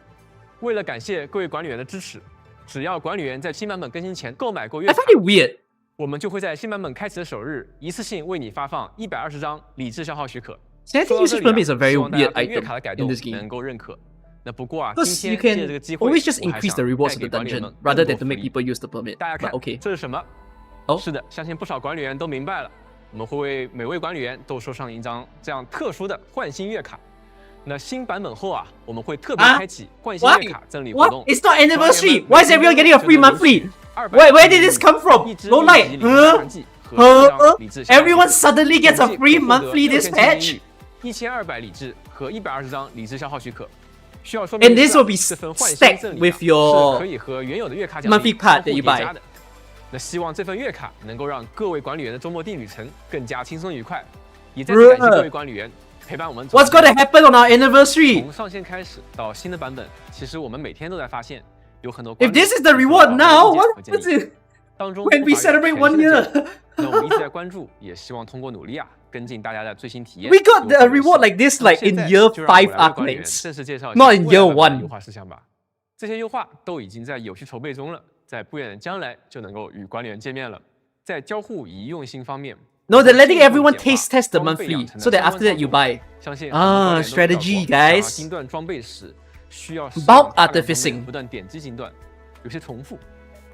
为了感谢各位管理员的支持，只要管理员在新版本更新前购买过月 I 卡， find it weird. 我们就会在新版本开启的首日一次性为你发放120张理智消耗许可。 Sanity 说到这 usage 里啊 permit is a very 希望大家 weird 对月 item 卡的改 in 动 this game. 能够认可。那不过啊， Because 今 you 天借 can 这个机会， always just 我还 increase 想 the rewards 带 of 给 the 管理员 dungeon 们 rather 更 than 多 to make 福利 people use the permit. 大家 But 看 okay. 这是什么？哦是的，相信不少管理员都明白了。我们会为每位管理员都收上一张这样特殊的换新月卡。那新版本后啊，我们会特别开启换新月卡赠礼活 What? 动。 It's not anniversary. 管理员们 Why is everyone getting a free monthly? 200 Where did this come from? 一支 No 应 light. 急理智加强剂和4张理智消耗许可 Everyone suddenly gets a free monthly this patch. 1200理智和120张理智消耗许可。需要说明 And 的 this 是啊 will be 这份换新 stacked 赠礼啊 with your 是可以和原有的月卡奖励 monthly 相 card 互 that you 叠 buy. 加的。那希望这份月卡能够让各位管理员的周末地旅程更加轻松愉快。也再次感谢各位管理员陪伴我们走 What's 过 gonna happen on our anniversary? 从上线开始到新的版本，其实我们每天都在发现有很多 If this is the reward now, what is it? 当中 When we 不乏有 celebrate 全 1 新的 year. 建议那我们一直在关注，也希望通过努力啊，跟进大家的最新体验。 We got 有 a 所 reward like this like 现 in 在 year 就让我 5 来为管理员 Arknights. 正式介绍一下 Not in 未来 year 版本的 1. 优化事项吧。这些优化都已经在有序筹备中了，在不远的将来就能够与管理员见面了。在交互与用心方面 No, they're letting everyone taste test the monthly, so that after that you buy. 相信 strategy, guys. 金段装备时需要 Bulk artificing. 不断点击金段，有些重复。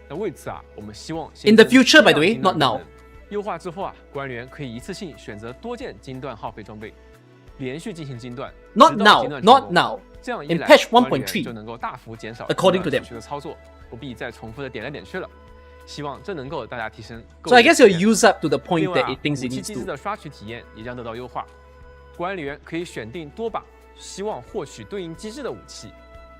那为此啊，我们希望 In the future, by the way, not now. 优化之后啊，管理员可以一次性选择多件金段耗费装备，连续进行金段。 Not now, not now. 这样一 In 来， patch 管理员 1.3就能够大幅减少 according to them 的操作，不必再重复的点来点去了。希望这能够大家提升。So I guess you'll use up to the point 另外 that it thinks 武 it 器 needs 机制 to. 的刷取体验也将得到优化。管理员可以选定多把希望获取对应机制的武器。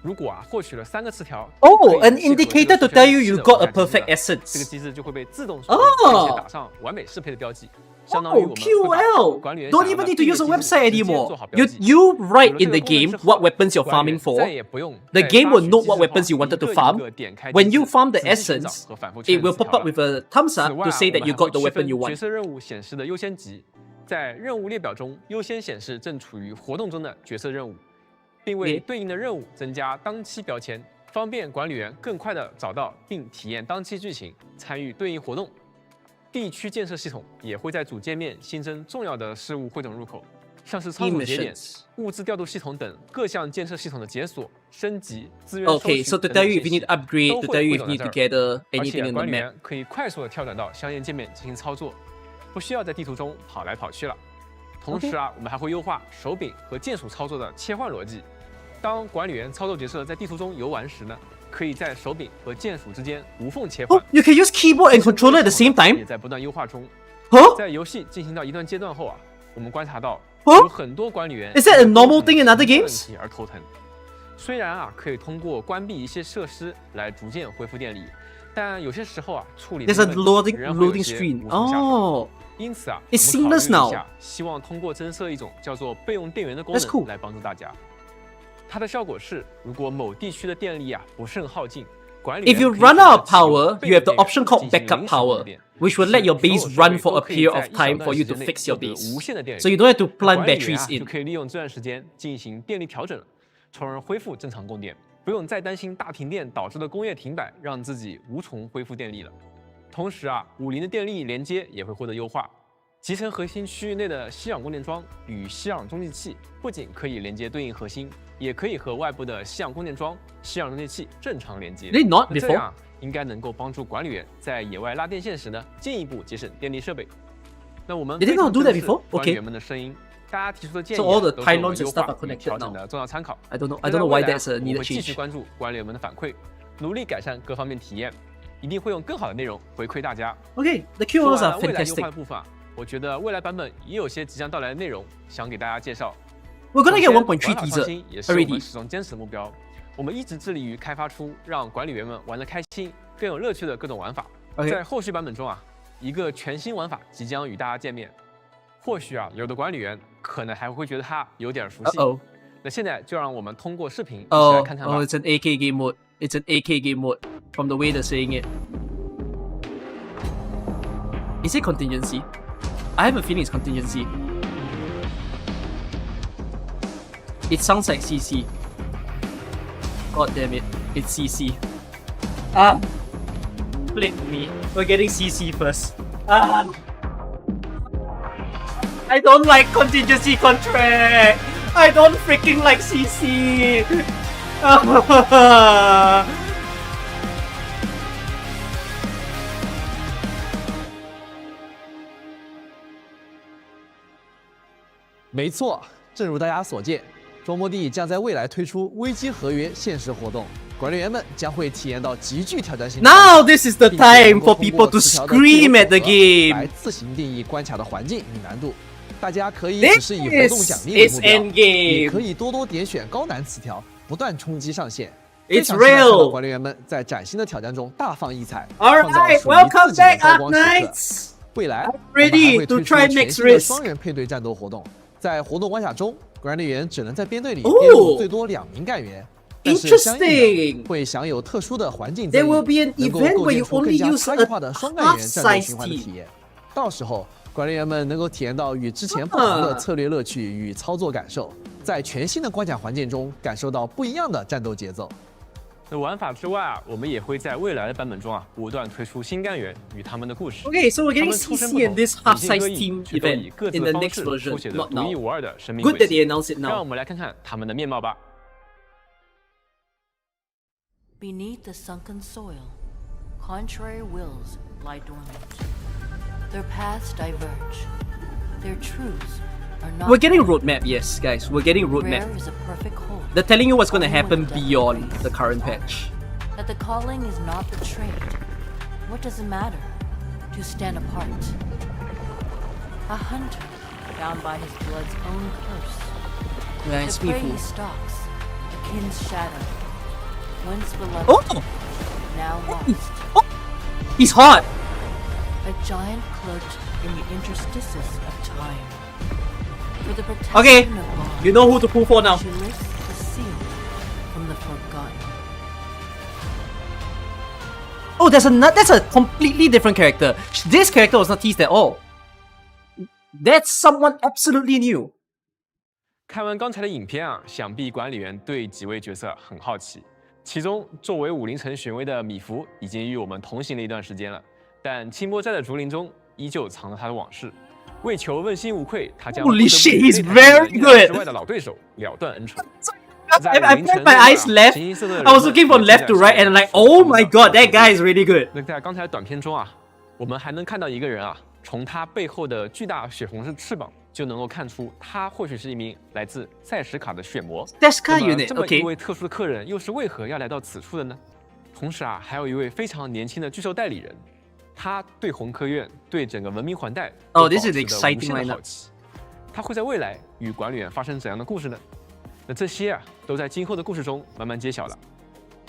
如果啊获取了3个词条 Oh, an indicator to tell you you got a perfect 这个 essence. 机制就会被自动输入，并且打上完美适配的标记。相当于我 Oh, 们会把 QL! 管理员 Don't 想要 even 的 need to 对应 use a 机制 website 直接 anymore. 做好标记 You write 有了 in 这 the 个功能 game 之后 what weapons you're 管理 farming 员 for. 再也不用 The 在 game 刷 will 取 know 机 what 制 weapons you 后 wanted to 一个一 farm. 个点开 When 机 you 制 farm the 仔细寻找 essence, 和反复 it 确认 will 词 pop 条 up 了 with a thumbs 此 up 外 to 啊 say 我 that 们 you 还会 got the 区 weapon 分 you 角 want. 色任务显示的优先级，在任务列表中优先显示正处于活动中的角色任务，并为对应的任务增加当期标签，方便管理员更快地找到并体验当期剧情，参与对应活动。地区建设系统也会在主界面新增重要的事务汇总入口，像是仓储节点、 Emissions. 物资调度系统等各项建设系统的解锁、升级、资源收 Okay, 取 so to 等 tell 等 you if you 信息 need to upgrade, 都 to 会 tell you 汇 if 总 you 在 need 这 to 儿。 gather 而 anything 且 in the 管理 map. 员可以快速的跳转到相应界面进行操作，不需要在地图中跑来跑去了。同时啊，我们还会优化手柄和键鼠操作的切换逻辑。当管理员操作角色在地图中游玩时呢，可以在手柄和键鼠之间无缝切换。 Oh, you can use keyboard and controller at the same 也 time? 在不断优化中。 Huh? 在游戏进行到一段阶段后啊，我们观察到 Huh? 有很多管理员 Is that a normal thing in other 因为 games? 问题而头疼。虽然啊可以通过关闭一些设施来逐渐恢复电力，但有些时候啊处理 There's a 这个问题 loading 仍然会有 loading 些 screen. 无从下手。 Oh, 因此啊， It's 我们考虑 seamless 了 now. 一下，希望通过增设一种叫做备用电源的功 That's cool. 能来帮助大家。它的效果是，如果某地区的电力啊不甚耗尽，管理 if 员 you 可以 run 选择 out of 启用 power, 备 you 用 have the 电源 option called 进行 backup 临时供 power, 电 which will let your 使 base 所有设 run 备 for a 都可以 period 在 of 一小 time 段 for 时 you to 间内 fix your 获得 base. 无限的电力 So you don't have to 那 plug 管理员 batteries 啊就 in. 可以利用这段时间进行电力调整了，从而恢复正常供电，不用再担心大停电导致的工业停摆，让自己无从恢复电力了。同时啊，武林的电力连接也会获得优化。集成核心区域内的吸氧供电桩与吸氧中继器不仅可以连接对应核心，也可以和外部的吸氧供电桩、吸氧中继器正常连接。 Did they not 那这 before? 样应该能够帮助管理员在野外拉电线时呢，进一步节省电力设备。那我们 They did 非常 not do that 珍视 before? 管理 Okay. 员们的声音，大家提出的建议 So all the 都是我们 pylons and 优 stuff 化 are 与 connected 调整 now. 的重要参考。 I don't know 那 why 在未来 that's a 我 needed 会继续 change. 关注管理员们的反馈，努力改善各方面体验，一定会用更好的内容回馈大家。 Okay, the 说 QOs 完 are 了未来优化 fantastic. 的部分啊，我觉得未来版本也有些即将到来的内容想给大家介绍。 We're gonna get 首先 1.3玩法创 teaser 新也是我们 already. 始终坚持的目标。我们一直致力于开发出让管理员们玩得开心、更有乐趣的各种玩法。 Okay. 在后续版本中啊，一个全新玩法即将与大家见面。或许啊，有的管理员可能还会觉得它有点熟悉。 Uh-oh. 那现在就让我们通过视频一起 Oh, 来看看吧。 it's an AK game mode. It's an AK game mode. From the way they're saying it. Is it contingency? I have a feeling it's contingency. It sounds like CC. God damn it. It's CC. Ah. Flip me. We're getting CC first. Ah. I don't like contingency contract. I don't freaking like CC. Ah. 没错，正如大家所见，装模地将在未来推出危机合约限时活动，管理员们将会体验到极具挑战性的 Now this is the 并且能 time 够 for 通 people 过 to 词条的 scream at the 自由组合来 game. 自行定义关卡的环境与难度。大家可以 This 只是以活动奖励为 is 目标， endgame. 也可以多多点选高难词条，不断冲击上限。 It's 非常期待看到 real. 管理员们在崭新的挑战中大放异彩， All 创造 right, 属于 welcome 自己的 back, 高光时刻。 Arknights. 未来 I'm 我们还 ready 会 to 推出 try 全 next 新的 risk. 双人配对战斗活动。在活动关卡中，管理员只能在编队里 Oh. 编入最多2名干员，但是相应的 Interesting. 会享有特殊的环境 There 增 will 益， be an 能够 event 构 where 建 you 出更 only 加 use 差 a 异化的双干员战斗 half-size 循环的 team. 体验。到时候，管理员们能够体验到与之前不同的策略乐趣与操作感受，在全新的关卡环境中感受到不一样的战斗节奏。那玩法之外啊，我们也会在未来的版本中啊，不断推出新干员与他们的故事。 Okay, so we're 他 getting 们出身不 CC 同， in this 理性 half-size 各异， team 却都以 event 各自 in 的 the 方 next 式 version, 书写着 not 独 now. 一无二的生命 Good 轨 that 迹。 they announce it 让我 now. 们来看看他们的面貌吧。 Beneath the sunken soil, contrary wills lie dormant. Their paths diverge. Their truths are not. We're getting roadmap, yes, guys. We're getting roadmap. Rare is a perfect whole. They're telling you what's gonna Only when happen death beyond breaks the current dawn. patch. That the calling is not betrayed. What does it matter? To stand apart. A hunter bound by his blood's own curse. Yeah, The it's prey he beautiful. stalks, a kin's shadow. Once beloved, Oh! now lost. Oh! He's hot! A giant cloaked in the interstices of time. For the protection Okay, of God, you know who to pull for now. she lifts the seal from the forgotten. Oh, that's a completely different character. This character was not teased at all. That's someone absolutely new. 看完刚才的影片啊，想必管理员对几位角色很好奇。其中，作为武林城权威的米芾已经与我们同行了一段时间了，但清波寨的竹林中依旧藏着他的往事。为求问心无愧，他将 Holy 不得不 shit, 与 he's 擂台 very 上的good. 之外的老对手了断恩仇。 I put my eyes left. I was looking from left to right and like, oh my god, that guy is really good. 那在刚才的短片中啊，我们还能看到一个人啊，从他背后的巨大血红色翅膀就能够看出，他或许是一名来自塞什卡的血魔。 Deska 那么 unit, 这么 okay. 一位特殊的客人，又是为何要来到此处的呢？同时啊，还有一位非常年轻的巨兽代理人，他对红科院、对整个文明环带 Oh, 都 this is 保持着 exciting 无限的 lineup. 好奇。他会在未来与管理员发生怎样的故事呢？那这些啊，都在今后的故事中慢慢揭晓了。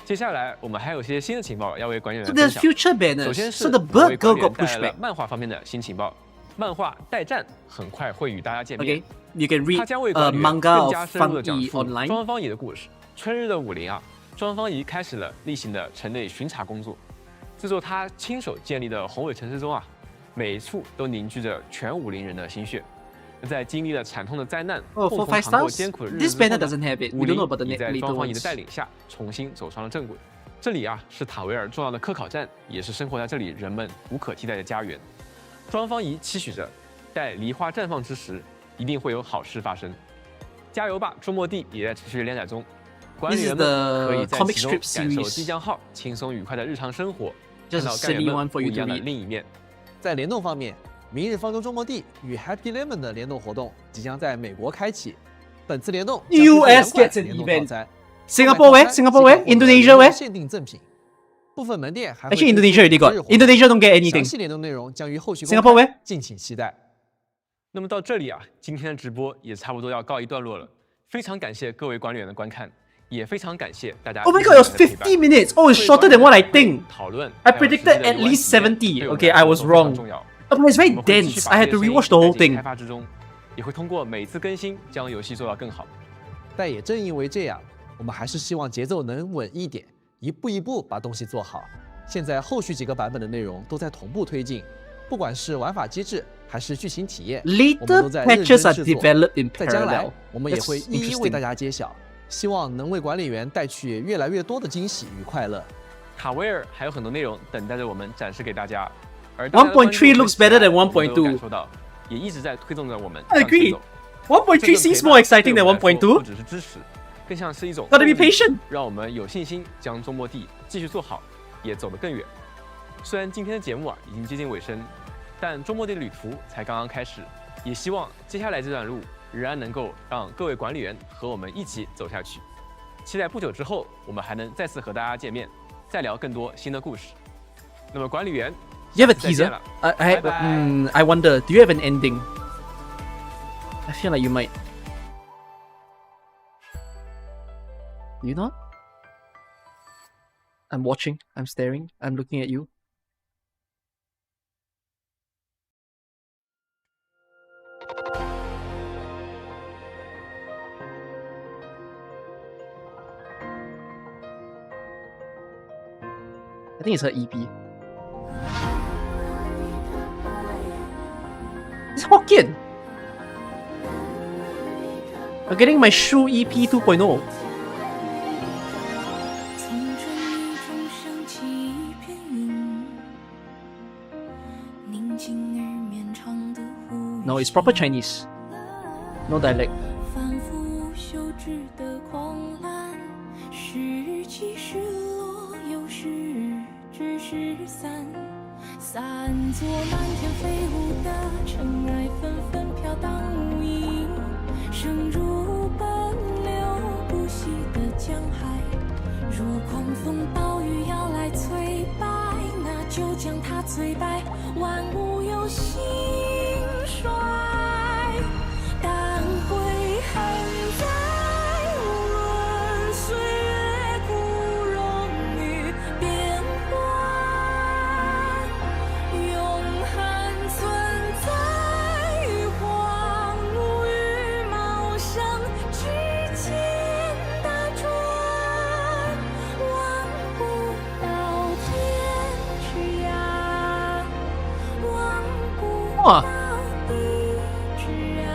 接下来我们还有些新的情报要为管理员 So 分 there's 享。 future 首 banners. 先是 So the 我为 bird 管 girl 理员 got 带 pushed 来了 back. 漫画方面的新情报。漫画待战很快会与大家见面。 Okay, you can read 他将为 a 管理员 manga 更加 of 深入的讲 Funky 述 online. 庄方仪的故事。春日的武林啊，庄方仪开始了例行的城内巡查工作。这座他亲手建立的宏伟城市中啊，每一处都凝聚着全武林人的心血。在经历了惨痛的灾难， Oh, 共 for 同 5扛过 stars? 艰苦的日 This 子之后 banner 呢 doesn't have it. 武 We don't 林 know about the 已在 later 庄方仪的 ones. 带领下重新走上了正轨。这里啊是塔维尔重要的科考站，也是生活在这里人们无可替代的家园。庄方仪期许着，待梨花绽放之时，一定会有好事发生。加油吧！周末地也在持续连载中，管理 This is 员们 the 可以在 comic 其中 strip 感受 series. 即将号轻松愉快的日常生活， Just 看 a 到干员 silly 们 one 不 for you 一 to 样的 read. 另一面。在联动方面，明日方舟周末地与 Happy Lemon 的联动活动即将在美国开启。本次联动将推出 US 2款 gets an 联动 event. 套餐 Singapore where? Singapore where? Indonesia where? 限定赠品。部分门店还会 Actually, 推出 Indonesia already 节 got. 日活动 Indonesia don't get 详 anything. 细联动内容将于后续 Singapore 公开 where? 敬请期待。那么到这里啊，今天的直播也差不多要告一段落了。非常感谢各位管理员的观看，也非常感谢大家。 Oh my god, it was 50 minutes. Oh, it's shorter than what I think. 讨论 I predicted at least 70. Okay, I was wrong. Oh, but it's very dense. I had to rewatch the whole thing. 开发之中，也会通过每次更新将游戏做到更好。但也正因为这样，我们还是希望节奏能稳一点，一步一步把东西做好。现在后续几个版本的内容都在同步推进，不管是玩法机制还是剧情体验，我们 Later 都在认 patches 真 are 制作。 developed in 在将来 parallel. 我们也 That's 会一一为 interesting. 大家揭晓，希望能为管理员带去越来越多的惊喜与快乐。塔维尔还有很多内容等待着我们展示给大家，而 1.3 looks better than 1.2. 感受到，也一直在推动着我们 I 向前 agree. 走。 1.3 seems more exciting than 不 1.2. 只是支持，更像是一种 Gotta be 动力 patient. 让我们有信心将周末地继续做好，也走得更远。虽然今天的节目啊已经接近尾声，但周末地的旅途才刚刚开始，也希望接下来这段路仍然能够让各位管理员和我们一起走下去。期待不久之后，我们还能再次和大家见面，再聊更多新的故事。那么管理员， You have a 再见 teaser? 了 I Bye-bye. I wonder, do you have an ending? I feel like you might. Do you not? I'm watching, I'm staring, I'm looking at you. I think it's her EP. It's Hokkien! I'm getting my Shu EP 2.0. it's proper Chinese. No dialect. 反复休止的狂澜，时起时落，有时只是散。散作满天飞舞的尘埃，纷纷飘荡无影，升入奔流不息的江海。若狂风暴雨要来摧败，那就将它摧败，万物有兴衰。但悔恨在，无论岁月枯荣与变幻，永恒存在于荒芜与茂盛之间的转，望不到天之涯，望不哇到地之岸，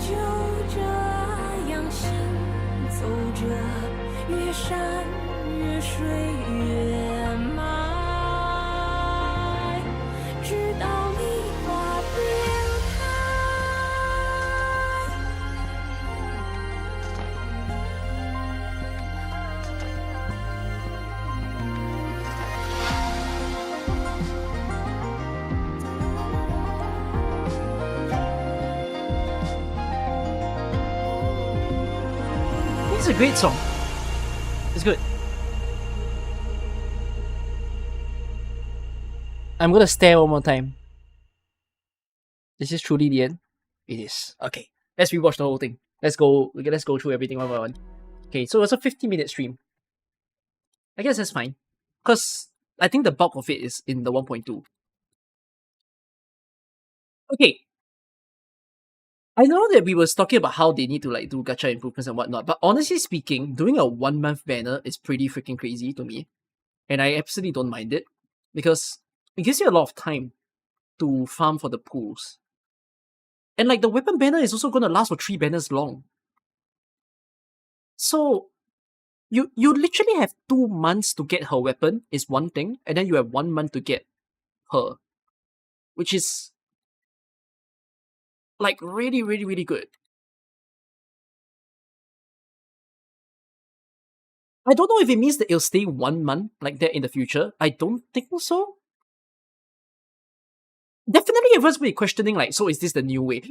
就这样行走着，越山越水越埋，直到梨花变It's a great song. It's good. I'm gonna stare one more time. Is this truly the end? It is. Okay. Let's rewatch the whole thing. Let's go through everything one by one. Okay, so it's a 50-minute stream. I guess that's fine. Because I think the bulk of it is in the 1.2. Okay. I know that we were talking about how they need to like do gacha improvements and whatnot, but honestly speaking, doing a 1-month banner is pretty freaking crazy to me. And I absolutely don't mind it. Because it gives you a lot of time to farm for the pools. And like the weapon banner is also gonna last for 3 banners long. So you literally have 2 months to get her weapon is one thing, and then you have 1 month to get her. Which is like really, really, really good. I don't know if it means that it'll stay 1 month like that in the future. I don't think so. Definitely everyone's be questioning like, so is this the new way?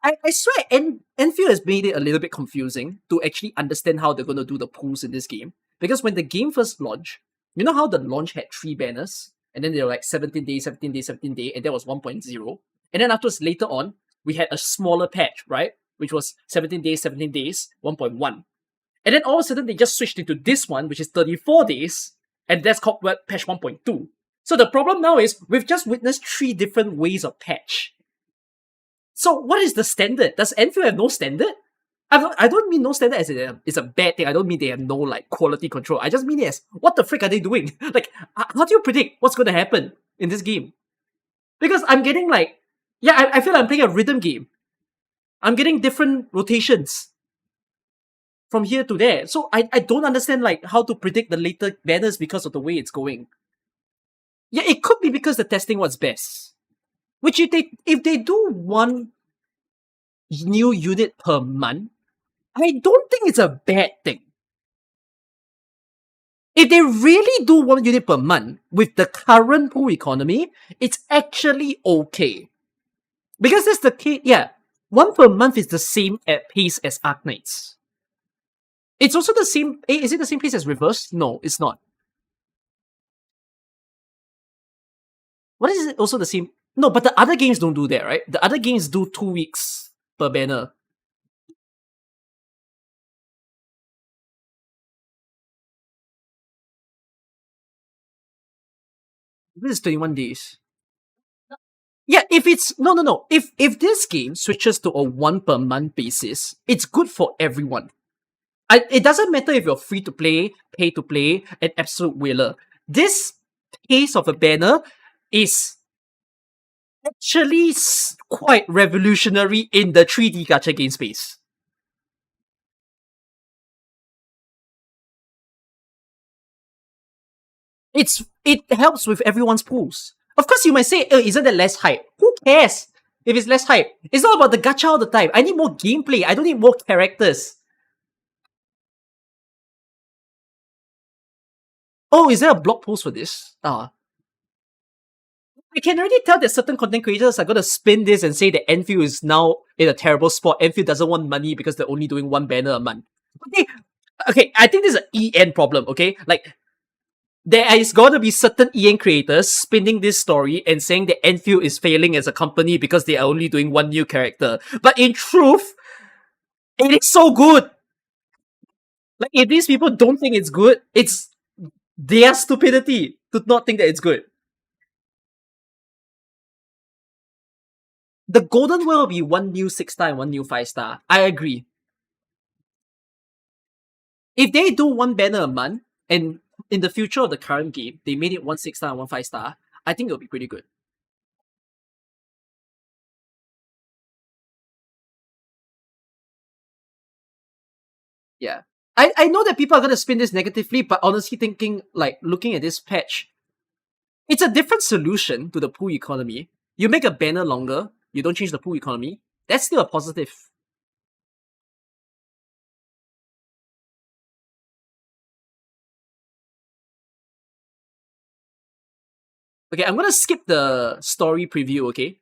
I swear Enfield has made it a little bit confusing to actually understand how they're going to do the pools in this game. Because when the game first launched, you know how the launch had 3 banners? And then they were like 17 days, 17 days, 17 days, and that was 1.0. And then afterwards, later on, we had a smaller patch, right? Which was 17 days, 1.1. And then all of a sudden, they just switched into this one, which is 34 days, and that's called patch 1.2. So the problem now is, we've just witnessed 3 different ways of patch. So what is the standard? Does Enfield have no standard? I don't mean no standard as it's a bad thing. I don't mean they have no like quality control. I just mean it as, what the frick are they doing? Like, how do you predict what's going to happen in this game? Because I'm getting like, yeah, I feel like I'm playing a rhythm game. I'm getting different rotations from here to there. So I don't understand like how to predict the later banners because of the way it's going. Yeah, it could be because the testing was best. Which if they do 1 new unit per month, I don't think it's a bad thing. If they really do 1 unit per month with the current pool economy, it's actually okay. Because that's the case, yeah, 1 per month is the same at pace as Arknights. It's also the same, is it the same pace as Reverse? No, it's not. What is it also the same? No, but the other games don't do that, right? The other games do 2 weeks per banner. This is 21 days. Yeah, if it's no. If this game switches to a 1 per month basis, it's good for everyone. It doesn't matter if you're free to play, pay to play, an absolute whaler. This pace of a banner is actually quite revolutionary in the 3D gacha game space. It helps with everyone's pools. Of course, you might say, isn't that less hype? Who cares? if it's less hype. It's not about the gacha all the time. I need more gameplay. I don't need more characters. Oh, is there a blog post for this? I can already tell that certain content creators are going to spin this and say that Enfield is now in a terrible spot. Enfield doesn't want money because they're only doing one banner a month. Okay, I think this is an EN problem, okay? Like, there is going to be certain EN creators spinning this story and saying that Enfield is failing as a company because they are only doing one new character. But in truth, it is so good. Like, if these people don't think it's good, it's their stupidity to not think that it's good. The golden whale will be one new 6-star and one new 5-star. I agree. If they do one banner a month, and in the future of the current game, they made it one 6-star and one 5-star, I think it'll be pretty good. Yeah. I know that people are going to spin this negatively, but honestly thinking, like, looking at this patch, it's a different solution to the pool economy. You make a banner longer, you don't change the pool economy, that's still a positive. Okay, I'm gonna skip the story preview, okay?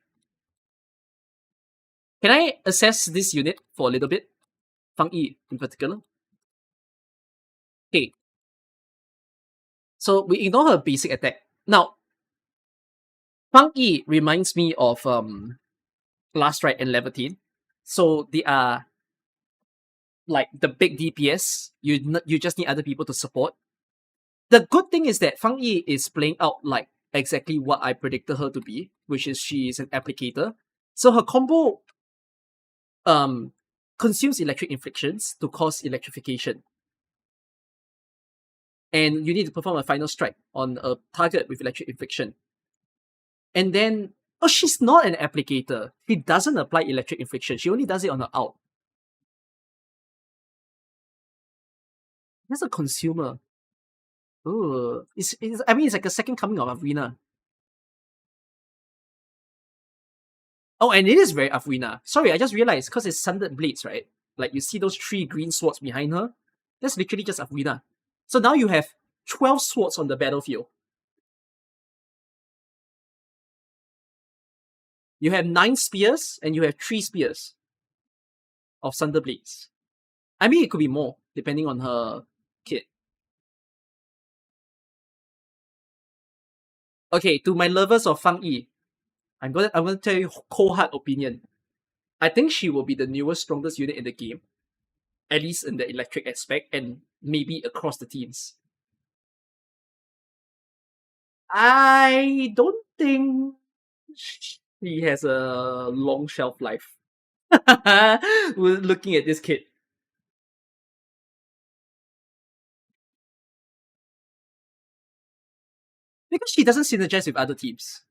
Can I assess this unit for a little bit? Fang Yi in particular. Okay. So we ignore her basic attack. Now, Fang Yi reminds me of Last Ride and Levitine. So they are like the big DPS. You just need other people to support. The good thing is that Fang Yi is playing out like exactly what I predicted her to be, which is she is an applicator. So her combo consumes electric inflictions to cause electrification. And you need to perform a final strike on a target with electric infliction. And then, oh, she's not an applicator. She doesn't apply electric infliction. She only does it on her out. That's a consumer. Oh, it's like a second coming of Avrina. Oh, and it is very Avrina. Sorry, I just realized because it's Sundered Blades, right? Like you see those 3 green swords behind her. That's literally just Avrina. So now you have 12 swords on the battlefield. You have 9 spears and you have 3 spears of Sundered Blades. I mean, it could be more depending on her kit. Okay, to my lovers of Fang Yi, I'm gonna tell you cold hard opinion. I think she will be the newest, strongest unit in the game, at least in the electric aspect, and maybe across the teams. I don't think she has a long shelf life. We're looking at this kid. Because she doesn't synergize with other teams.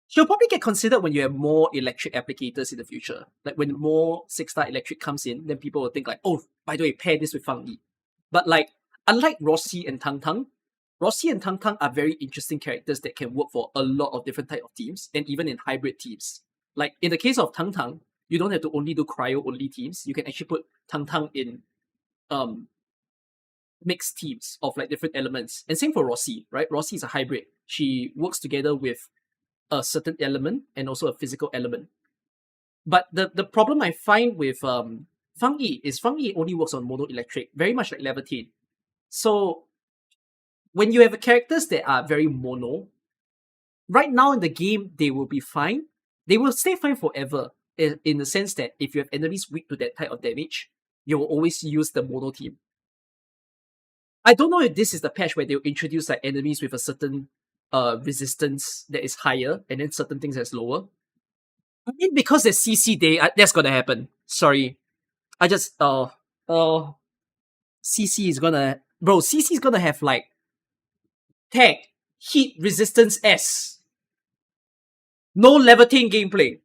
She'll probably get considered when you have more electric applicators in the future. Like when more 6-star electric comes in, then people will think like, oh, by the way, pair this with Fang Yi. But like, unlike Rossi and Tang Tang are very interesting characters that can work for a lot of different type of teams, and even in hybrid teams. Like in the case of Tang Tang, you don't have to only do cryo-only teams. You can actually put Tang Tang in mixed teams of like different elements. And same for Rossi, right? Rossi is a hybrid. She works together with a certain element and also a physical element. But the problem I find with Fang Yi is Fang Yi only works on mono electric, very much like Levitine. So when you have characters that are very mono, right now in the game they will be fine. They will stay fine forever in the sense that if you have enemies weak to that type of damage, you will always use the mono team. I don't know if this is the patch where they'll introduce like enemies with a certain resistance that is higher and then certain things that's lower. I mean, because there's CC day, that's gonna happen. Sorry. I just CC is gonna have like tag heat resistance S. No Levitine gameplay.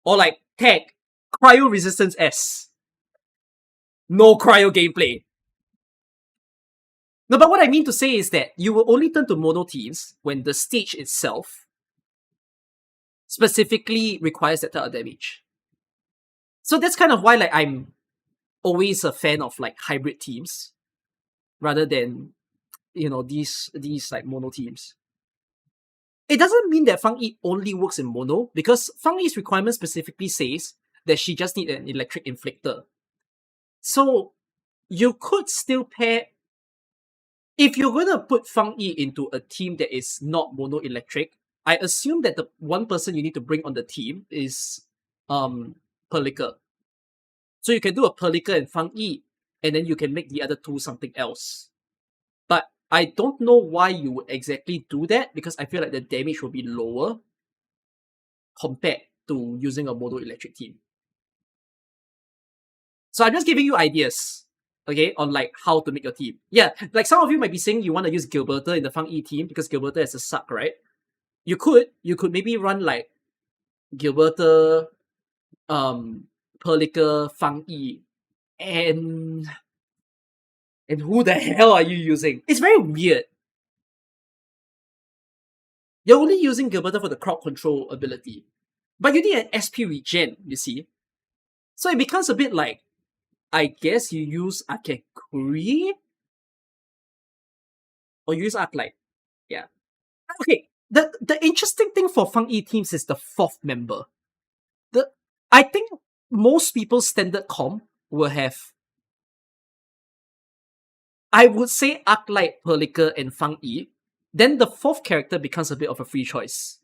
Or like tag cryo resistance S. No cryo gameplay. No, but what I mean to say is that you will only turn to mono teams when the stage itself specifically requires that type of damage. So that's kind of why like I'm always a fan of like hybrid teams rather than these like mono teams. It doesn't mean that Fang Yi only works in mono, because Fang Yi's requirement specifically says that she just needs an electric inflictor. So you could still pair. If you're gonna put Fang Yi into a team that is not mono electric, I assume that the one person you need to bring on the team is Perlica. So you can do a Perlica and Fang Yi, and then you can make the other two something else. But I don't know why you would exactly do that, because I feel like the damage will be lower compared to using a mono electric team. So I'm just giving you ideas, okay, on like how to make your team. Yeah, like some of you might be saying you want to use Gilberta in the Fang Yi team because Gilberta has a suck, right? You could maybe run like Gilberta, Perlica, Fang Yi, and who the hell are you using? It's very weird. You're only using Gilberta for the crowd control ability, but you need an SP regen, you see. So it becomes a bit like, I guess you use Akekuri? Or you use Arknight. Yeah. Okay, the interesting thing for Fang Yi teams is the fourth member. I think most people's standard comp will have, I would say, Arknight, Perlica, and Fang Yi. Then the fourth character becomes a bit of a free choice.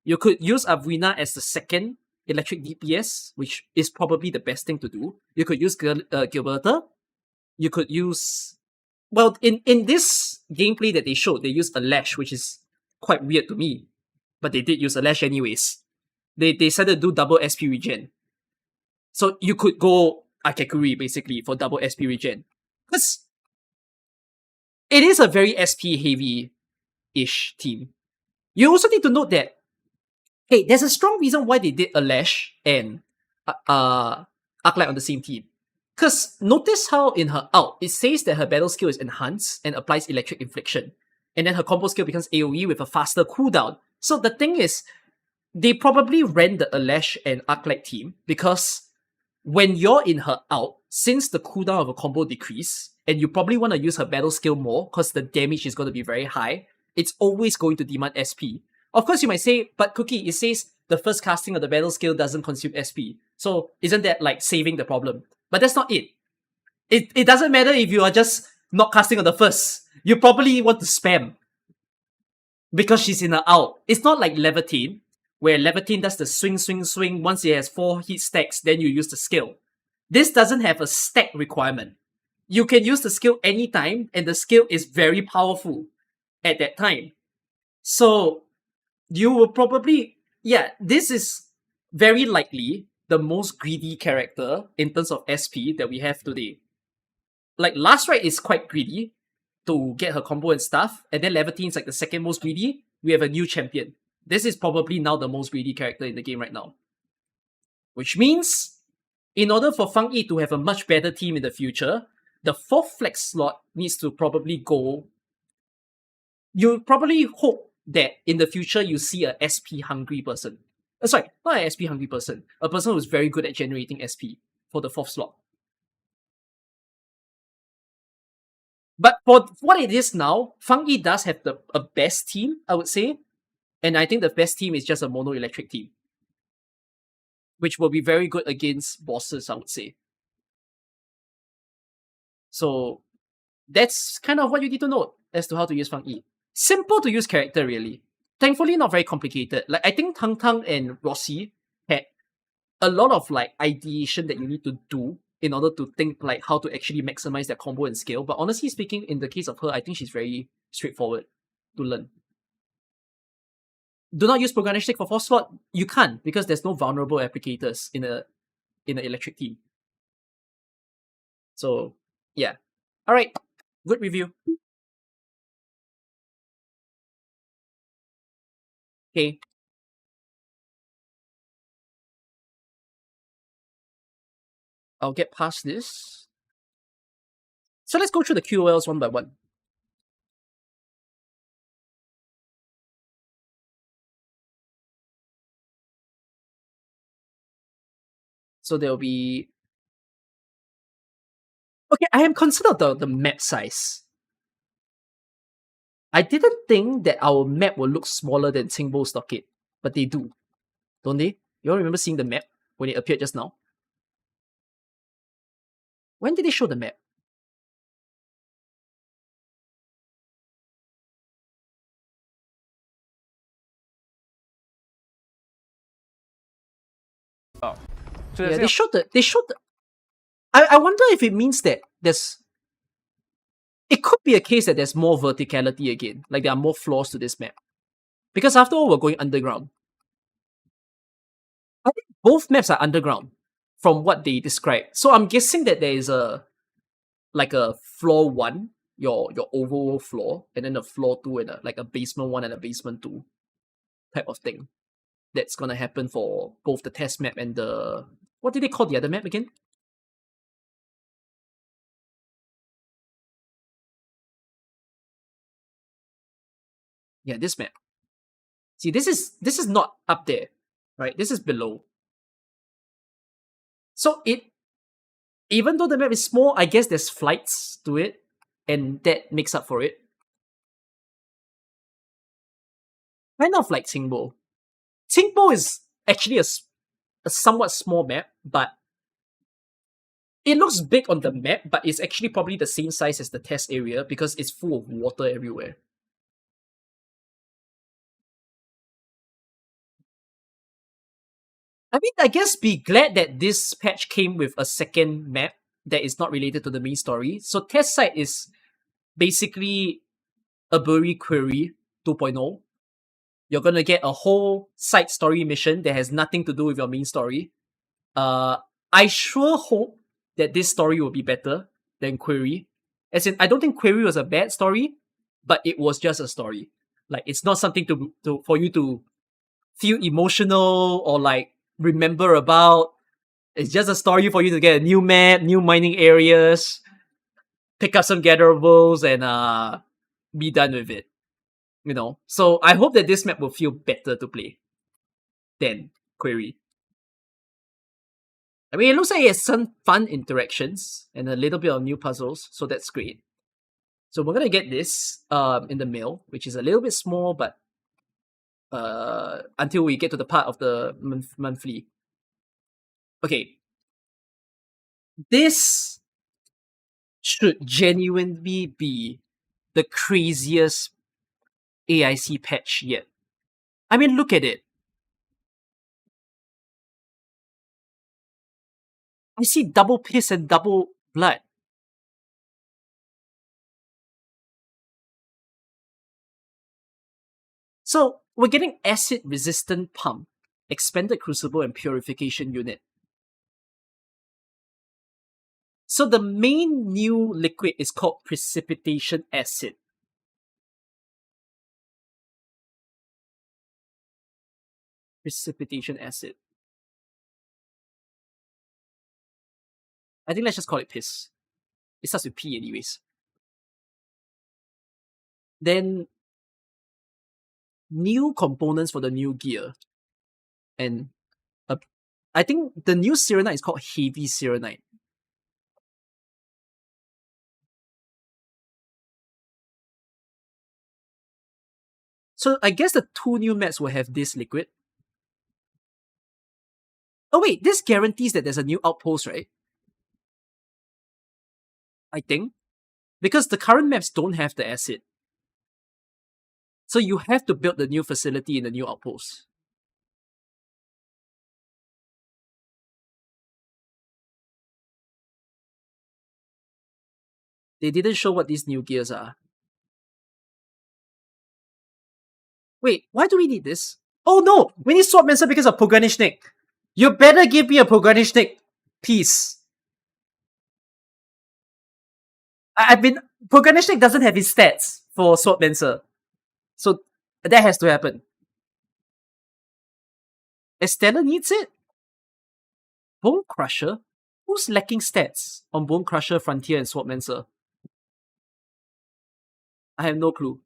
You could use Avrina as the second electric DPS, which is probably the best thing to do. You could use Gilberta. You could use... Well, in this gameplay that they showed, they used a Lash, which is quite weird to me. But they did use a Lash anyways. They decided to do double SP regen. So you could go Akekuri, basically, for double SP regen. Because it is a very SP heavy-ish team. You also need to note that, hey, there's a strong reason why they did a Lash and Arknight on the same team. Because notice how in her ult, it says that her battle skill is enhanced and applies electric infliction. And then her combo skill becomes AoE with a faster cooldown. So the thing is, they probably ran the Alash and Arknight team because when you're in her ult, since the cooldown of a combo decrease, and you probably want to use her battle skill more because the damage is going to be very high, it's always going to demand SP. Of course, you might say, but Cookie, it says the first casting of the battle skill doesn't consume SP. So isn't that like saving the problem? But that's not it. It doesn't matter if you are just not casting on the first. You probably want to spam because she's in her ult. It's not like Levitine, where Levitine does the swing. Once it has 4 hit stacks, then you use the skill. This doesn't have a stack requirement. You can use the skill anytime, and the skill is very powerful at that time. So you will probably... Yeah, this is very likely the most greedy character in terms of SP that we have today. Like, Last Ride is quite greedy to get her combo and stuff, and then Levitine is like the second most greedy. We have a new champion. This is probably now the most greedy character in the game right now. Which means, in order for Fang Yi to have a much better team in the future, the 4th flex slot needs to probably go... You probably hope that in the future you see a SP hungry person. Sorry, not an SP hungry person. A person who's very good at generating SP for the 4th slot. But for what it is now, Fang Yi does have a best team, I would say. And I think the best team is just a mono electric team, which will be very good against bosses, I would say. So that's kind of what you need to know as to how to use Fang Yi. Simple to use character, really. Thankfully, not very complicated. Like, I think Tang Tang and Rossi had a lot of like ideation that you need to do in order to think like how to actually maximize their combo and scale. But honestly speaking, in the case of her, I think she's very straightforward to learn. Do not use Programmatic Stick for 4th slot. You can't, because there's no vulnerable applicators in an electric team. So yeah. Alright. Good review. Okay. I'll get past this. So let's go through the QOLs one by one. So there'll be... Okay, I am concerned about the map size. I didn't think that our map will look smaller than Qingbo Stockade, but they do. Don't they? You all remember seeing the map when it appeared just now? When did they show the map? Oh. Yeah, they showed the... I wonder if it means that there's... It could be a case that there's more verticality again. Like there are more floors to this map. Because after all, we're going underground. I think both maps are underground from what they described. So I'm guessing that there is a floor 1, your overall floor, and then a floor 2 and a basement 1 and a basement 2 type of thing. That's gonna happen for both the test map and the... What did they call the other map again? Yeah, this map. See, this is not up there, right? This is below. So even though the map is small, I guess there's flights to it, and that makes up for it. Kind of like Qingbo. Qingbo is actually a somewhat small map, but it looks big on the map, but it's actually probably the same size as the test area because it's full of water everywhere. I mean, I guess be glad that this patch came with a second map that is not related to the main story. So test site is basically a Bury Query 2.0. You're gonna get a whole side story mission that has nothing to do with your main story. I sure hope that this story will be better than Query. As in, I don't think Query was a bad story, but it was just a story. Like, it's not something for you to feel emotional or like remember about. It's just a story for you to get a new map, new mining areas, pick up some gatherables, and be done with it. You know? So I hope that this map will feel better to play than Query. I mean, it looks like it has some fun interactions and a little bit of new puzzles, so that's great. So we're gonna get this in the mail, which is a little bit small, but until we get to the part of the monthly. Okay. This should genuinely be the craziest AIC patch yet. I mean, look at it. I see double piss and double blood. So, we're getting acid-resistant pump, expanded crucible, and purification unit. So the main new liquid is called precipitation acid. Precipitation acid. I think let's just call it piss. It starts with P anyways. Then new components for the new gear. And I think the new Serenite is called Heavy Serenite. So I guess the 2 new maps will have this liquid. Oh wait, this guarantees that there's a new outpost, right? I think. Because the current maps don't have the acid. So you have to build the new facility in the new outpost. They didn't show what these new gears are. Wait, why do we need this? Oh no! We need Swordmancer because of Pogranichnik! You better give me a Pogranichnik piece! Pogranichnik doesn't have his stats for Swordmancer. So that has to happen. Estella needs it? Bone Crusher? Who's lacking stats on Bone Crusher, Frontier, and Swordmancer? I have no clue.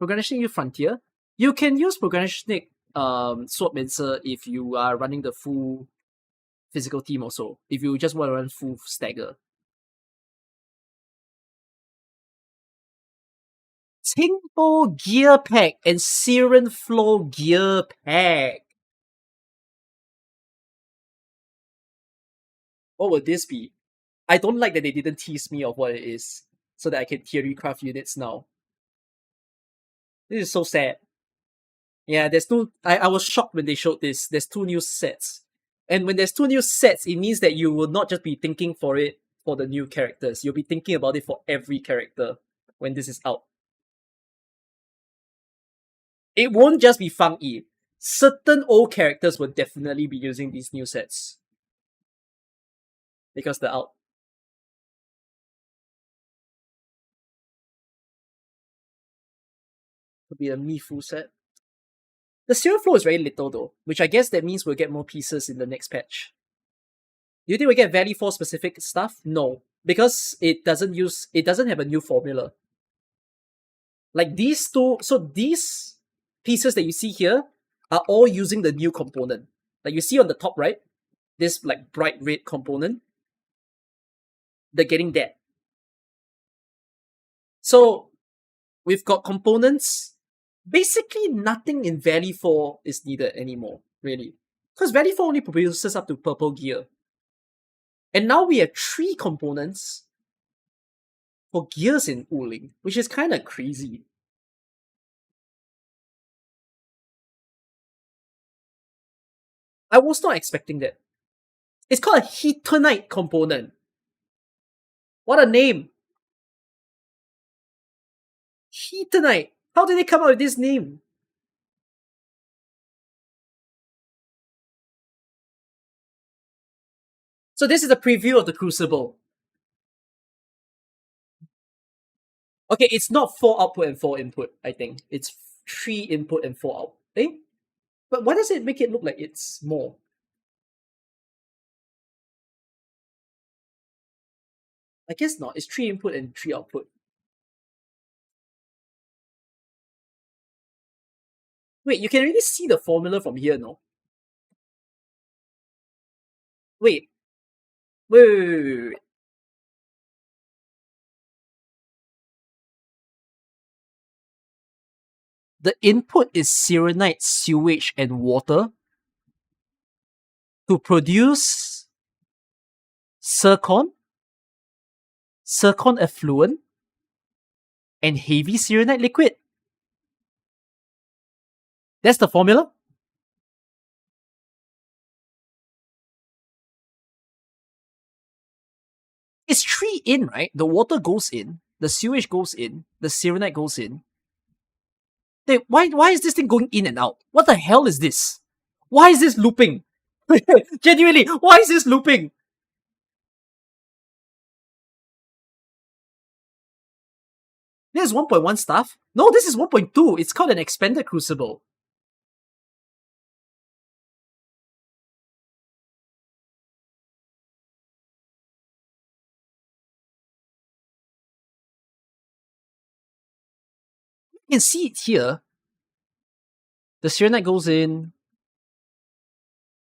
Pogranichnik use Frontier? You can use Pogranichnik Swordmancer if you are running the full physical team also. If you just want to run full stagger. Timbo Gear Pack and Siren Flow Gear Pack. What would this be? I don't like that they didn't tease me of what it is, so that I can theory craft units now. This is so sad. Yeah, there's no. I was shocked when they showed this. There's 2 new sets. And when there's 2 new sets, it means that you will not just be thinking for it for the new characters. You'll be thinking about it for every character when this is out. It won't just be Fang Yi. Certain old characters will definitely be using these new sets. Because they're out. Could be a Mifu set. The serial flow is very little though, which I guess that means we'll get more pieces in the next patch. Do you think we get Valley 4 specific stuff? No. Because it doesn't have a new formula. Like these two, so these pieces that you see here are all using the new component. Like you see on the top right, this like bright red component, they're getting that. So we've got components. Basically, nothing in Valley 4 is needed anymore, really. Because Valley 4 only produces up to purple gear. And now we have 3 components for gears in Wuling, which is kind of crazy. I was not expecting that. It's called a Heatonite component. What a name! Heatonite. How did they come up with this name? So this is a preview of the Crucible. Okay, it's not 4 output and 4 input, I think. It's 3 input and 4 out. Eh? But why does it make it look like it's more? I guess not. It's 3 input and 3 output. Wait, you can really see the formula from here, no? Wait. Wait. The input is Serenite, sewage, and water to produce zircon effluent, and heavy Serenite liquid. That's the formula? It's 3 in, right? The water goes in, the sewage goes in, the Serenite goes in. Wait, why is this thing going in and out? What the hell is this? Why is this looping? Genuinely, why is this looping? This is 1.1 stuff? No, this is 1.2. It's called an expanded crucible. You can see it here. The Serenite goes in,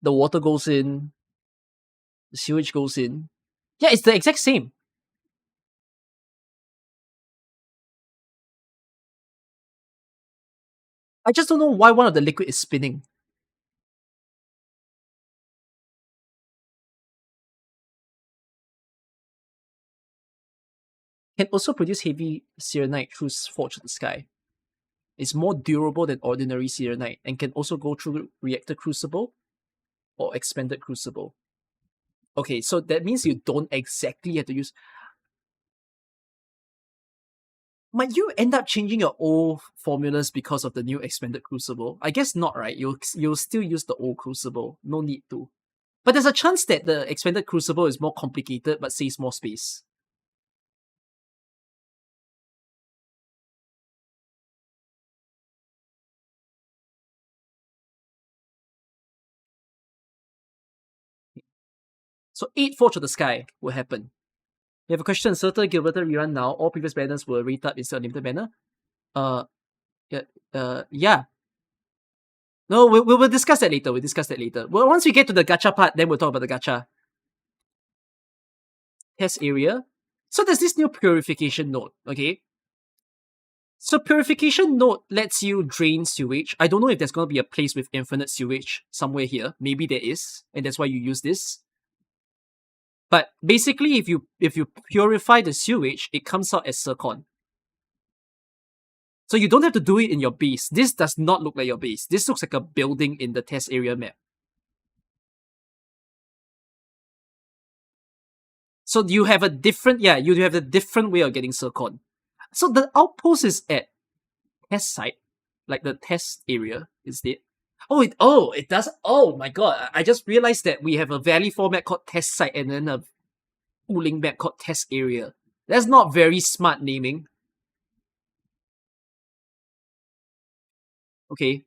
the water goes in, the sewage goes in. Yeah, it's the exact same. I just don't know why one of the liquid is spinning. Can also produce heavy Serenite through Forge of the Sky. It's more durable than ordinary Serenite and can also go through Reactor Crucible or Expanded Crucible. Okay, so that means you don't exactly have to use... Might you end up changing your old formulas because of the new Expanded Crucible? I guess not, right? You'll still use the old Crucible. No need to. But there's a chance that the Expanded Crucible is more complicated but saves more space. So 8 Forge of the Sky will happen. You have a question. Inserted Gilberta rerun now. All previous banners were rate up instead of limited banner. Yeah. No, we'll discuss that later. We'll discuss that later. Well, once we get to the gacha part, then we'll talk about the gacha. Test area. So there's this new purification node, okay? So purification node lets you drain sewage. I don't know if there's going to be a place with infinite sewage somewhere here. Maybe there is, and that's why you use this. But basically, if you purify the sewage, it comes out as zircon. So you don't have to do it in your base. This does not look like your base. This looks like a building in the test area map. So you have a different, you have a different way of getting zircon. So the outpost is at test site, like the test area instead. It does. Oh my god! I just realized that we have a Valley 4 map called test site and then a Wuling map called test area. That's not very smart naming. Okay,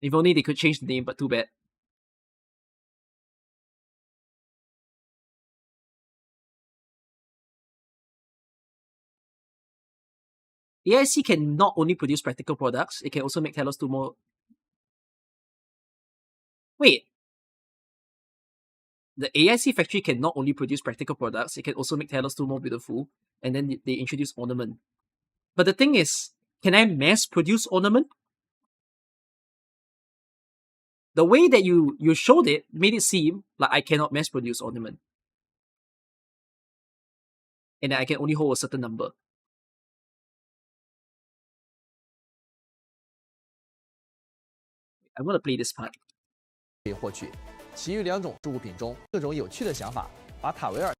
if only they could change the name, but too bad. AIC can not only produce practical products, it can also make Talos 2 more... Wait. The AIC factory can not only produce practical products, it can also make Talos 2 more beautiful, and then they introduce ornament. But the thing is, can I mass produce ornament? The way that you showed it made it seem like I cannot mass produce ornament. And that I can only hold a certain number. I'm gonna play this part. 可以获取，其余2种是物品中各种有趣的想法，把塔维尔，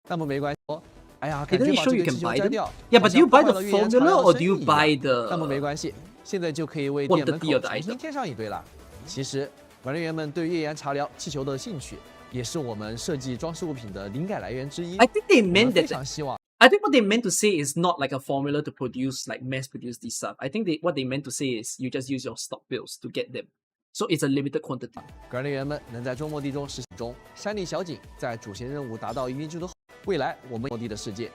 那么没关系。哎呀，感觉把这个气球摘掉。Yeah, but do you buy the formula or do you buy the? 那么没关系，现在就可以为店门口重新添上一堆了。其实，管理员们对页岩茶寮气球的兴趣，也是我们设计装饰物品的灵感来源之一。I think they meant that. 非常希望。I think what they meant to say is not like a formula to produce, like mass produce these stuff. I think what they meant to say is you just use your stock bills to get them. So it's a limited quantity. 管理员们能在周末地中实行中，山地小景在主线任务达到一定制度后，未来我们末地的世界。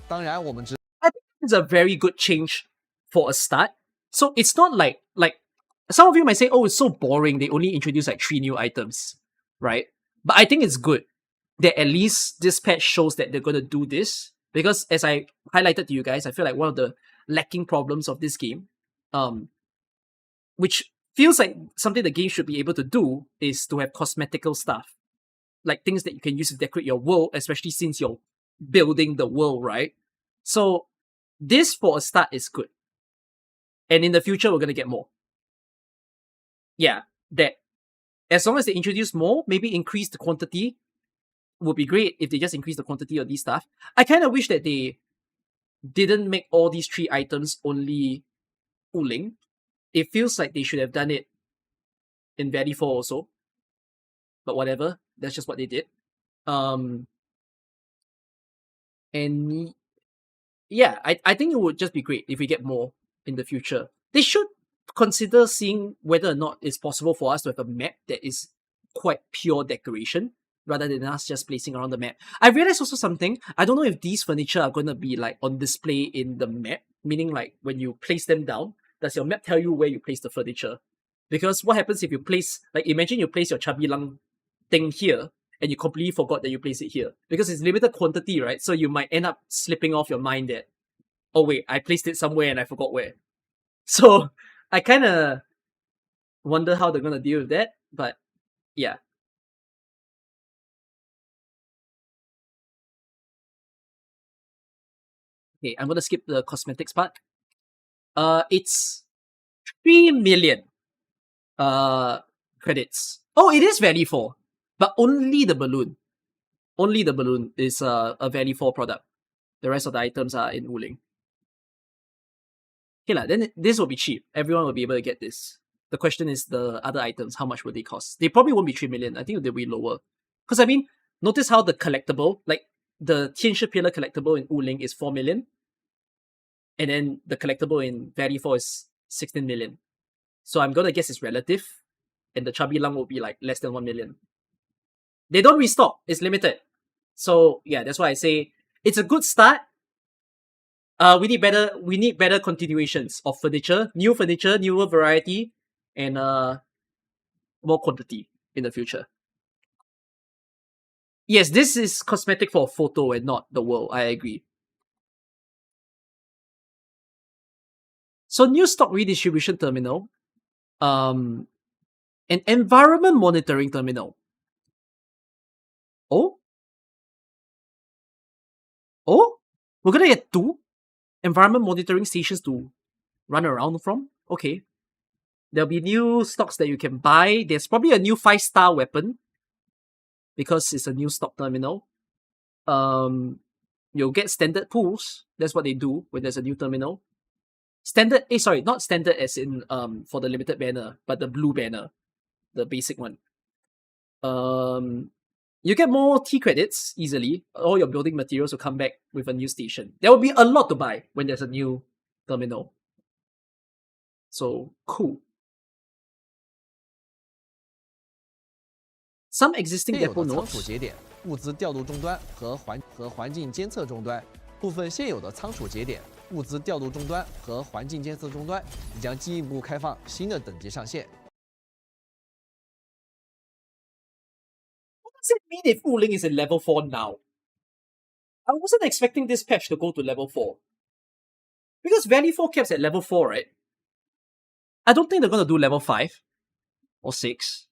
当然，我们知 I think it's a very good change for a start. So it's not like some of you might say, oh, it's so boring. They only introduced like 3 new items, right? But I think it's good that at least this patch shows that they're gonna do this. Because as I highlighted to you guys, I feel like one of the lacking problems of this game, which feels like something the game should be able to do, is to have cosmetical stuff. Like things that you can use to decorate your world, especially since you're building the world, right? So this for a start is good. And in the future, we're going to get more. Yeah, that as long as they introduce more, maybe increase the quantity, would be great if they just increase the quantity of these stuff. I kind of wish that they didn't make all these 3 items only Wuling. It feels like they should have done it in Valley 4 also. But whatever, that's just what they did. And yeah, I think it would just be great if we get more in the future. They should consider seeing whether or not it's possible for us to have a map that is quite pure decoration, rather than us just placing around the map. I realized also something. I don't know if these furniture are going to be like on display in the map, meaning like when you place them down, does your map tell you where you place the furniture? Because what happens if you place, like imagine you place your chubby lung thing here and you completely forgot that you place it here. Because it's limited quantity, right? So you might end up slipping off your mind that, oh wait, I placed it somewhere and I forgot where. So I kind of wonder how they're going to deal with that. But yeah. Okay, I'm gonna skip the cosmetics part. It's 3 million credits. Oh, it is Valley 4, but only the balloon. Only the balloon is a Valley 4 product. The rest of the items are in Wuling. Okay, then this will be cheap. Everyone will be able to get this. The question is the other items, how much will they cost? They probably won't be 3 million. I think they'll be lower. Because I mean, notice how the collectible, like the Tianshi Pillar collectible in Wuling is 4 million. And then the collectible in Valley 4 is 16 million. So I'm gonna guess it's relative. And the Chubby Lung will be like less than 1 million. They don't restock, it's limited. So yeah, that's why I say it's a good start. We need better continuations of furniture, newer variety, and more quantity in the future. Yes, this is cosmetic for a photo and not the world. I agree. So new stock redistribution terminal, an environment monitoring terminal. Oh, we're gonna get 2 environment monitoring stations to run around from. Okay, there'll be new stocks that you can buy. There's probably a new 5-star weapon because it's a new stock terminal. You'll get standard pools. That's what they do when there's a new terminal. Standard, not standard as in for the limited banner, but the blue banner, the basic one. You get more T credits easily. All your building materials will come back with a new station. There will be a lot to buy when there's a new terminal. So cool. Some existing 现有 depot 的仓储 nodes. 节点、物资调度终端和环境监测终端，部分现有的仓储节点、物资调度终端和环境监测终端即将进一步开放新的等级上限。What does it mean if Wuling is in level 4 now? I wasn't expecting this patch to go to level 4. Because Valley 4 caps at level 4, right? I don't think they're going to do level 5 or 6.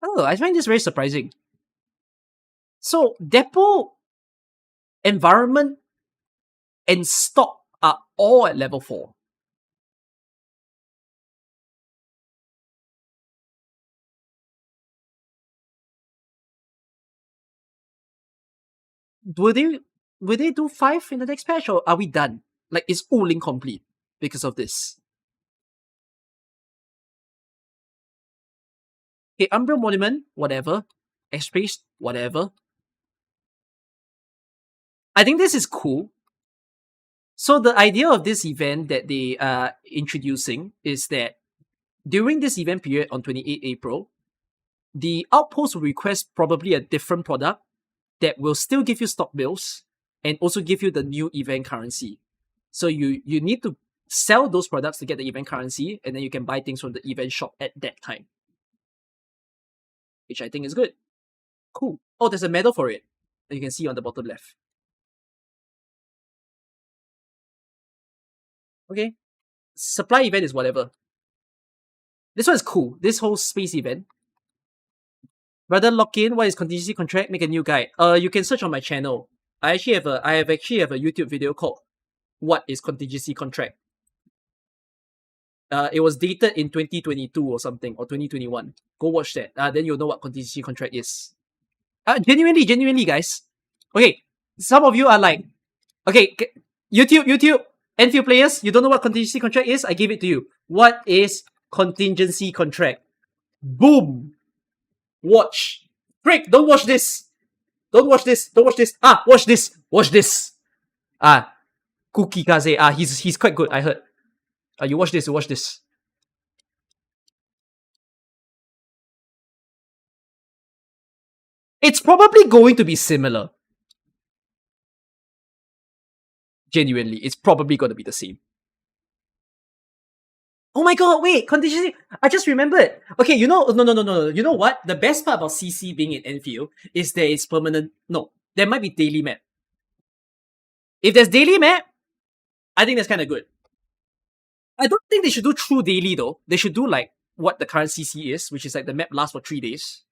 I don't know, I find this very surprising. So, depot, environment, and stock are all at level 4. Will they do 5 in the next patch, or are we done? Like, is Wuling complete because of this? Okay, Umbral Monument, whatever. X-Space, whatever. I think this is cool. So the idea of this event that they are introducing is that during this event period on 28 April, the outpost will request probably a different product that will still give you stock bills and also give you the new event currency. So you need to sell those products to get the event currency, and then you can buy things from the event shop at that time. Which I think is good. Cool. Oh, there's a medal for it that you can see on the bottom left. Okay. Supply event is whatever. This one is cool. This whole space event. Rather lock in what is contingency contract, make a new guide. You can search on my channel. I actually have a YouTube video called What is Contingency Contract. It was dated in 2022 or something, or 2021. Go watch that. Then you'll know what contingency contract is. Genuinely, guys. Okay, some of you are like, okay, YouTube, Endfield players, you don't know what contingency contract is? I give it to you. What is contingency contract? Boom! Watch. Frick, don't watch this. Don't watch this. Watch this. Watch this. Cookie Kaze. He's quite good, I heard. You watch this. It's probably going to be similar. Genuinely, it's probably going to be the same. Oh my god, wait, contingency. I just remembered. Okay, no. You know what? The best part about CC being in Enfield is there is permanent. No, there might be daily map. If there's daily map, I think that's kind of good. I don't think they should do true daily though. They should do like what the current CC is, which is like the map lasts for 3 days.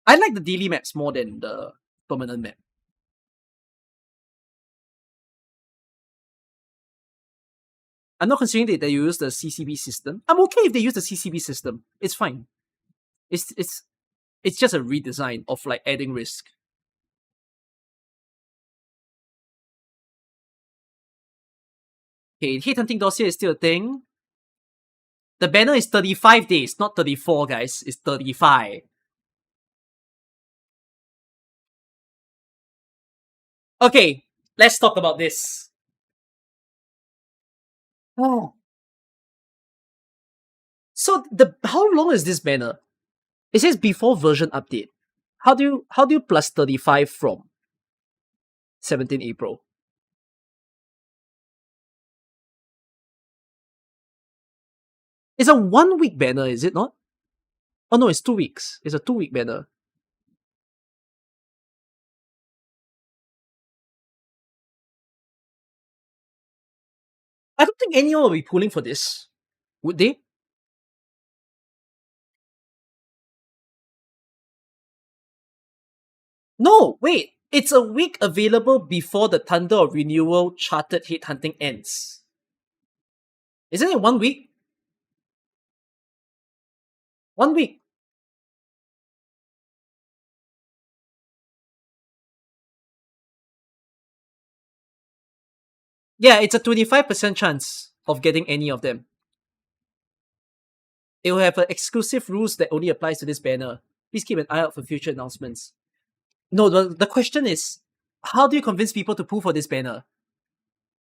I like the daily maps more than the permanent map. I'm not considering that they use the CCB system. I'm okay if they use the CCB system. It's fine. It's just a redesign of like adding risk. Okay, hate hunting dossier is still a thing. The banner is 35 days, not 34, guys. It's 35. Okay, let's talk about this. Oh. So how long is this banner? It says before version update. How do you plus 35 from 17 April? It's a 1 week banner, is it not? Oh no, it's 2 weeks. It's a 2-week banner. I don't think anyone will be pulling for this. Would they? No, wait. It's a week available before the Thunder of Renewal Chartered Headhunting ends. Isn't it 1 week? 1 week. Yeah, it's a 25% chance of getting any of them. It will have exclusive rules that only applies to this banner. Please keep an eye out for future announcements. No, the question is, how do you convince people to pull for this banner?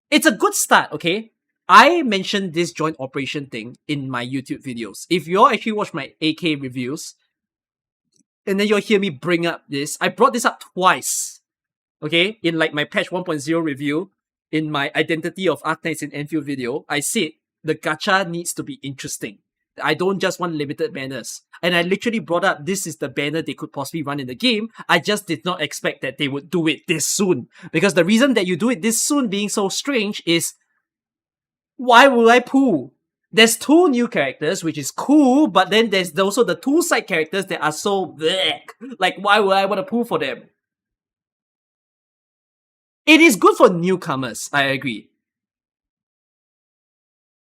It's a good start, okay? I mentioned this joint operation thing in my YouTube videos. If you all actually watch my AK reviews, and then you'll hear me bring up this, I brought this up twice, okay? In like my patch 1.0 review, in my Identity of Arknights in Endfield video, I said the gacha needs to be interesting. I don't just want limited banners. And I literally brought up this is the banner they could possibly run in the game. I just did not expect that they would do it this soon. Because the reason that you do it this soon being so strange is, why would I pull? There's 2 new characters, which is cool, but then there's also the 2 side characters that are so bleh. Like, why would I want to pull for them? It is good for newcomers, I agree.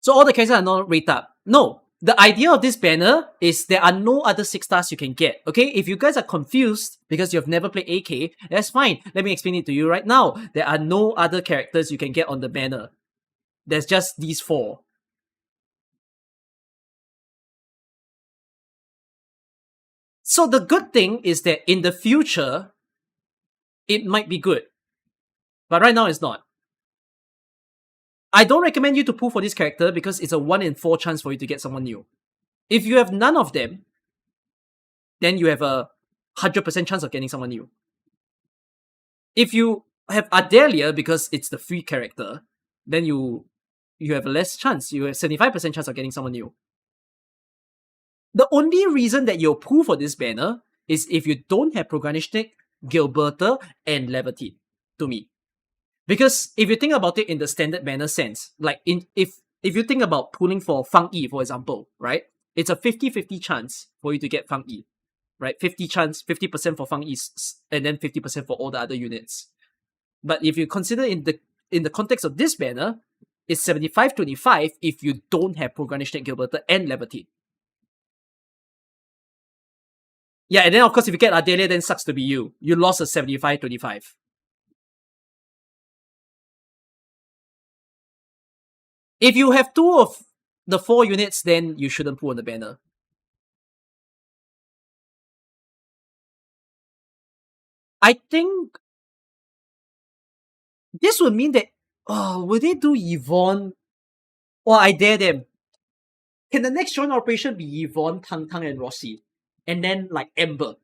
So all the characters are not rated up. No. The idea of this banner is there are no other 6 stars you can get, okay? If you guys are confused because you've never played AK, that's fine. Let me explain it to you right now. There are no other characters you can get on the banner. There's just these 4. So the good thing is that in the future, it might be good. But right now it's not. I don't recommend you to pull for this character because it's a 1 in 4 chance for you to get someone new. If you have none of them, then you have a 100% chance of getting someone new. If you have Adelia because it's the free character, then you have a less chance. You have 75% chance of getting someone new. The only reason that you'll pull for this banner is if you don't have Proganishnik, Gilberta, and Levity, to me. Because if you think about it in the standard banner sense, like if you think about pulling for Fang Yi, for example, right? It's a 50-50 chance for you to get Fang Yi, right? 50% for Fang Yi, and then 50% for all the other units. But if you consider in the context of this banner, it's 75-25 if you don't have Proganishnik, Gilberta, and Levity. Yeah, and then of course if you get Adelia, then sucks to be you. You lost a 75-25. If you have 2 of the 4 units, then you shouldn't pull on the banner. I think this would mean that, will they do Yvonne? Or I dare them. Can the next joint operation be Yvonne, Tang Tang, and Rossi? And then like Ember?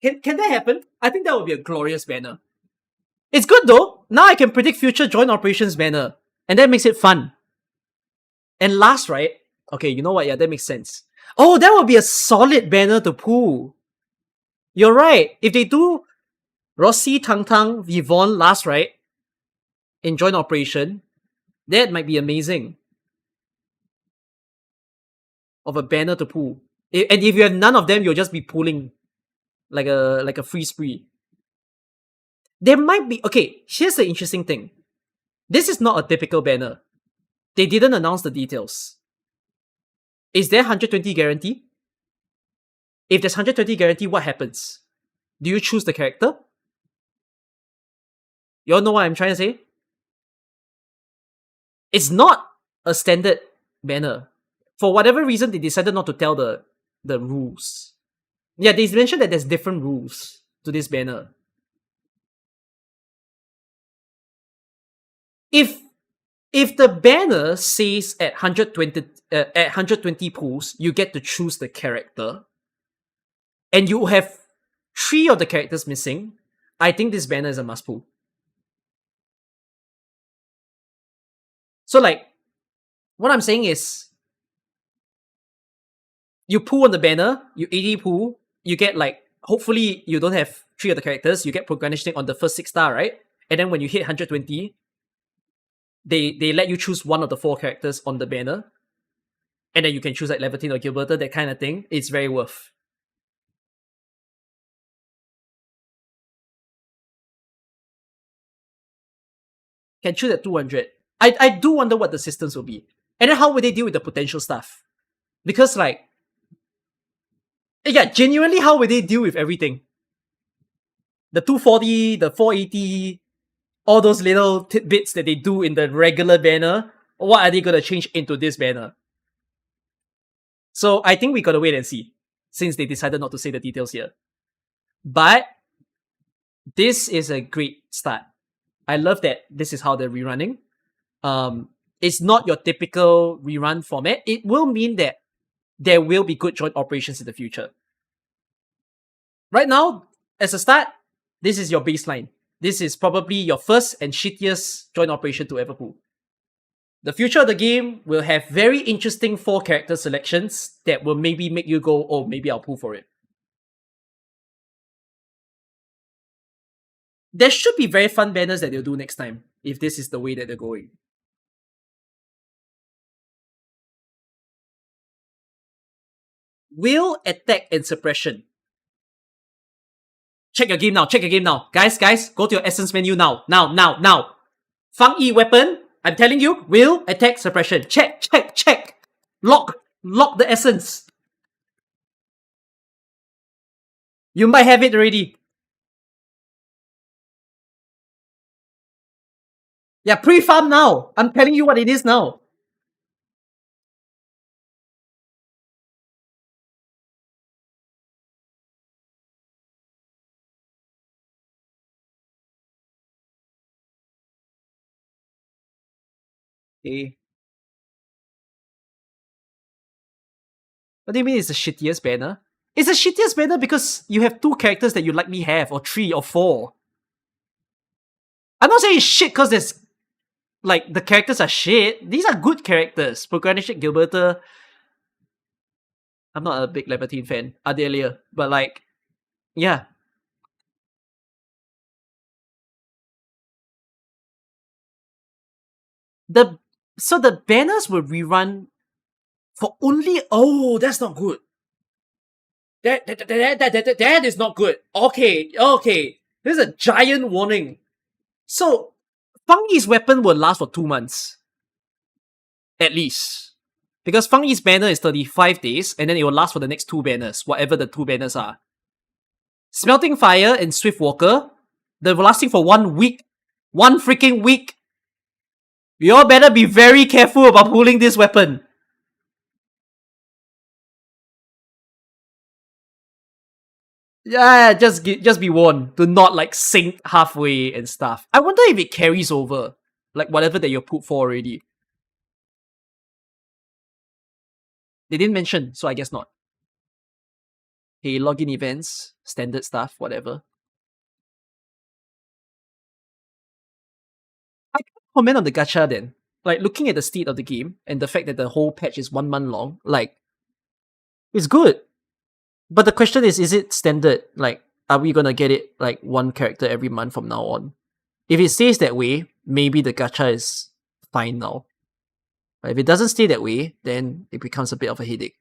Can that happen? I think that would be a glorious banner. It's good though. Now I can predict future joint operations banner. And that makes it fun. And last, right? Okay, you know what? Yeah, that makes sense. Oh, that would be a solid banner to pull. You're right. If they do Rossi, Tang Tang, Yvonne last, right? In joint operation, that might be amazing. Of a banner to pull. And if you have none of them, you'll just be pulling like a free spree. There might be... Okay, here's the interesting thing. This is not a typical banner. They didn't announce the details. Is there 120 guarantee? If there's 120 guarantee, what happens? Do you choose the character? You all know what I'm trying to say? It's not a standard banner. For whatever reason, they decided not to tell the rules. Yeah, they mentioned that there's different rules to this banner. If the banner says at 120 pulls, you get to choose the character, and you have 3 of the characters missing, I think this banner is a must pull. So like, what I'm saying is, you pull on the banner, you AD pull, you get like, hopefully you don't have 3 of the characters, you get progression on the first 6 star, right? And then when you hit 120, they let you choose one of the 4 characters on the banner. And then you can choose like Levantine or Gilberta, that kind of thing. It's very worth. Can choose at 200. I do wonder what the systems will be. And then how will they deal with the potential stuff? Because like, yeah, genuinely, how will they deal with everything? The 240, the 480, all those little tidbits that they do in the regular banner, what are they going to change into this banner? So I think we gotta wait and see, since they decided not to say the details here. But this is a great start. I love that this is how they're rerunning. It's not your typical rerun format. It will mean that there will be good joint operations in the future. Right now, as a start, this is your baseline. This is probably your first and shittiest joint operation to ever pull. The future of the game will have very interesting 4 character selections that will maybe make you go, oh, maybe I'll pull for it. There should be very fun banners that they'll do next time, if this is the way that they're going. Will, attack, and suppression. Check your game now, check your game now. Guys, go to your essence menu now. Fang Yi weapon, I'm telling you, will, attack, suppression. Check. Lock the essence. You might have it already. Yeah, pre-farm now. I'm telling you what it is now. Okay. What do you mean it's the shittiest banner? It's the shittiest banner because you have 2 characters that you likely have, or 3 or 4. I'm not saying it's shit because there's like the characters are shit. These are good characters. Progranish, Gilberta. I'm not a big Levantine fan, Adelia, but like, yeah. So the banners will rerun for only, oh, that's not good. That is not good. Okay. This is a giant warning. So Fang Yi's weapon will last for 2 months. At least. Because Fang Yi's banner is 35 days, and then it will last for the next 2 banners, whatever the 2 banners are. Smelting Fire and Swift Walker, they're lasting for 1 week. 1 freaking week. You all better be very careful about pulling this weapon. Yeah, just be warned. Do not like sink halfway and stuff. I wonder if it carries over. Like whatever that you're put for already. They didn't mention, so I guess not. Hey, login events, standard stuff, whatever. I can't comment on the gacha then. Like, looking at the state of the game and the fact that the whole patch is 1 month long, like, it's good. But the question is it standard? Like, are we gonna get it like 1 character every month from now on? If it stays that way, maybe the gacha is fine now. But if it doesn't stay that way, then it becomes a bit of a headache.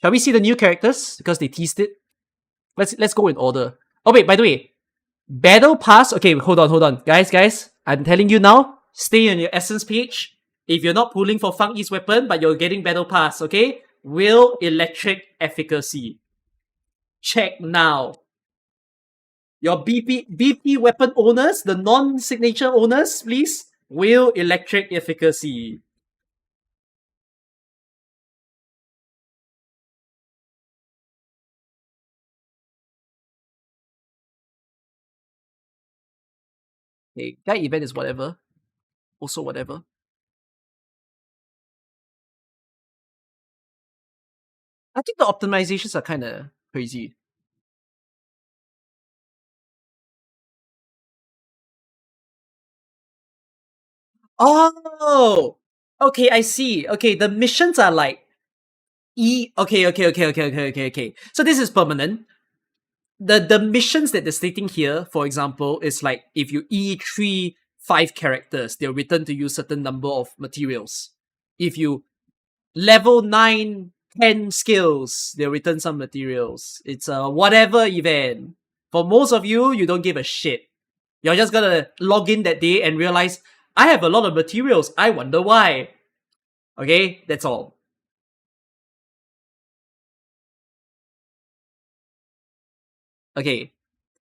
Shall we see the new characters? Because they teased it. Let's go in order. Oh wait, by the way, Battle Pass. Okay, hold on. Guys, I'm telling you now, stay on your Essence page. If you're not pulling for Fang Yi's weapon, but you're getting Battle Pass, okay? Will, electric, efficacy. Check now. Your BP weapon owners, the non-signature owners, please. Will, electric, efficacy. Okay, guy event is whatever. Also whatever. I think the optimizations are kind of crazy. Oh! Okay, I see. Okay, the missions are like okay. So this is permanent. The missions that they're stating here, for example, is like if you E3 5 characters, they'll return to you certain number of materials. If you level 9 10 skills, they'll return some materials. It's a whatever event. For most of you, you don't give a shit. You're just gonna log in that day and realize, I have a lot of materials. I wonder why. Okay, that's all. Okay,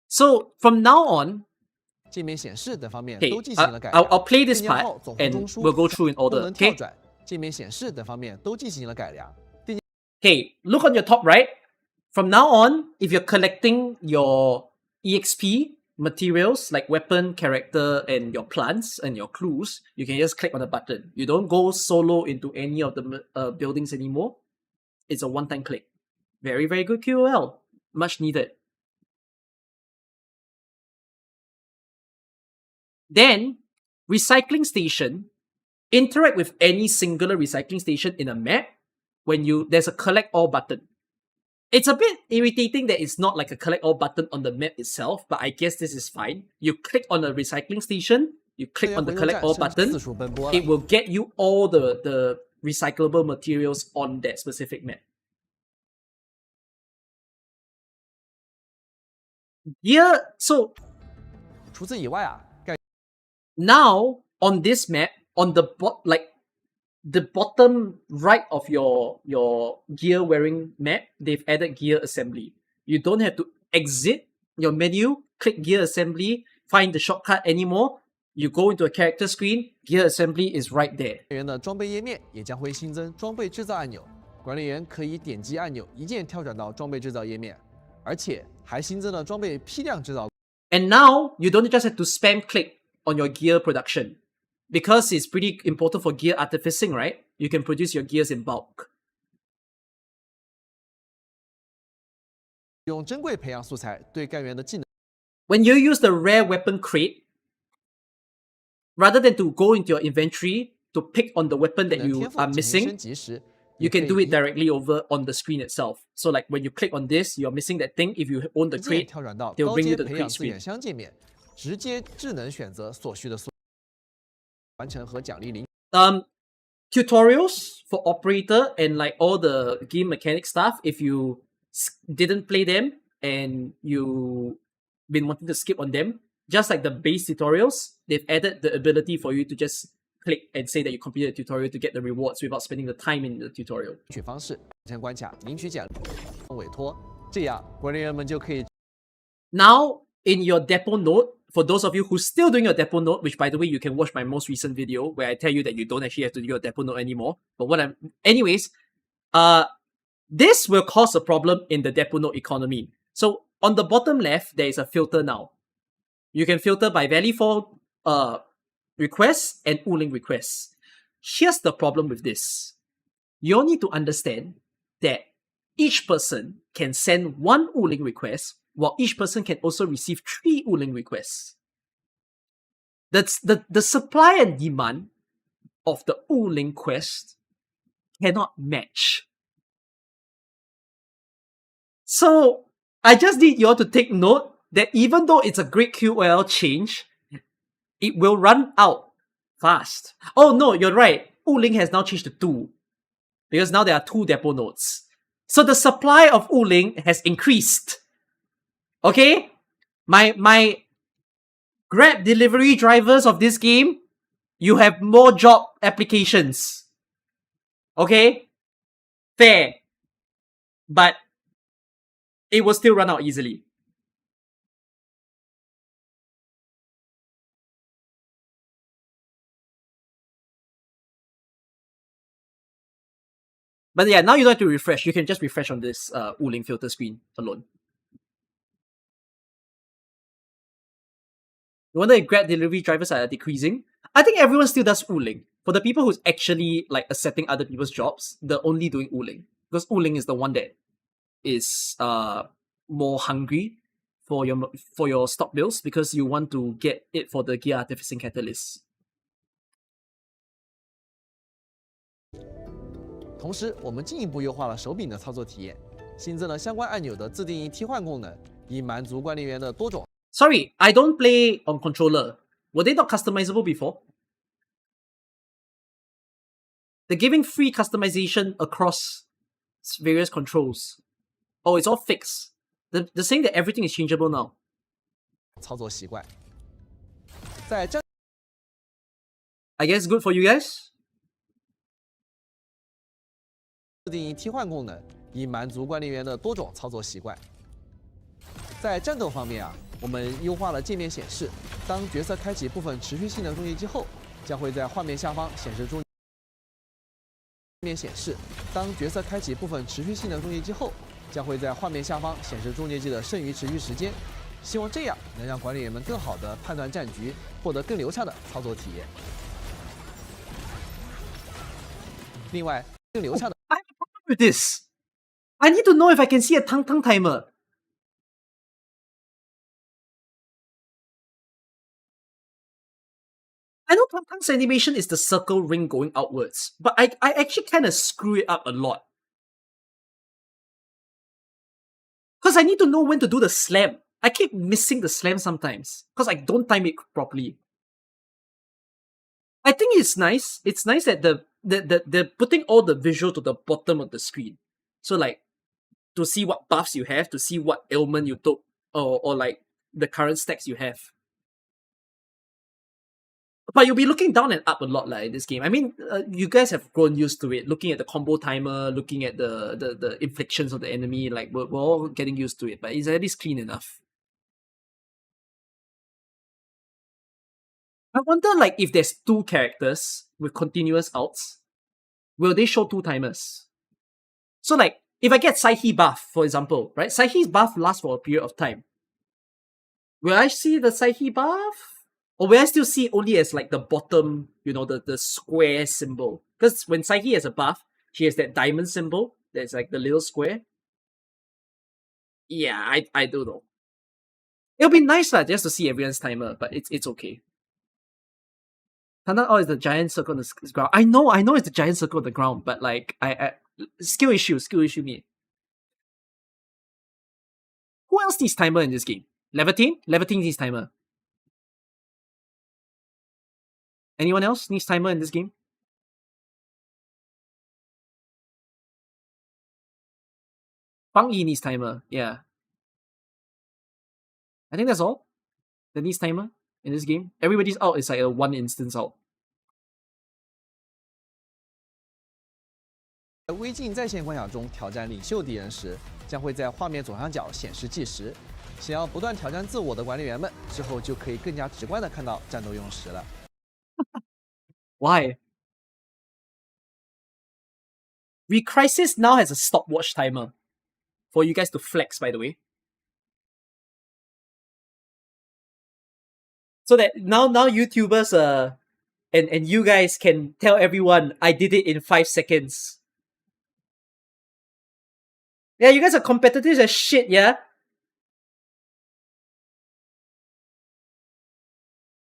so from now on, 界面显示等方面 okay, 都进行了改 I'll 良。 play this 电浆 part 号总活 and 中枢 we'll go through in 功 order. 能跳 Okay, 转、界面显示等方面都进行了改良。 okay, look on your top right. From now on, if you're collecting your EXP materials like weapon, character, and your plants and your clues, you can just click on the button. You don't go solo into any of the buildings anymore. It's a one-time click. Very, very good QOL. Much needed. Then, recycling station. Interact with any singular recycling station in a map when there's a collect all button. It's a bit irritating that it's not like a collect all button on the map itself, but I guess this is fine. You click on a recycling station, you click on the collect all button, it will get you all the recyclable materials on that specific map. Yeah, so 除此以外啊， now on this map, on the the bottom right of your gear wearing map, they've added gear assembly. You don't have to exit your menu, click gear assembly, find the shortcut anymore. You go into a character screen, gear assembly is right there. 员的装备页面也将会新增装备制造按钮，管理员可以点击按钮一键跳转到装备制造页面，而且还新增了装备批量制造。 And now you don't just have to spam click on your gear production. Because it's pretty important for gear artificing, right? You can produce your gears in bulk. 用珍贵培养素材对干员的技能。 When you use the rare weapon crate, rather than to go into your inventory to pick on the weapon that you are missing, you can do it directly over on the screen itself. So like when you click on this, you're missing that thing. If you own the crate, they'll bring you to the crate screen. 箱界面，直接智能选择所需的素。 完成和奖励领。Tutorials for operator and like all the game mechanic stuff. If you didn't play them and you been wanting to skip on them, just like the base tutorials, they've added the ability for you to just click and say that you completed the tutorial to get the rewards without spending the time in the tutorial. 取方式，完成关卡，领取奖励，委托，这样管理员们就可以。 Now in your depot note. For those of you who's still doing your depot note, which by the way, you can watch my most recent video where I tell you that you don't actually have to do your depot note anymore. But anyways, this will cause a problem in the depot note economy. So on the bottom left, there is a filter now. You can filter by value for requests and Wuling requests. Here's the problem with this. You all need to understand that each person can send one Wuling request, while each person can also receive 3 Wuling requests. That's the supply and demand of the Wuling quest cannot match. So I just need you all to take note that even though it's a great QOL change, it will run out fast. Oh no, you're right. Wuling has now changed to 2. Because now there are 2 depot nodes. So the supply of Wuling has increased. Okay? My Grab delivery drivers of this game, you have more job applications. Okay? Fair. But it will still run out easily. But yeah, now you don't have to refresh. You can just refresh on this Wuling filter screen alone. You wonder if Grab delivery drivers are decreasing? I think everyone still does Wuling. For the people who's actually like accepting other people's jobs, they're only doing Wuling. Because Wuling is the one that is more hungry for your stock bills because you want to get it for the gear artificing catalyst. 同时，我们进一步优化了手柄的操作体验，新增了相关按钮的自定义替换功能，以满足管理员的多种。Sorry, I don't play on controller. Were they not customizable before? They're giving free customization across various controls. Oh, it's all fixed. They're saying that everything is changeable now. 操作习惯，在战 I guess good for you guys. 自定义替换功能，以满足管理员的多种操作习惯。在战斗方面啊，我们优化了界面显示，当角色开启部分持续性的终结技后，将会在画面下方显示终。界面显示，当角色开启部分持续性的终结技后，将会在画面下方显示终结技的剩余持续时间。希望这样能让管理员们更好地判断战局，获得更流畅的操作体验。另外，更流畅的。I have a problem with this. I need to know if I can see a Tang Tang timer. I know Tang Tang's animation is the circle ring going outwards, but I actually kind of screw it up a lot. Because I need to know when to do the slam. I keep missing the slam sometimes because I don't time it properly. I think it's nice. It's nice that they're putting all the visual to the bottom of the screen. So like to see what buffs you have, to see what ailment you took, or like the current stacks you have. But you'll be looking down and up a lot like in this game. I mean, you guys have grown used to it. Looking at the combo timer, looking at the inflictions of the enemy, like we're all getting used to it. But it's at least clean enough. I wonder, like, if there's two characters with continuous outs, will they show two timers? So, like, if I get Psyche buff, for example, right? Psyche's buff lasts for a period of time. Will I see the Psyche buff? Or will I still see it only as, like, the bottom, you know, the square symbol? Because when Psyche has a buff, she has that diamond symbol that's, like, the little square. Yeah, I don't know. It'll be nice, just to see everyone's timer, but it's okay. Oh, it's the giant circle on the ground. I know it's the giant circle on the ground, but like I skill issue me. Who else needs timer in this game? Levitine? Levitine needs timer. Anyone else needs timer in this game? Fang Yi needs timer, yeah. I think that's all that needs timer in this game. Everybody's out is like a one instance out. 在微镜在线关卡中挑战领袖敌人时，将会在画面左上角显示计时。想要不断挑战自我的管理员们，之后就可以更加直观的看到战斗用时了。Why? Recrisis now has a stopwatch timer for you guys to flex, by the way. So that now YouTubers and you guys can tell everyone I did it in 5 seconds. Yeah, you guys are competitive as shit, yeah?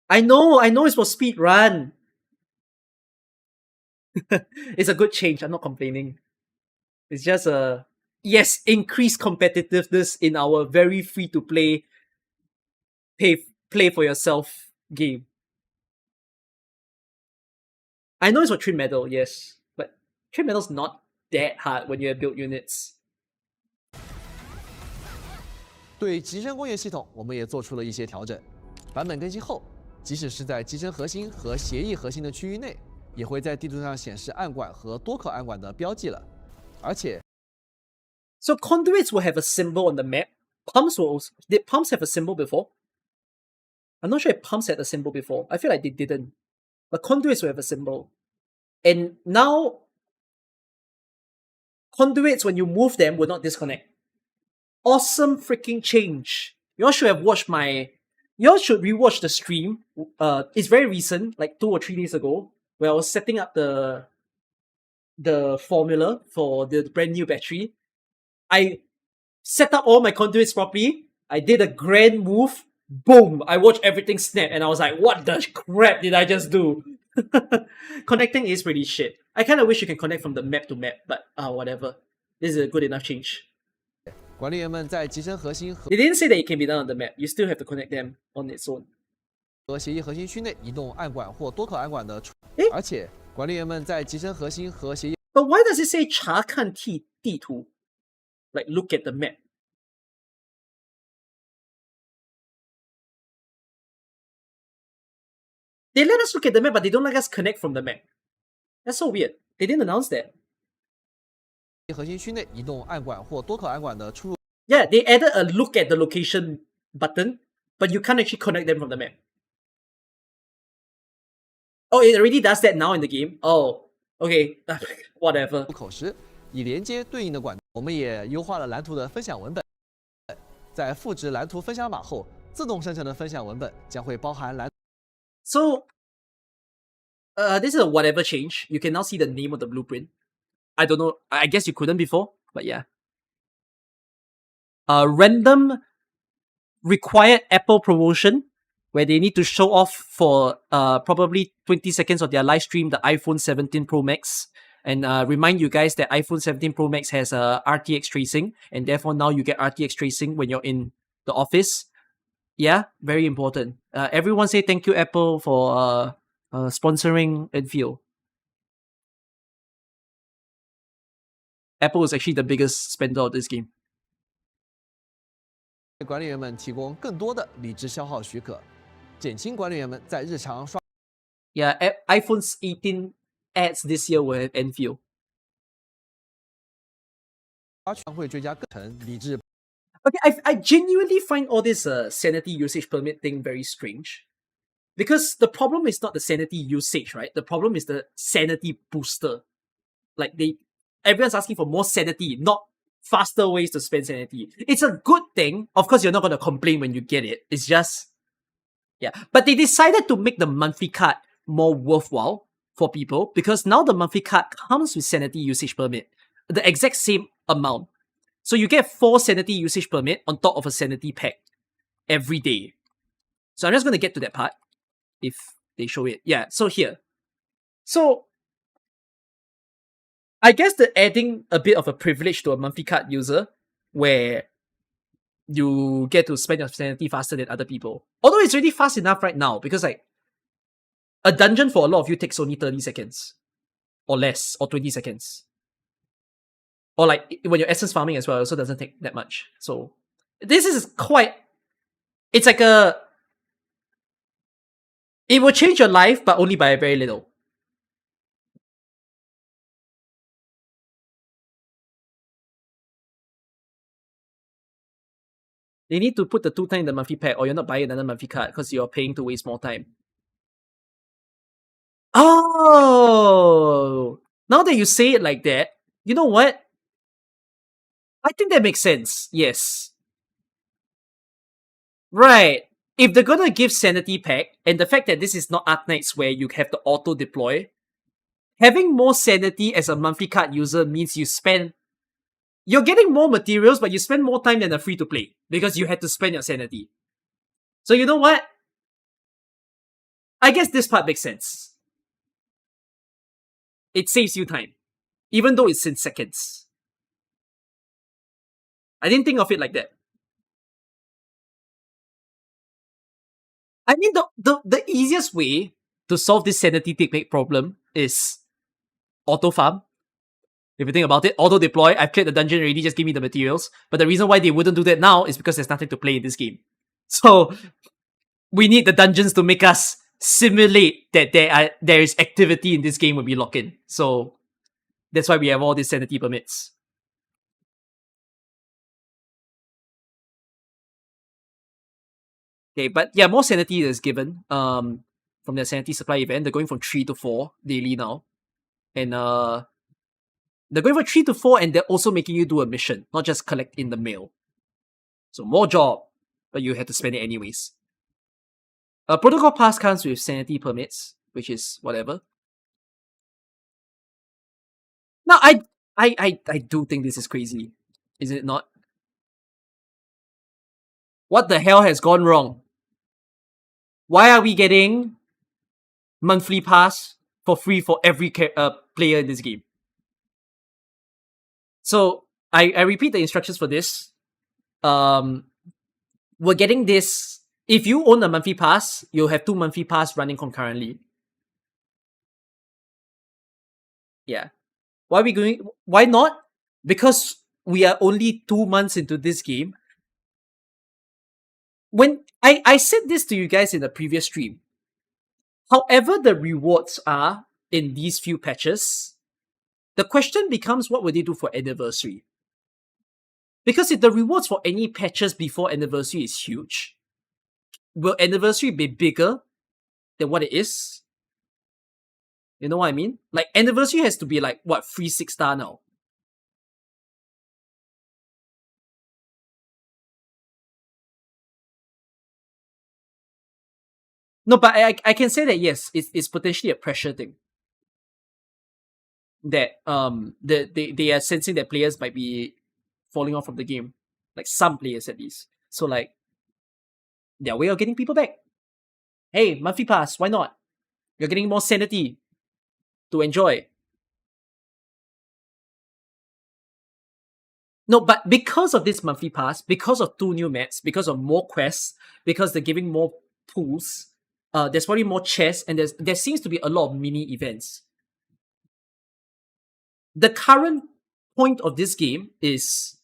I know it's for speed run. It's a good change, I'm not complaining. It's just yes, increased competitiveness in our very free to play play for yourself game. I know it's for trim metal, yes, but trim metal's not that hard when you have built units. 对集成工业系统，我们也做出了一些调整。版本更新后，即使是在集成核心和协议核心的区域内，也会在地图上显示暗管和多口暗管的标记了。而且 So conduits will have a symbol on the map. Did pumps have a symbol before? I'm not sure if pumps had a symbol before. I feel like they didn't. But conduits will have a symbol. And now, conduits, when you move them, will not disconnect. Awesome freaking change. You all should rewatch the stream. It's very recent, like 2 or 3 days ago, where I was setting up the formula for the brand new battery. I set up all my conduits properly. I did a grand move. Boom! I watched everything snap and I was like, what the crap did I just do? Connecting is pretty shit. I kind of wish you can connect from the map to map, but whatever. This is a good enough change. 管理员们在集成核心 They didn't say that it can be done on the map. You still have to connect them on its own. 和协议核心区内移动暗管或多口暗管的，而且管理员们在集成核心和协议。But why does it say 查看地图? Like look at the map. They let us look at the map, but they don't let us connect from the map. That's so weird. They didn't announce that. 核心区内移动暗管或多口暗管的出入。Yeah, they added a look at the location button, but you can't actually connect them from the map. Oh, it already does that now in the game? Oh, okay. Whatever. 入口时以连接对应的管。我们也优化了蓝图的分享文本，在复制蓝图分享码后，自动生成的分享文本将会包含蓝。So, this is a whatever change. You can now see the name of the blueprint. I don't know. I guess you couldn't before, but yeah. Random required Apple promotion where they need to show off for probably 20 seconds of their live stream the iPhone 17 Pro Max. And remind you guys that iPhone 17 Pro Max has RTX tracing, and therefore now you get RTX tracing when you're in the office. Yeah, very important. Everyone say thank you, Apple, for sponsoring Endfield. Apple is actually the biggest spender of this game. 给管理员们提供更多的理智消耗许可，减轻管理员们在日常刷。Yeah, iPhone 18 ads this year will have Endfield. 会追加更成理智。Okay, I genuinely find all this sanity usage permit thing very strange. Because the problem is not the sanity usage, right? The problem is the sanity booster. Like everyone's asking for more sanity, not faster ways to spend sanity. It's a good thing. Of course, you're not going to complain when you get it. It's just, yeah. But they decided to make the monthly card more worthwhile for people because now the monthly card comes with sanity usage permit, the exact same amount. So you get 4 sanity usage permit on top of a sanity pack every day. So I'm just going to get to that part if they show it. Yeah, so here. So I guess they're adding a bit of a privilege to a monthly card user where you get to spend your sanity faster than other people. Although it's really fast enough right now because like a dungeon for a lot of you takes only 30 seconds or less or 20 seconds. Or like when you're essence farming as well, it also doesn't take that much. So this is quite, it's like it will change your life but only by very little. They need to put the 2 times the monthly pack or you're not buying another monthly card because you're paying to waste more time. Oh! Now that you say it like that, you know what? I think that makes sense. Yes. Right. If they're gonna give sanity pack, and the fact that this is not Arknights where you have to auto deploy, having more sanity as a monthly card user means you're getting more materials, but you spend more time than a free to play because you had to spend your sanity. So you know what? I guess this part makes sense. It saves you time, even though it's in seconds. I didn't think of it like that. I mean, the easiest way to solve this sanity take problem is auto farm. If you think about it, auto deploy, I've cleared the dungeon already, just give me the materials. But the reason why they wouldn't do that now is because there's nothing to play in this game. So we need the dungeons to make us simulate that there is activity in this game when we lock in. So that's why we have all these sanity permits. Okay, but yeah, more sanity is given from the sanity supply event. They're going from 3 to 4 daily now. And they're going from 3 to 4 and they're also making you do a mission, not just collect in the mail. So more job, but you have to spend it anyways. Protocol Pass comes with sanity permits, which is whatever. Now, I do think this is crazy. Is it not? What the hell has gone wrong? Why are we getting monthly pass for free for every player in this game. So I repeat the instructions for this. We're getting this. If you own a monthly pass, you'll have 2 monthly pass running concurrently. Yeah. Why not? Because we are only 2 months into this game. When I said this to you guys in the previous stream, however the rewards are in these few patches, the question becomes, what will they do for anniversary? Because if the rewards for any patches before anniversary is huge, will anniversary be bigger than what it is? You know what I mean? Like, anniversary has to be like, what, free 6-star now? No, but I can say that yes, it's potentially a pressure thing. That they are sensing that players might be falling off from the game. Like some players at least. So like, their way of getting people back. Hey, monthly pass, why not? You're getting more sanity to enjoy. No, but because of this monthly pass, because of 2 new maps, because of more quests, because they're giving more pools, there's probably more chests, and there seems to be a lot of mini events. The current point of this game is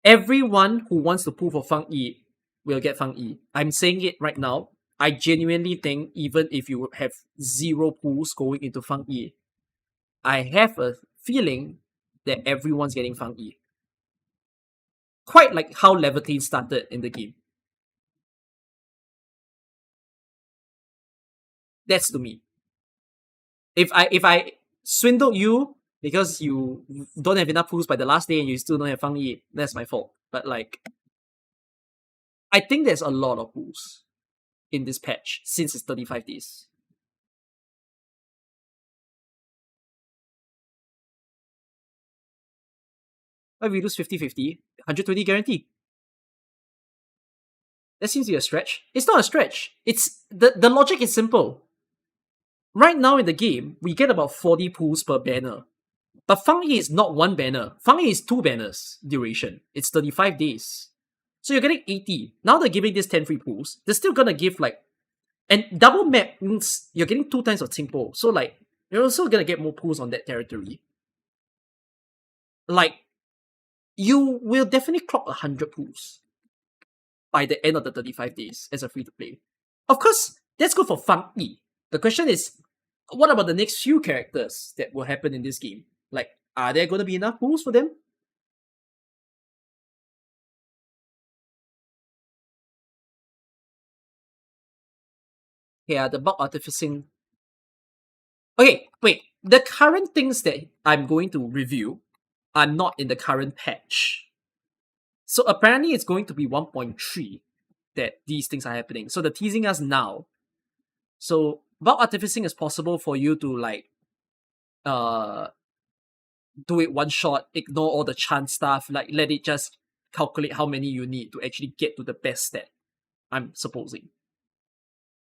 everyone who wants to pull for Fang Yi will get Fang Yi. I'm saying it right now. I genuinely think even if you have 0 pools going into Fang Yi, I have a feeling that everyone's getting Fang Yi. Quite like how Levitine started in the game. That's to me. If I swindled you because you don't have enough pools by the last day and you still don't have Fang Yi, that's my fault. But like, I think there's a lot of pools in this patch since it's 35 days. If we lose 50-50, 120 guarantee. That seems to be a stretch. It's not a stretch. It's the logic is simple. Right now in the game, we get about 40 pools per banner. But Fang Yi is not 1 banner. Fang Yi is 2 banners duration. It's 35 days. So you're getting 80. Now they're giving this 10 free pools. They're still gonna give like... And double map means you're getting 2 times of Qingpo. So like, you're also gonna get more pools on that territory. Like, you will definitely clock 100 pools by the end of the 35 days as a free-to-play. Of course, that's good for Fang Yi. The question is, what about the next few characters that will happen in this game? Like, are there going to be enough pools for them? Yeah, the bug artificing. Okay, wait. The current things that I'm going to review are not in the current patch. So apparently it's going to be 1.3 that these things are happening. So they're teasing us now. So bug artificing is possible for you to like do it one shot, ignore all the chance stuff, like let it just calculate how many you need to actually get to the best stat. I'm supposing.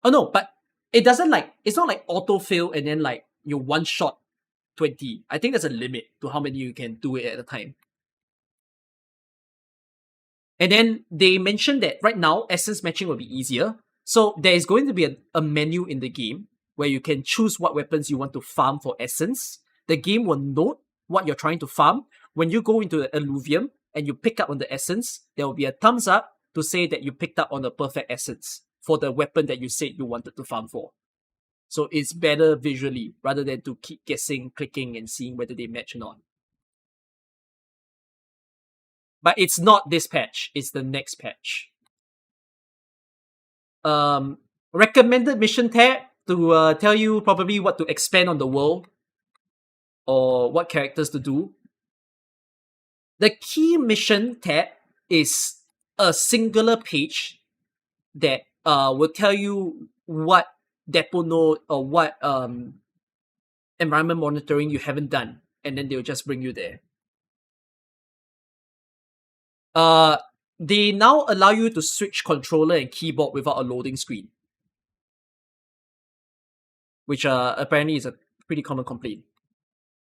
Oh no, but it doesn't like, it's not like auto fail and then like you one shot 20. I think there's a limit to how many you can do it at a time. And then they mentioned that right now essence matching will be easier. So there is going to be a menu in the game where you can choose what weapons you want to farm for essence. The game will note what you're trying to farm. When you go into the alluvium and you pick up on the essence, there will be a thumbs up to say that you picked up on the perfect essence for the weapon that you said you wanted to farm for. So it's better visually rather than to keep guessing, clicking, and seeing whether they match or not. But it's not this patch, it's the next patch. Recommended mission tab to tell you probably what to expand on the world or what characters to do. The key mission tab is a singular page that will tell you what depot node or what environment monitoring you haven't done, and then they'll just bring you there. They now allow you to switch controller and keyboard without a loading screen. which apparently is a pretty common complaint.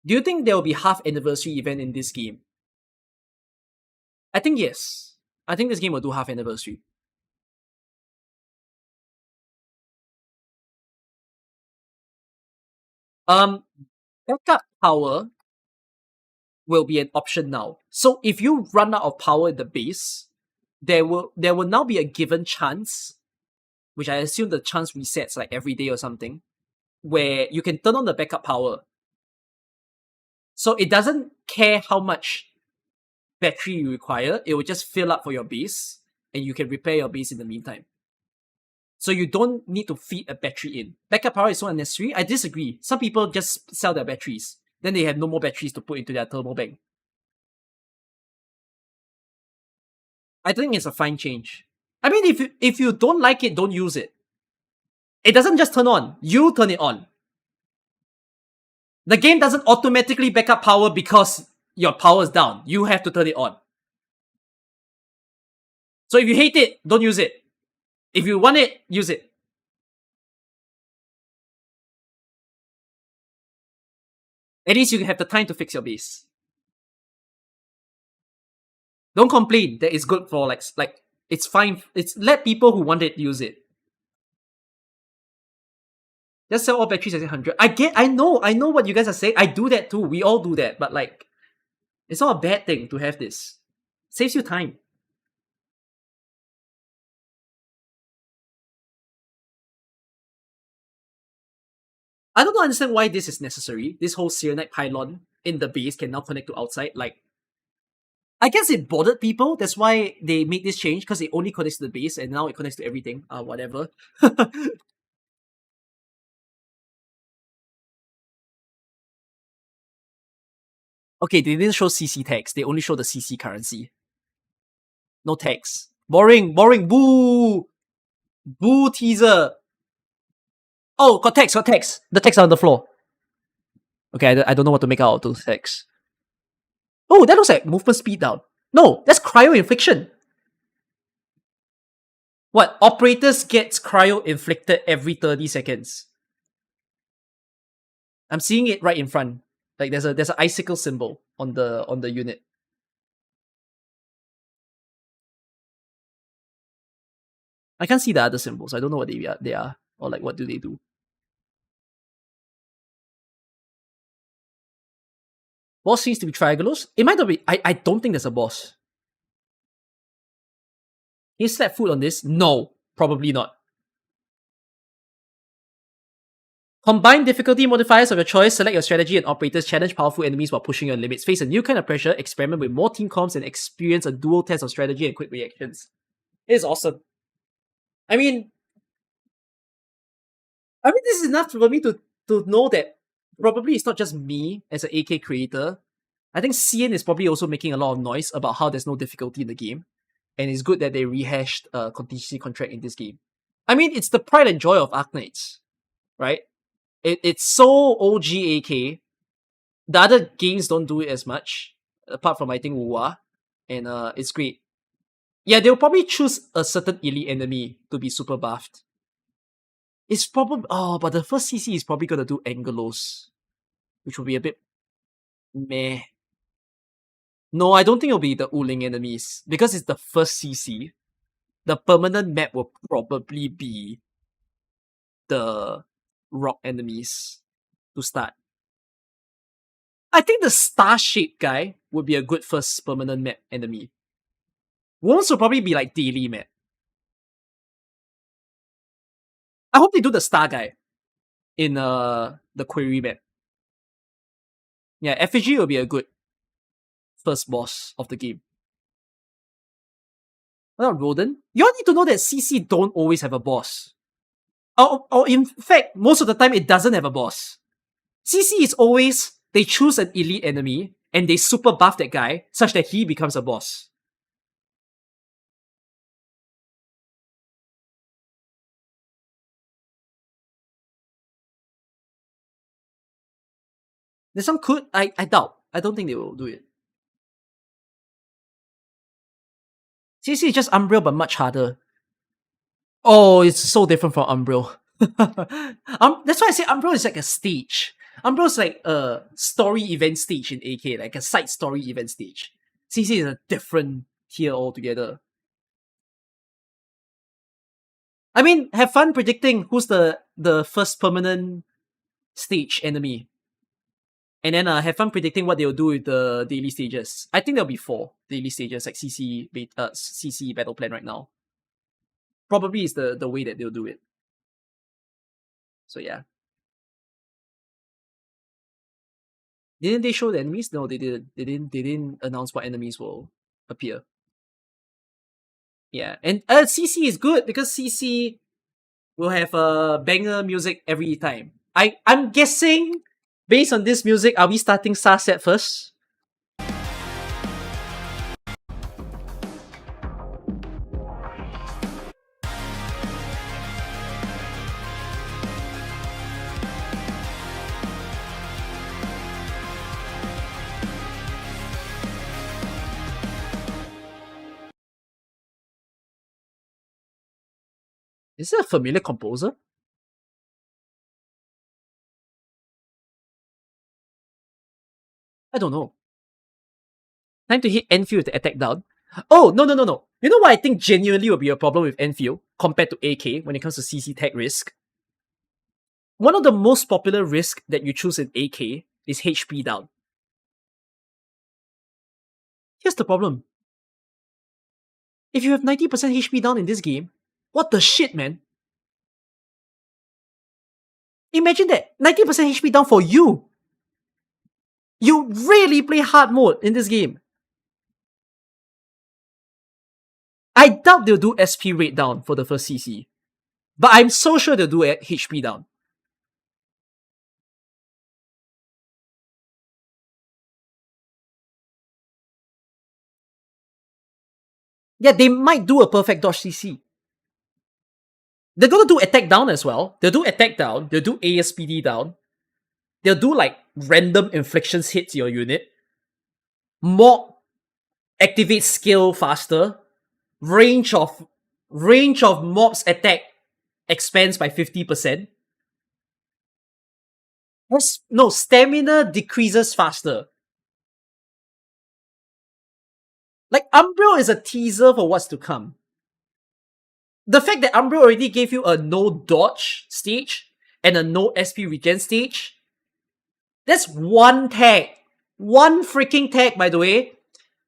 Do you think there will be half anniversary event in this game? I think yes. I think this game will do half anniversary. Backup power will be an option now. So if you run out of power in the base, there will now be a given chance, which I assume the chance resets like every day or something, where you can turn on the backup power. So it doesn't care how much battery you require, it will just fill up for your base, and you can repair your base in the meantime. So you don't need to feed a battery in. Backup power is so unnecessary. I disagree. Some people just sell their batteries. Then they have no more batteries to put into their turbo bank. I think it's a fine change. I mean, if you don't like it, don't use it. It doesn't just turn on. You turn it on. The game doesn't automatically back up power because your power is down. You have to turn it on. So if you hate it, don't use it. If you want it, use it. At least you can have the time to fix your base. Don't complain that it's good for like it's fine. It's let people who want it use it. Just sell all batteries at 100. I know what you guys are saying. I do that too. We all do that. But like, it's not a bad thing to have this. Saves you time. I don't understand why this is necessary. This whole Serenite pylon in the base can now connect to outside. Like, I guess it bothered people. That's why they made this change, because it only connects to the base and now it connects to everything. Whatever. Okay, they didn't show CC tags. They only show the CC currency. No tags. Boring. Boo! Boo teaser. Oh, got text. The text are on the floor. Okay, I don't know what to make out of those texts. Oh, that looks like movement speed down. No, that's cryo infliction. What? Operators gets cryo inflicted every 30 seconds. I'm seeing it right in front. Like there's an icicle symbol on the unit. I can't see the other symbols. I don't know what they are or like what do they do. Boss seems to be Triagalos. It might not be. I don't think there's a boss. Can you slap food on this? No, probably not. Combine difficulty modifiers of your choice, select your strategy and operators, challenge powerful enemies while pushing your limits, face a new kind of pressure, experiment with more team comps, and experience a dual test of strategy and quick reactions. It's awesome. I mean, this is enough for me to know that probably it's not just me as an AK creator. I think CN is probably also making a lot of noise about how there's no difficulty in the game. And it's good that they rehashed a contingency contract in this game. I mean, it's the pride and joy of Arknights, right? It's so OG AK. The other games don't do it as much, apart from I think Wuwa, and it's great. Yeah, they'll probably choose a certain elite enemy to be super buffed. It's probably but the first CC is probably gonna do Angelos, which will be a bit meh. No, I don't think it'll be the Uling enemies because it's the first CC. The permanent map will probably be the rock enemies to start. I think the star-shaped guy would be a good first permanent map enemy. Worms will probably be like daily map. I hope they do the star guy in the query map. Yeah, effigy will be a good first boss of the game. What about Rodent? You all need to know that CC don't always have a boss. Or in fact, most of the time it doesn't have a boss. CC is always, they choose an elite enemy and they super buff that guy such that he becomes a boss. There's some could, I doubt. I don't think they will do it. CC is just Umbriel but much harder. Oh, it's so different from Umbriel. That's why I say Umbro is like a stage. Umbro is like a story event stage in AK, like a side story event stage. CC is a different tier altogether. I mean, have fun predicting who's the first permanent stage enemy. And then have fun predicting what they'll do with the daily stages. I think there'll be 4 daily stages, like CC battle plan right now. Probably is the way that they'll do it. So yeah. Didn't they show the enemies? No, they didn't. They didn't announce what enemies will appear. Yeah, and CC is good because CC will have banger music every time. I'm guessing based on this music, are we starting Sarset first? Is it a familiar composer? I don't know. Time to hit Endfield with the attack down. Oh, no. You know what I think genuinely will be a problem with Endfield compared to AK when it comes to CC tag risk? One of the most popular risks that you choose in AK is HP down. Here's the problem. If you have 90% HP down in this game, what the shit, man? Imagine that. 90% HP down for you. You really play hard mode in this game. I doubt they'll do SP rate down for the first CC. But I'm so sure they'll do HP down. Yeah, they might do a perfect dodge CC. They're gonna do attack down as well. They'll do attack down. They'll do ASPD down. They'll do like random inflictions hit to your unit. Mob activates skill faster. Range of mobs attack expands by 50%. Stamina decreases faster. Like, Umbro is a teaser for what's to come. The fact that Umbro already gave you a no dodge stage and a no SP regen stage, that's one tag. One freaking tag, by the way.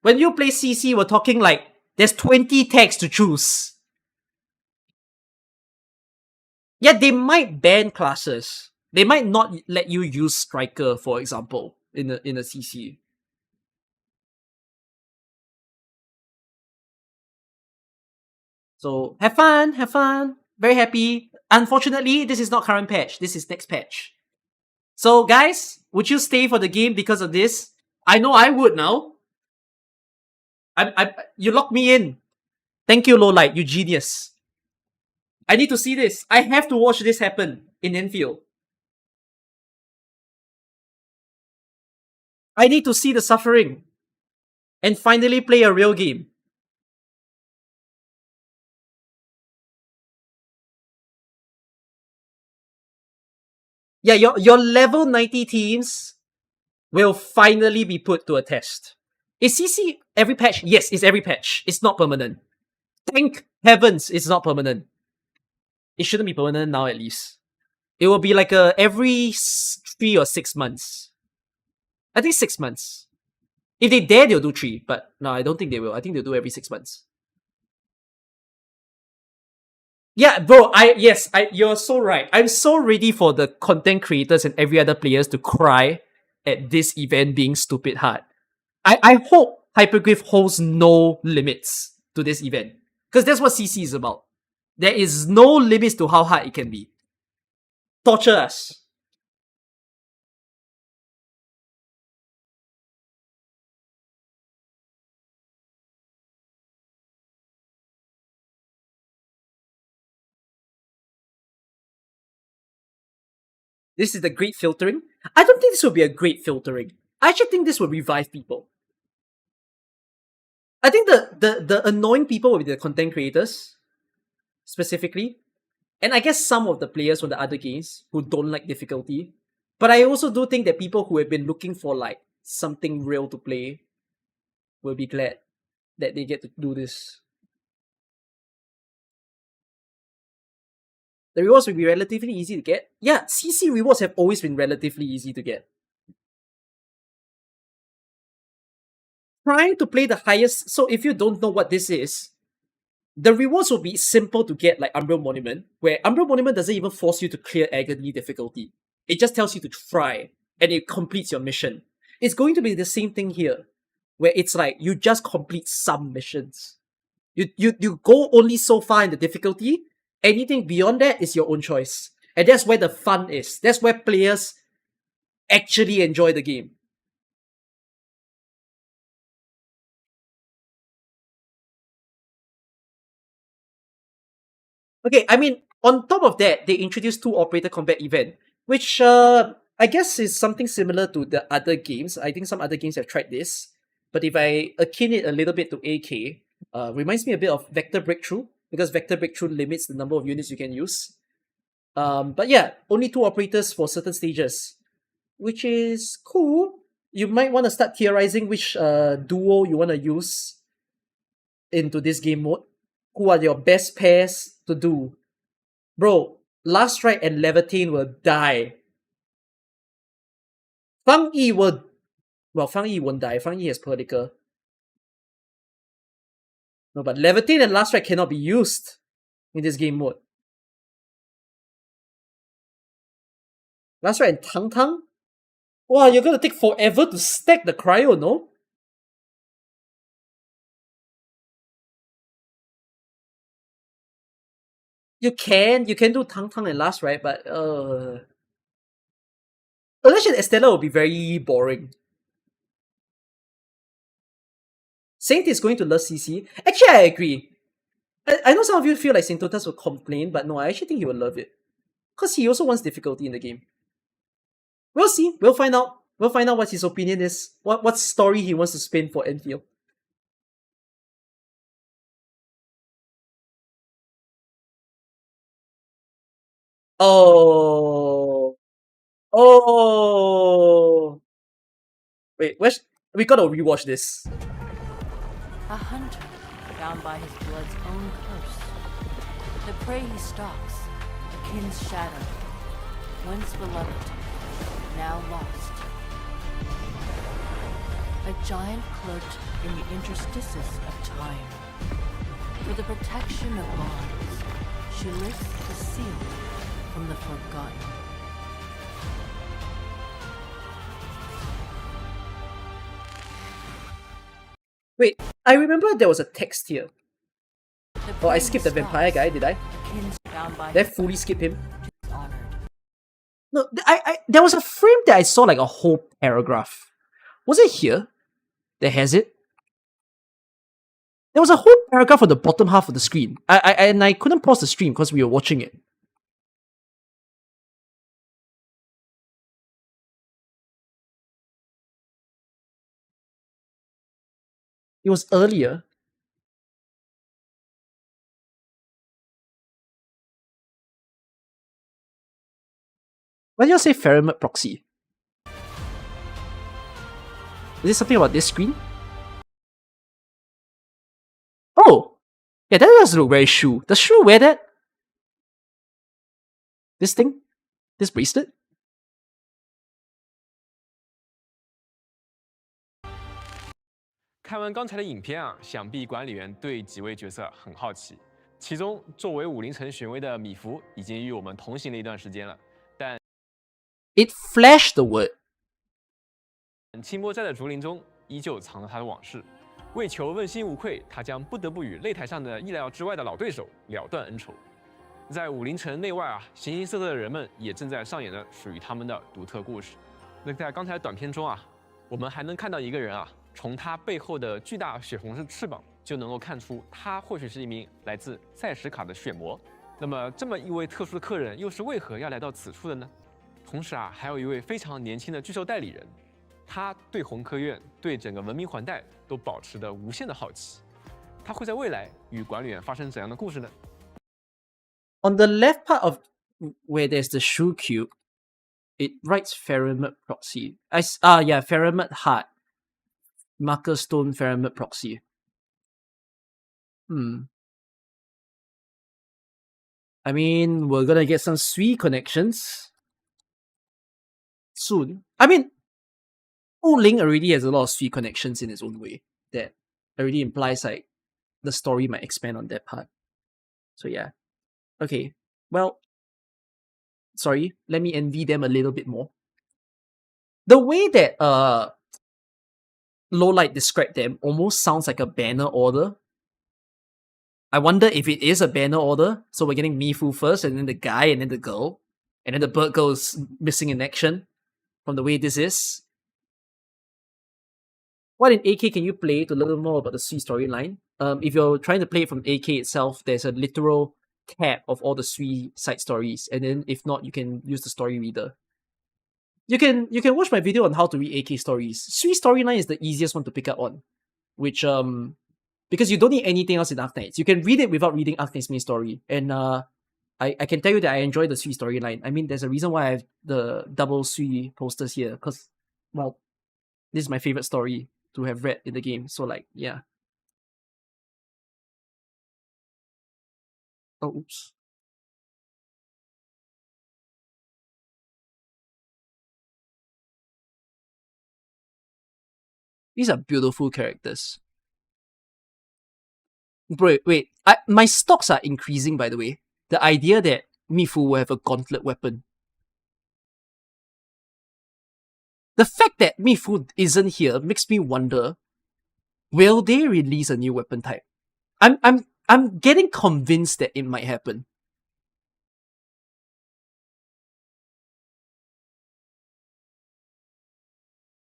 When you play CC, we're talking like, there's 20 tags to choose. Yeah, they might ban classes. They might not let you use Striker, for example, in a CC. So have fun. Very happy. Unfortunately, this is not current patch. This is next patch. So guys, would you stay for the game because of this? I know I would now. You locked me in. Thank you, Lowlight. You genius. I need to see this. I have to watch this happen in Enfield. I need to see the suffering and finally play a real game. Yeah, your level 90 teams will finally be put to a test. Is CC every patch? Yes, it's every patch. It's not permanent. Thank heavens it's not permanent. It shouldn't be permanent now at least. It will be like every 3 or 6 months. I think 6 months. If they dare, they'll do 3. But no, I don't think they will. I think they'll do every 6 months. Yeah, bro, you're so right. I'm so ready for the content creators and every other players to cry at this event being stupid hard. I hope Hyperglyph holds no limits to this event. Because that's what CC is about. There is no limits to how hard it can be. Torture us. This is the great filtering. I don't think this will be a great filtering. I actually think this will revive people. I think the annoying people will be the content creators, specifically. And I guess some of the players from the other games who don't like difficulty. But I also do think that people who have been looking for like something real to play will be glad that they get to do this. The rewards will be relatively easy to get. Yeah, CC rewards have always been relatively easy to get. Trying to play the highest, so if you don't know what this is, the rewards will be simple to get, like Umbral Monument, where Umbral Monument doesn't even force you to clear Agony difficulty. It just tells you to try, and it completes your mission. It's going to be the same thing here, where it's like you just complete some missions. You go only so far in the difficulty. Anything beyond that is your own choice. And that's where the fun is. That's where players actually enjoy the game. Okay, I mean, on top of that, they introduced 2 operator combat event, which I guess is something similar to the other games. I think some other games have tried this. But if I akin it a little bit to AK, reminds me a bit of Vector Breakthrough, because Vector Breakthrough limits the number of units you can use. But yeah, only 2 operators for certain stages, which is cool. You might want to start theorizing which duo you want to use into this game mode. Who are your best pairs to do? Bro, Last Strike and Levitate will die. Fang Yi will... Well, Fang Yi won't die. Fang Yi has Perdica. No, but Levitate and Last Strike cannot be used in this game mode. Last Strike and Tang Tang? Wow, you're gonna take forever to stack the cryo, no? You can do Tang Tang and Last, right? But Unless Estella will be very boring. Saint is going to love CC. Actually, I agree. I know some of you feel like Saint Totas will complain, but no, I actually think he will love it. Because he also wants difficulty in the game. We'll see. We'll find out. We'll find out what his opinion is. What story he wants to spin for Endfield. Oh. Oh. Wait, we gotta rewatch this. A hunter, bound by his blood's own curse. The prey he stalks, a kin's shadow, once beloved, now lost. A giant cloaked in the interstices of time. For the protection of bonds, she lifts the seal from the forgotten. Wait, I remember there was a text here. Oh, I skipped the vampire guy, did I? Did I fully skip him? No, there was a frame that I saw like a whole paragraph. Was it here that has it? There was a whole paragraph on the bottom half of the screen. I couldn't pause the stream because we were watching it. It was earlier. Why did you say Ferromet proxy? Is it something about this screen? Oh! Yeah, that does look very Shu. Does Shu wear that? This thing? This bracelet?看完刚才的影片啊，想必管理员对几位角色很好奇。其中，作为武林城巡威的米芾已经与我们同行了一段时间了，但 It flashed the word. 清波寨的竹林中依旧藏着他的往事。为求问心无愧，他将不得不与擂台上的意料之外的老对手了断恩仇。在武林城内外啊，形形色色的人们也正在上演着属于他们的独特故事。那在刚才的短片中啊，我们还能看到一个人啊。 从他背后的巨大血红色翅膀就能够看出，他或许是一名来自塞什卡的血魔。那么，这么一位特殊的客人，又是为何要来到此处的呢？同时啊，还有一位非常年轻的巨兽代理人，他对红科院、对整个文明环带都保持着无限的好奇。他会在未来与管理员发生怎样的故事呢？ On the left part of where there's the shoe cube, it writes Ferrimid Proxy. Ferrimid Heart. Marker Stone Ferrimid Proxy. I mean, we're gonna get some sweet connections soon. I mean, Ling already has a lot of sweet connections in its own way. That already implies like the story might expand on that part. So yeah. Okay. Well, sorry, let me envy them a little bit more. The way that Lowlight described them almost sounds like a banner order. I wonder if it is a banner order. So we're getting Mifu first, and then the guy, and then the girl, and then the bird girl is missing in action. From the way this is. What in AK can you play to learn more about the Sui storyline? If you're trying to play it from AK itself, there's a literal tab of all the Sui side stories, and then if not, you can use the story reader. You can watch my video on how to read AK stories. Sui storyline is the easiest one to pick up on, which because you don't need anything else in Arknights. You can read it without reading Arknights' main story, and I can tell you that I enjoy the Sui storyline. I mean, there's a reason why I have the double Sui posters here, because, well, this is my favorite story to have read in the game. So, like, yeah. Oh, oops. These are beautiful characters. Wait. My stocks are increasing, by the way. The idea that Mifu will have a gauntlet weapon. The fact that Mifu isn't here makes me wonder, will they release a new weapon type? I'm getting convinced that it might happen.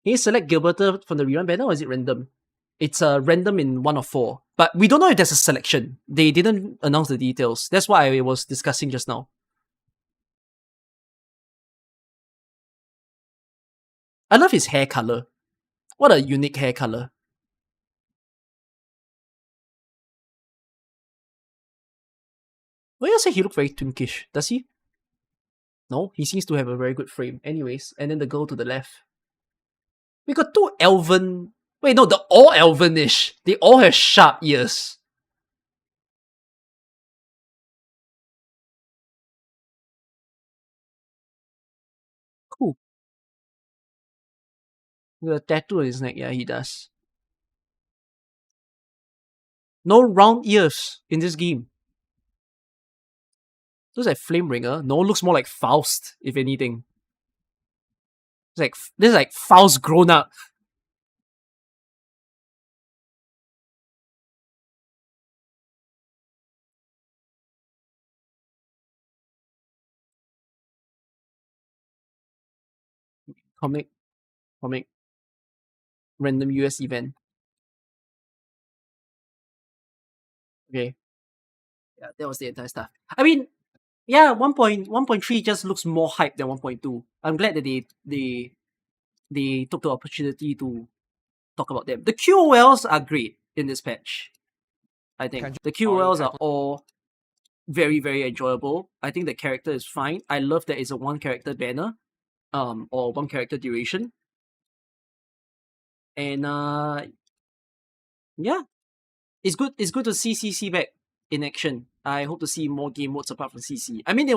Can you select Gilberta from the rerun banner, or is it random? It's random in 1 of 4. But we don't know if there's a selection. They didn't announce the details. That's what I was discussing just now. I love his hair color. What a unique hair color. Well, you say he looked very twinkish, does he? No, he seems to have a very good frame. Anyways, and then the girl to the left. We got 2 elven... Wait, no, they're all elvenish. They all have sharp ears. Cool. The tattoo on his neck, yeah, he does. No round ears in this game. Looks like Flameringer. No, looks more like Faust, if anything. This is like Faust grown up. Comic. Random US event. Okay. Yeah, that was the entire stuff. I mean, yeah, 1.3 just looks more hype than 1.2. I'm glad that they took the opportunity to talk about them. The QOLs are great in this patch. I think the QOLs are all very, very enjoyable. I think the character is fine. I love that it's a 1 character banner, or 1 character duration. And yeah, it's good to see CC back in action. I hope to see more game modes apart from CC. I mean,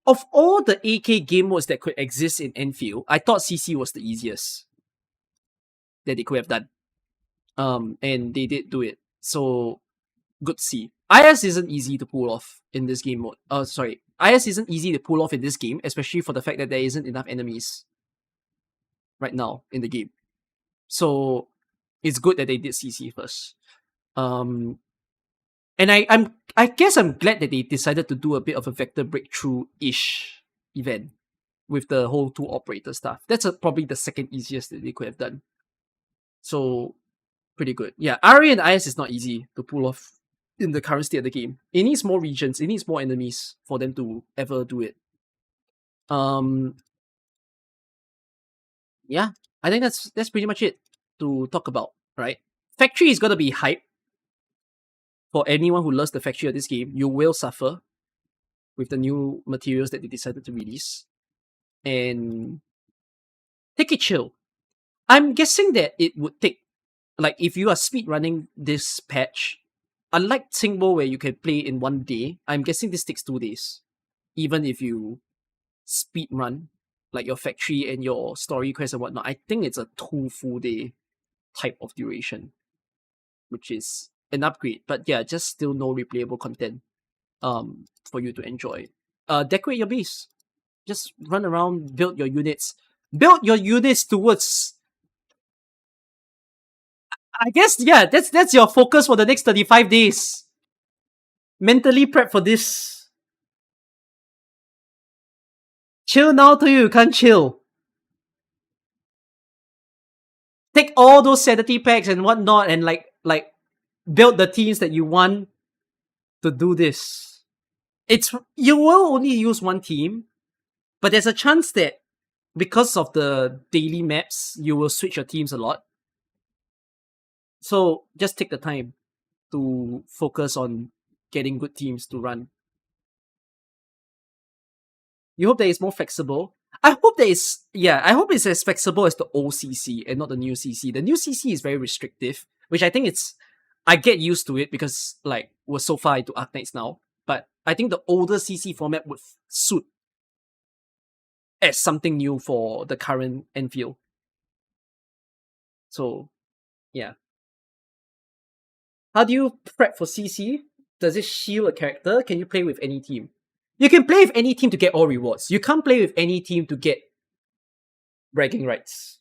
of all the AK game modes that could exist in Endfield, I thought CC was the easiest that they could have done. And they did do it. So good to see. IS isn't easy to pull off in this game mode. IS isn't easy to pull off in this game, especially for the fact that there isn't enough enemies right now in the game. So it's good that they did CC first. And I guess I'm glad that they decided to do a bit of a vector breakthrough-ish event with the whole 2 operator stuff. That's probably the second easiest that they could have done. So pretty good. Yeah, RA and IS is not easy to pull off in the current state of the game. It needs more regions, it needs more enemies for them to ever do it. Yeah, I think that's pretty much it to talk about, right? Factory is gonna be hype. For anyone who loves the factory of this game, you will suffer. with the new materials that they decided to release. And take it chill. I'm guessing that it would take, like, if you are speed running this patch, unlike Singbo where you can play in 1 day, I'm guessing this takes 2 days. Even if you speed run, like your factory and your story quest and whatnot, I think it's a 2 full day type of duration, which is an upgrade. But yeah, just still no replayable content for you to enjoy. Decorate your base. Just run around, build your units. Build your units towards, I guess, yeah, that's your focus for the next 35 days. Mentally prep for this. Chill now till you can't chill. Take all those sanity packs and whatnot and like build the teams that you want to do this. You will only use one team, but there's a chance that because of the daily maps, you will switch your teams a lot. So just take the time to focus on getting good teams to run. You hope that it's more flexible. I hope it's as flexible as the old CC and not the new CC. The new CC is very restrictive, which I think I get used to it because like we're so far into Arknights now. But I think the older CC format would suit as something new for the current Endfield. So, yeah. How do you prep for CC? Does it shield a character? Can you play with any team? You can play with any team to get all rewards. You can't play with any team to get bragging rights.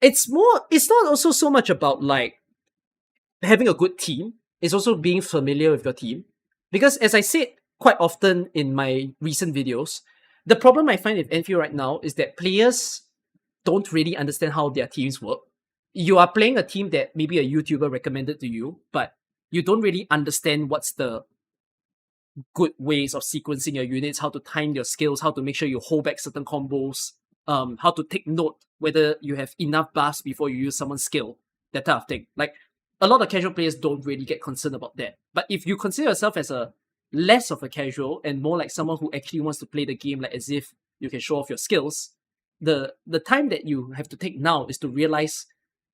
It's not also so much about like having a good team. It's also being familiar with your team. Because as I said quite often in my recent videos, the problem I find with Endfield right now is that players don't really understand how their teams work. You are playing a team that maybe a YouTuber recommended to you, but you don't really understand what's the good ways of sequencing your units, how to time your skills, how to make sure you hold back certain combos, how to take note whether you have enough buffs before you use someone's skill, that type of thing. Like, a lot of casual players don't really get concerned about that. But if you consider yourself as a less of a casual and more like someone who actually wants to play the game like as if you can show off your skills, the time that you have to take now is to realize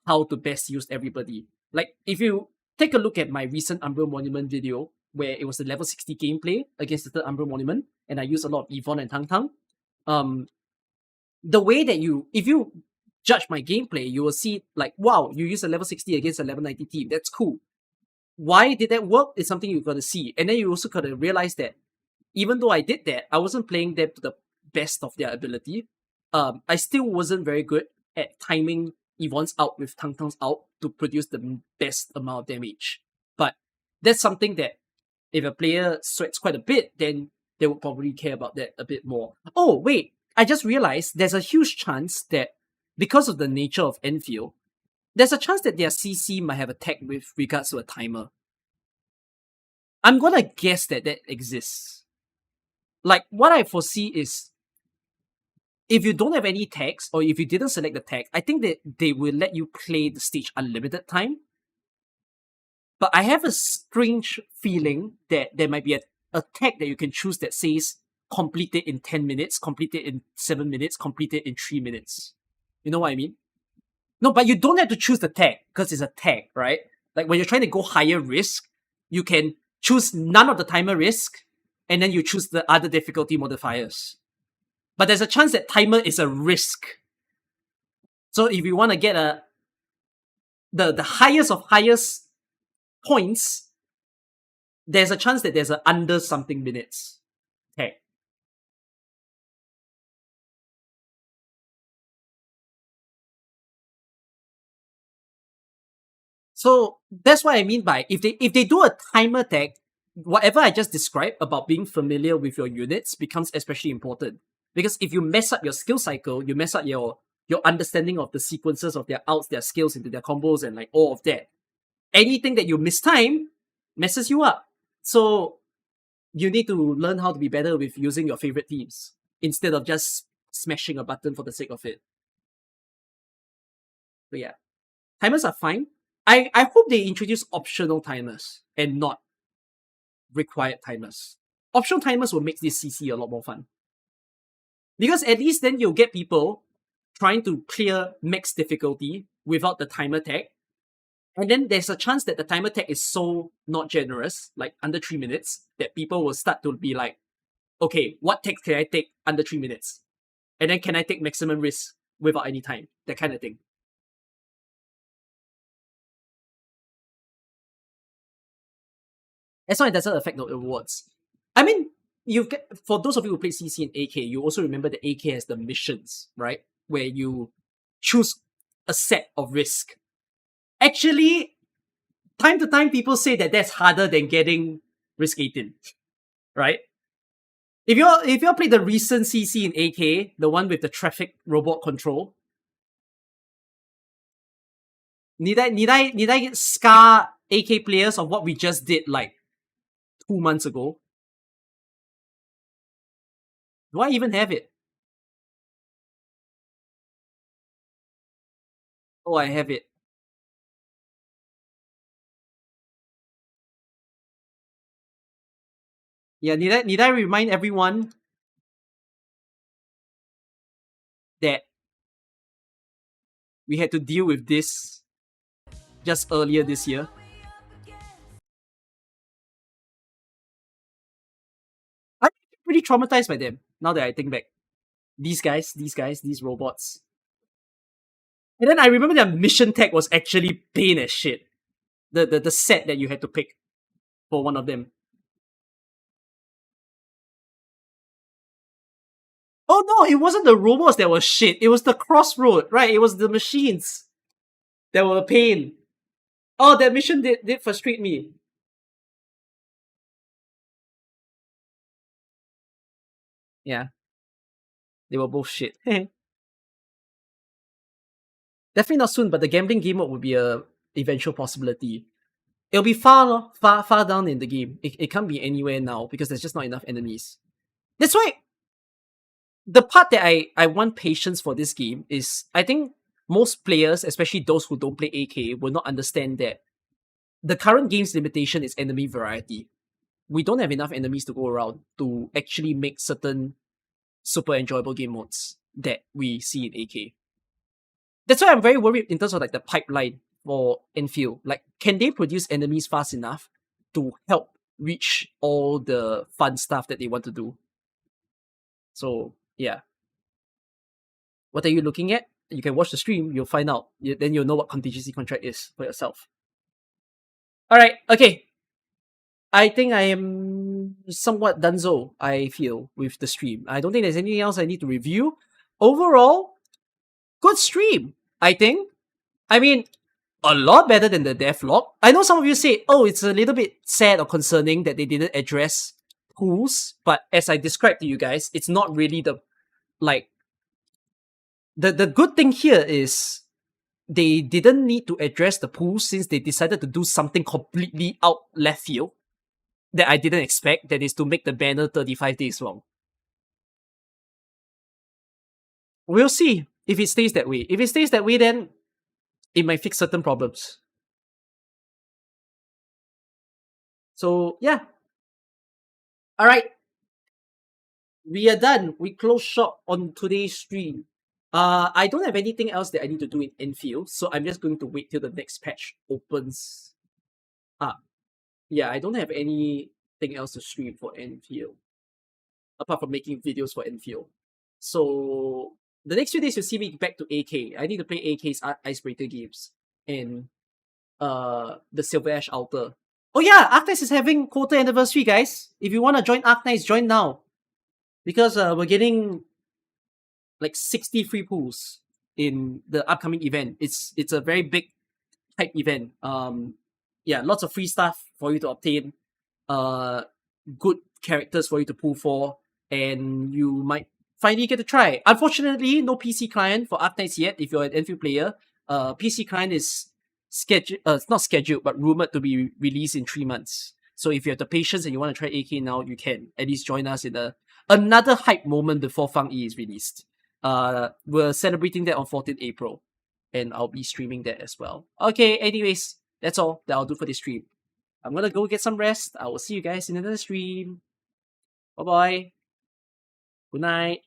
how to best use everybody. Like, if you take a look at my recent Umbral Monument video, where it was a level 60 gameplay against the third Umbral Monument, and I used a lot of Yvonne and Tang Tang, the way that if you judge my gameplay, you will see like, wow, you use a level 60 against a level 90 team. That's cool. Why did that work is something you've got to see. And then you also got to realize that even though I did that, I wasn't playing them to the best of their ability. I still wasn't very good at timing Yvonne's out with Tang Tang's out to produce the best amount of damage. But that's something that if a player sweats quite a bit, then they would probably care about that a bit more. Oh, wait, I just realized there's a huge chance that because of the nature of Endfield, there's a chance that their CC might have a tag with regards to a timer. I'm gonna guess that exists. Like, what I foresee is if you don't have any tags, or if you didn't select the tag, I think that they will let you play the stage unlimited time. But I have a strange feeling that there might be a tag that you can choose that says complete it in 10 minutes, complete it in 7 minutes, complete it in 3 minutes. You know what I mean? No, but you don't have to choose the tag because it's a tag, right? Like when you're trying to go higher risk, you can choose none of the timer risk and then you choose the other difficulty modifiers. But there's a chance that timer is a risk. So if you want to get the highest of highest points, there's a chance that there's a under something minutes. Okay. So that's what I mean by if they do a timer tag, whatever I just described about being familiar with your units becomes especially important. Because if you mess up your skill cycle, you mess up your understanding of the sequences of their outs, their skills into their combos and like all of that. Anything that you miss time messes you up. So you need to learn how to be better with using your favorite teams instead of just smashing a button for the sake of it. But yeah, timers are fine. I hope they introduce optional timers and not required timers. Optional timers will make this CC a lot more fun. Because at least then you'll get people trying to clear max difficulty without the timer tag. And then there's a chance that the timer tag is so not generous, like under 3 minutes, that people will start to be like, okay, what tag can I take under 3 minutes? And then can I take maximum risk without any time? That kind of thing. As long as it doesn't affect the rewards. I mean, for those of you who play CC and AK, you also remember that AK has the missions, right? Where you choose a set of risk. Actually, time to time, people say that that's harder than getting risk 18, right? If you played the recent CC in AK, the one with the traffic robot control, need I scar AK players of what we just did like 2 months ago? Do I even have it? Oh, I have it. Yeah, need I remind everyone that we had to deal with this just earlier this year? I'm pretty traumatized by them now that I think back. These guys, these robots. And then I remember their mission tag was actually pain as shit. The set that you had to pick for one of them. Oh no, it wasn't the robots that were shit. It was the crossroad, right? It was the machines that were a pain. Oh, that mission did frustrate me. Yeah. They were both shit. Definitely not soon, but the gambling game mode would be a eventual possibility. It'll be far down in the game. It can't be anywhere now because there's just not enough enemies. That's why the part that I want patience for this game is I think most players, especially those who don't play AK, will not understand that the current game's limitation is enemy variety. We don't have enough enemies to go around to actually make certain super enjoyable game modes that we see in AK. That's why I'm very worried in terms of like the pipeline for Endfield. Like, can they produce enemies fast enough to help reach all the fun stuff that they want to do? So, yeah. What are you looking at? You can watch the stream, you'll find out. Then you'll know what contingency contract is for yourself. Alright, okay. I think I am somewhat donezo, I feel, with the stream. I don't think there's anything else I need to review. Overall, good stream, I think. I mean, a lot better than the devlog. I know some of you say, oh, it's a little bit sad or concerning that they didn't address pools, but as I described to you guys, it's not really the, like, the good thing here is they didn't need to address the pools since they decided to do something completely out left field that I didn't expect, that is to make the banner 35 days long. We'll see if it stays that way. If it stays that way, then it might fix certain problems. So, yeah. Alright. We are done. We close shop on today's stream. I don't have anything else that I need to do in Endfield, so I'm just going to wait till the next patch opens up. Yeah, I don't have anything else to stream for Endfield, apart from making videos for Endfield. So, the next few days you'll see me back to AK. I need to play AK's Icebreaker games and the Silver Ash Altar. Oh yeah, Arknights is having quarter anniversary, guys. If you want to join Arknights, join now. Because we're getting like 60 free pools in the upcoming event. It's a very big hype event. Yeah, lots of free stuff for you to obtain. Good characters for you to pull for, and you might finally get to try. Unfortunately, no PC client for Arknights yet. If you're an Endfield player, PC client is scheduled, not scheduled, but rumored to be released in 3 months. So if you have the patience and you want to try AK now, you can at least join us in another hype moment before Fang Yi is released. We're celebrating that on 14th April, and I'll be streaming that as well. Okay, anyways, that's all that I'll do for this stream. I'm gonna go get some rest. I will see you guys in another stream. Bye bye. Good night.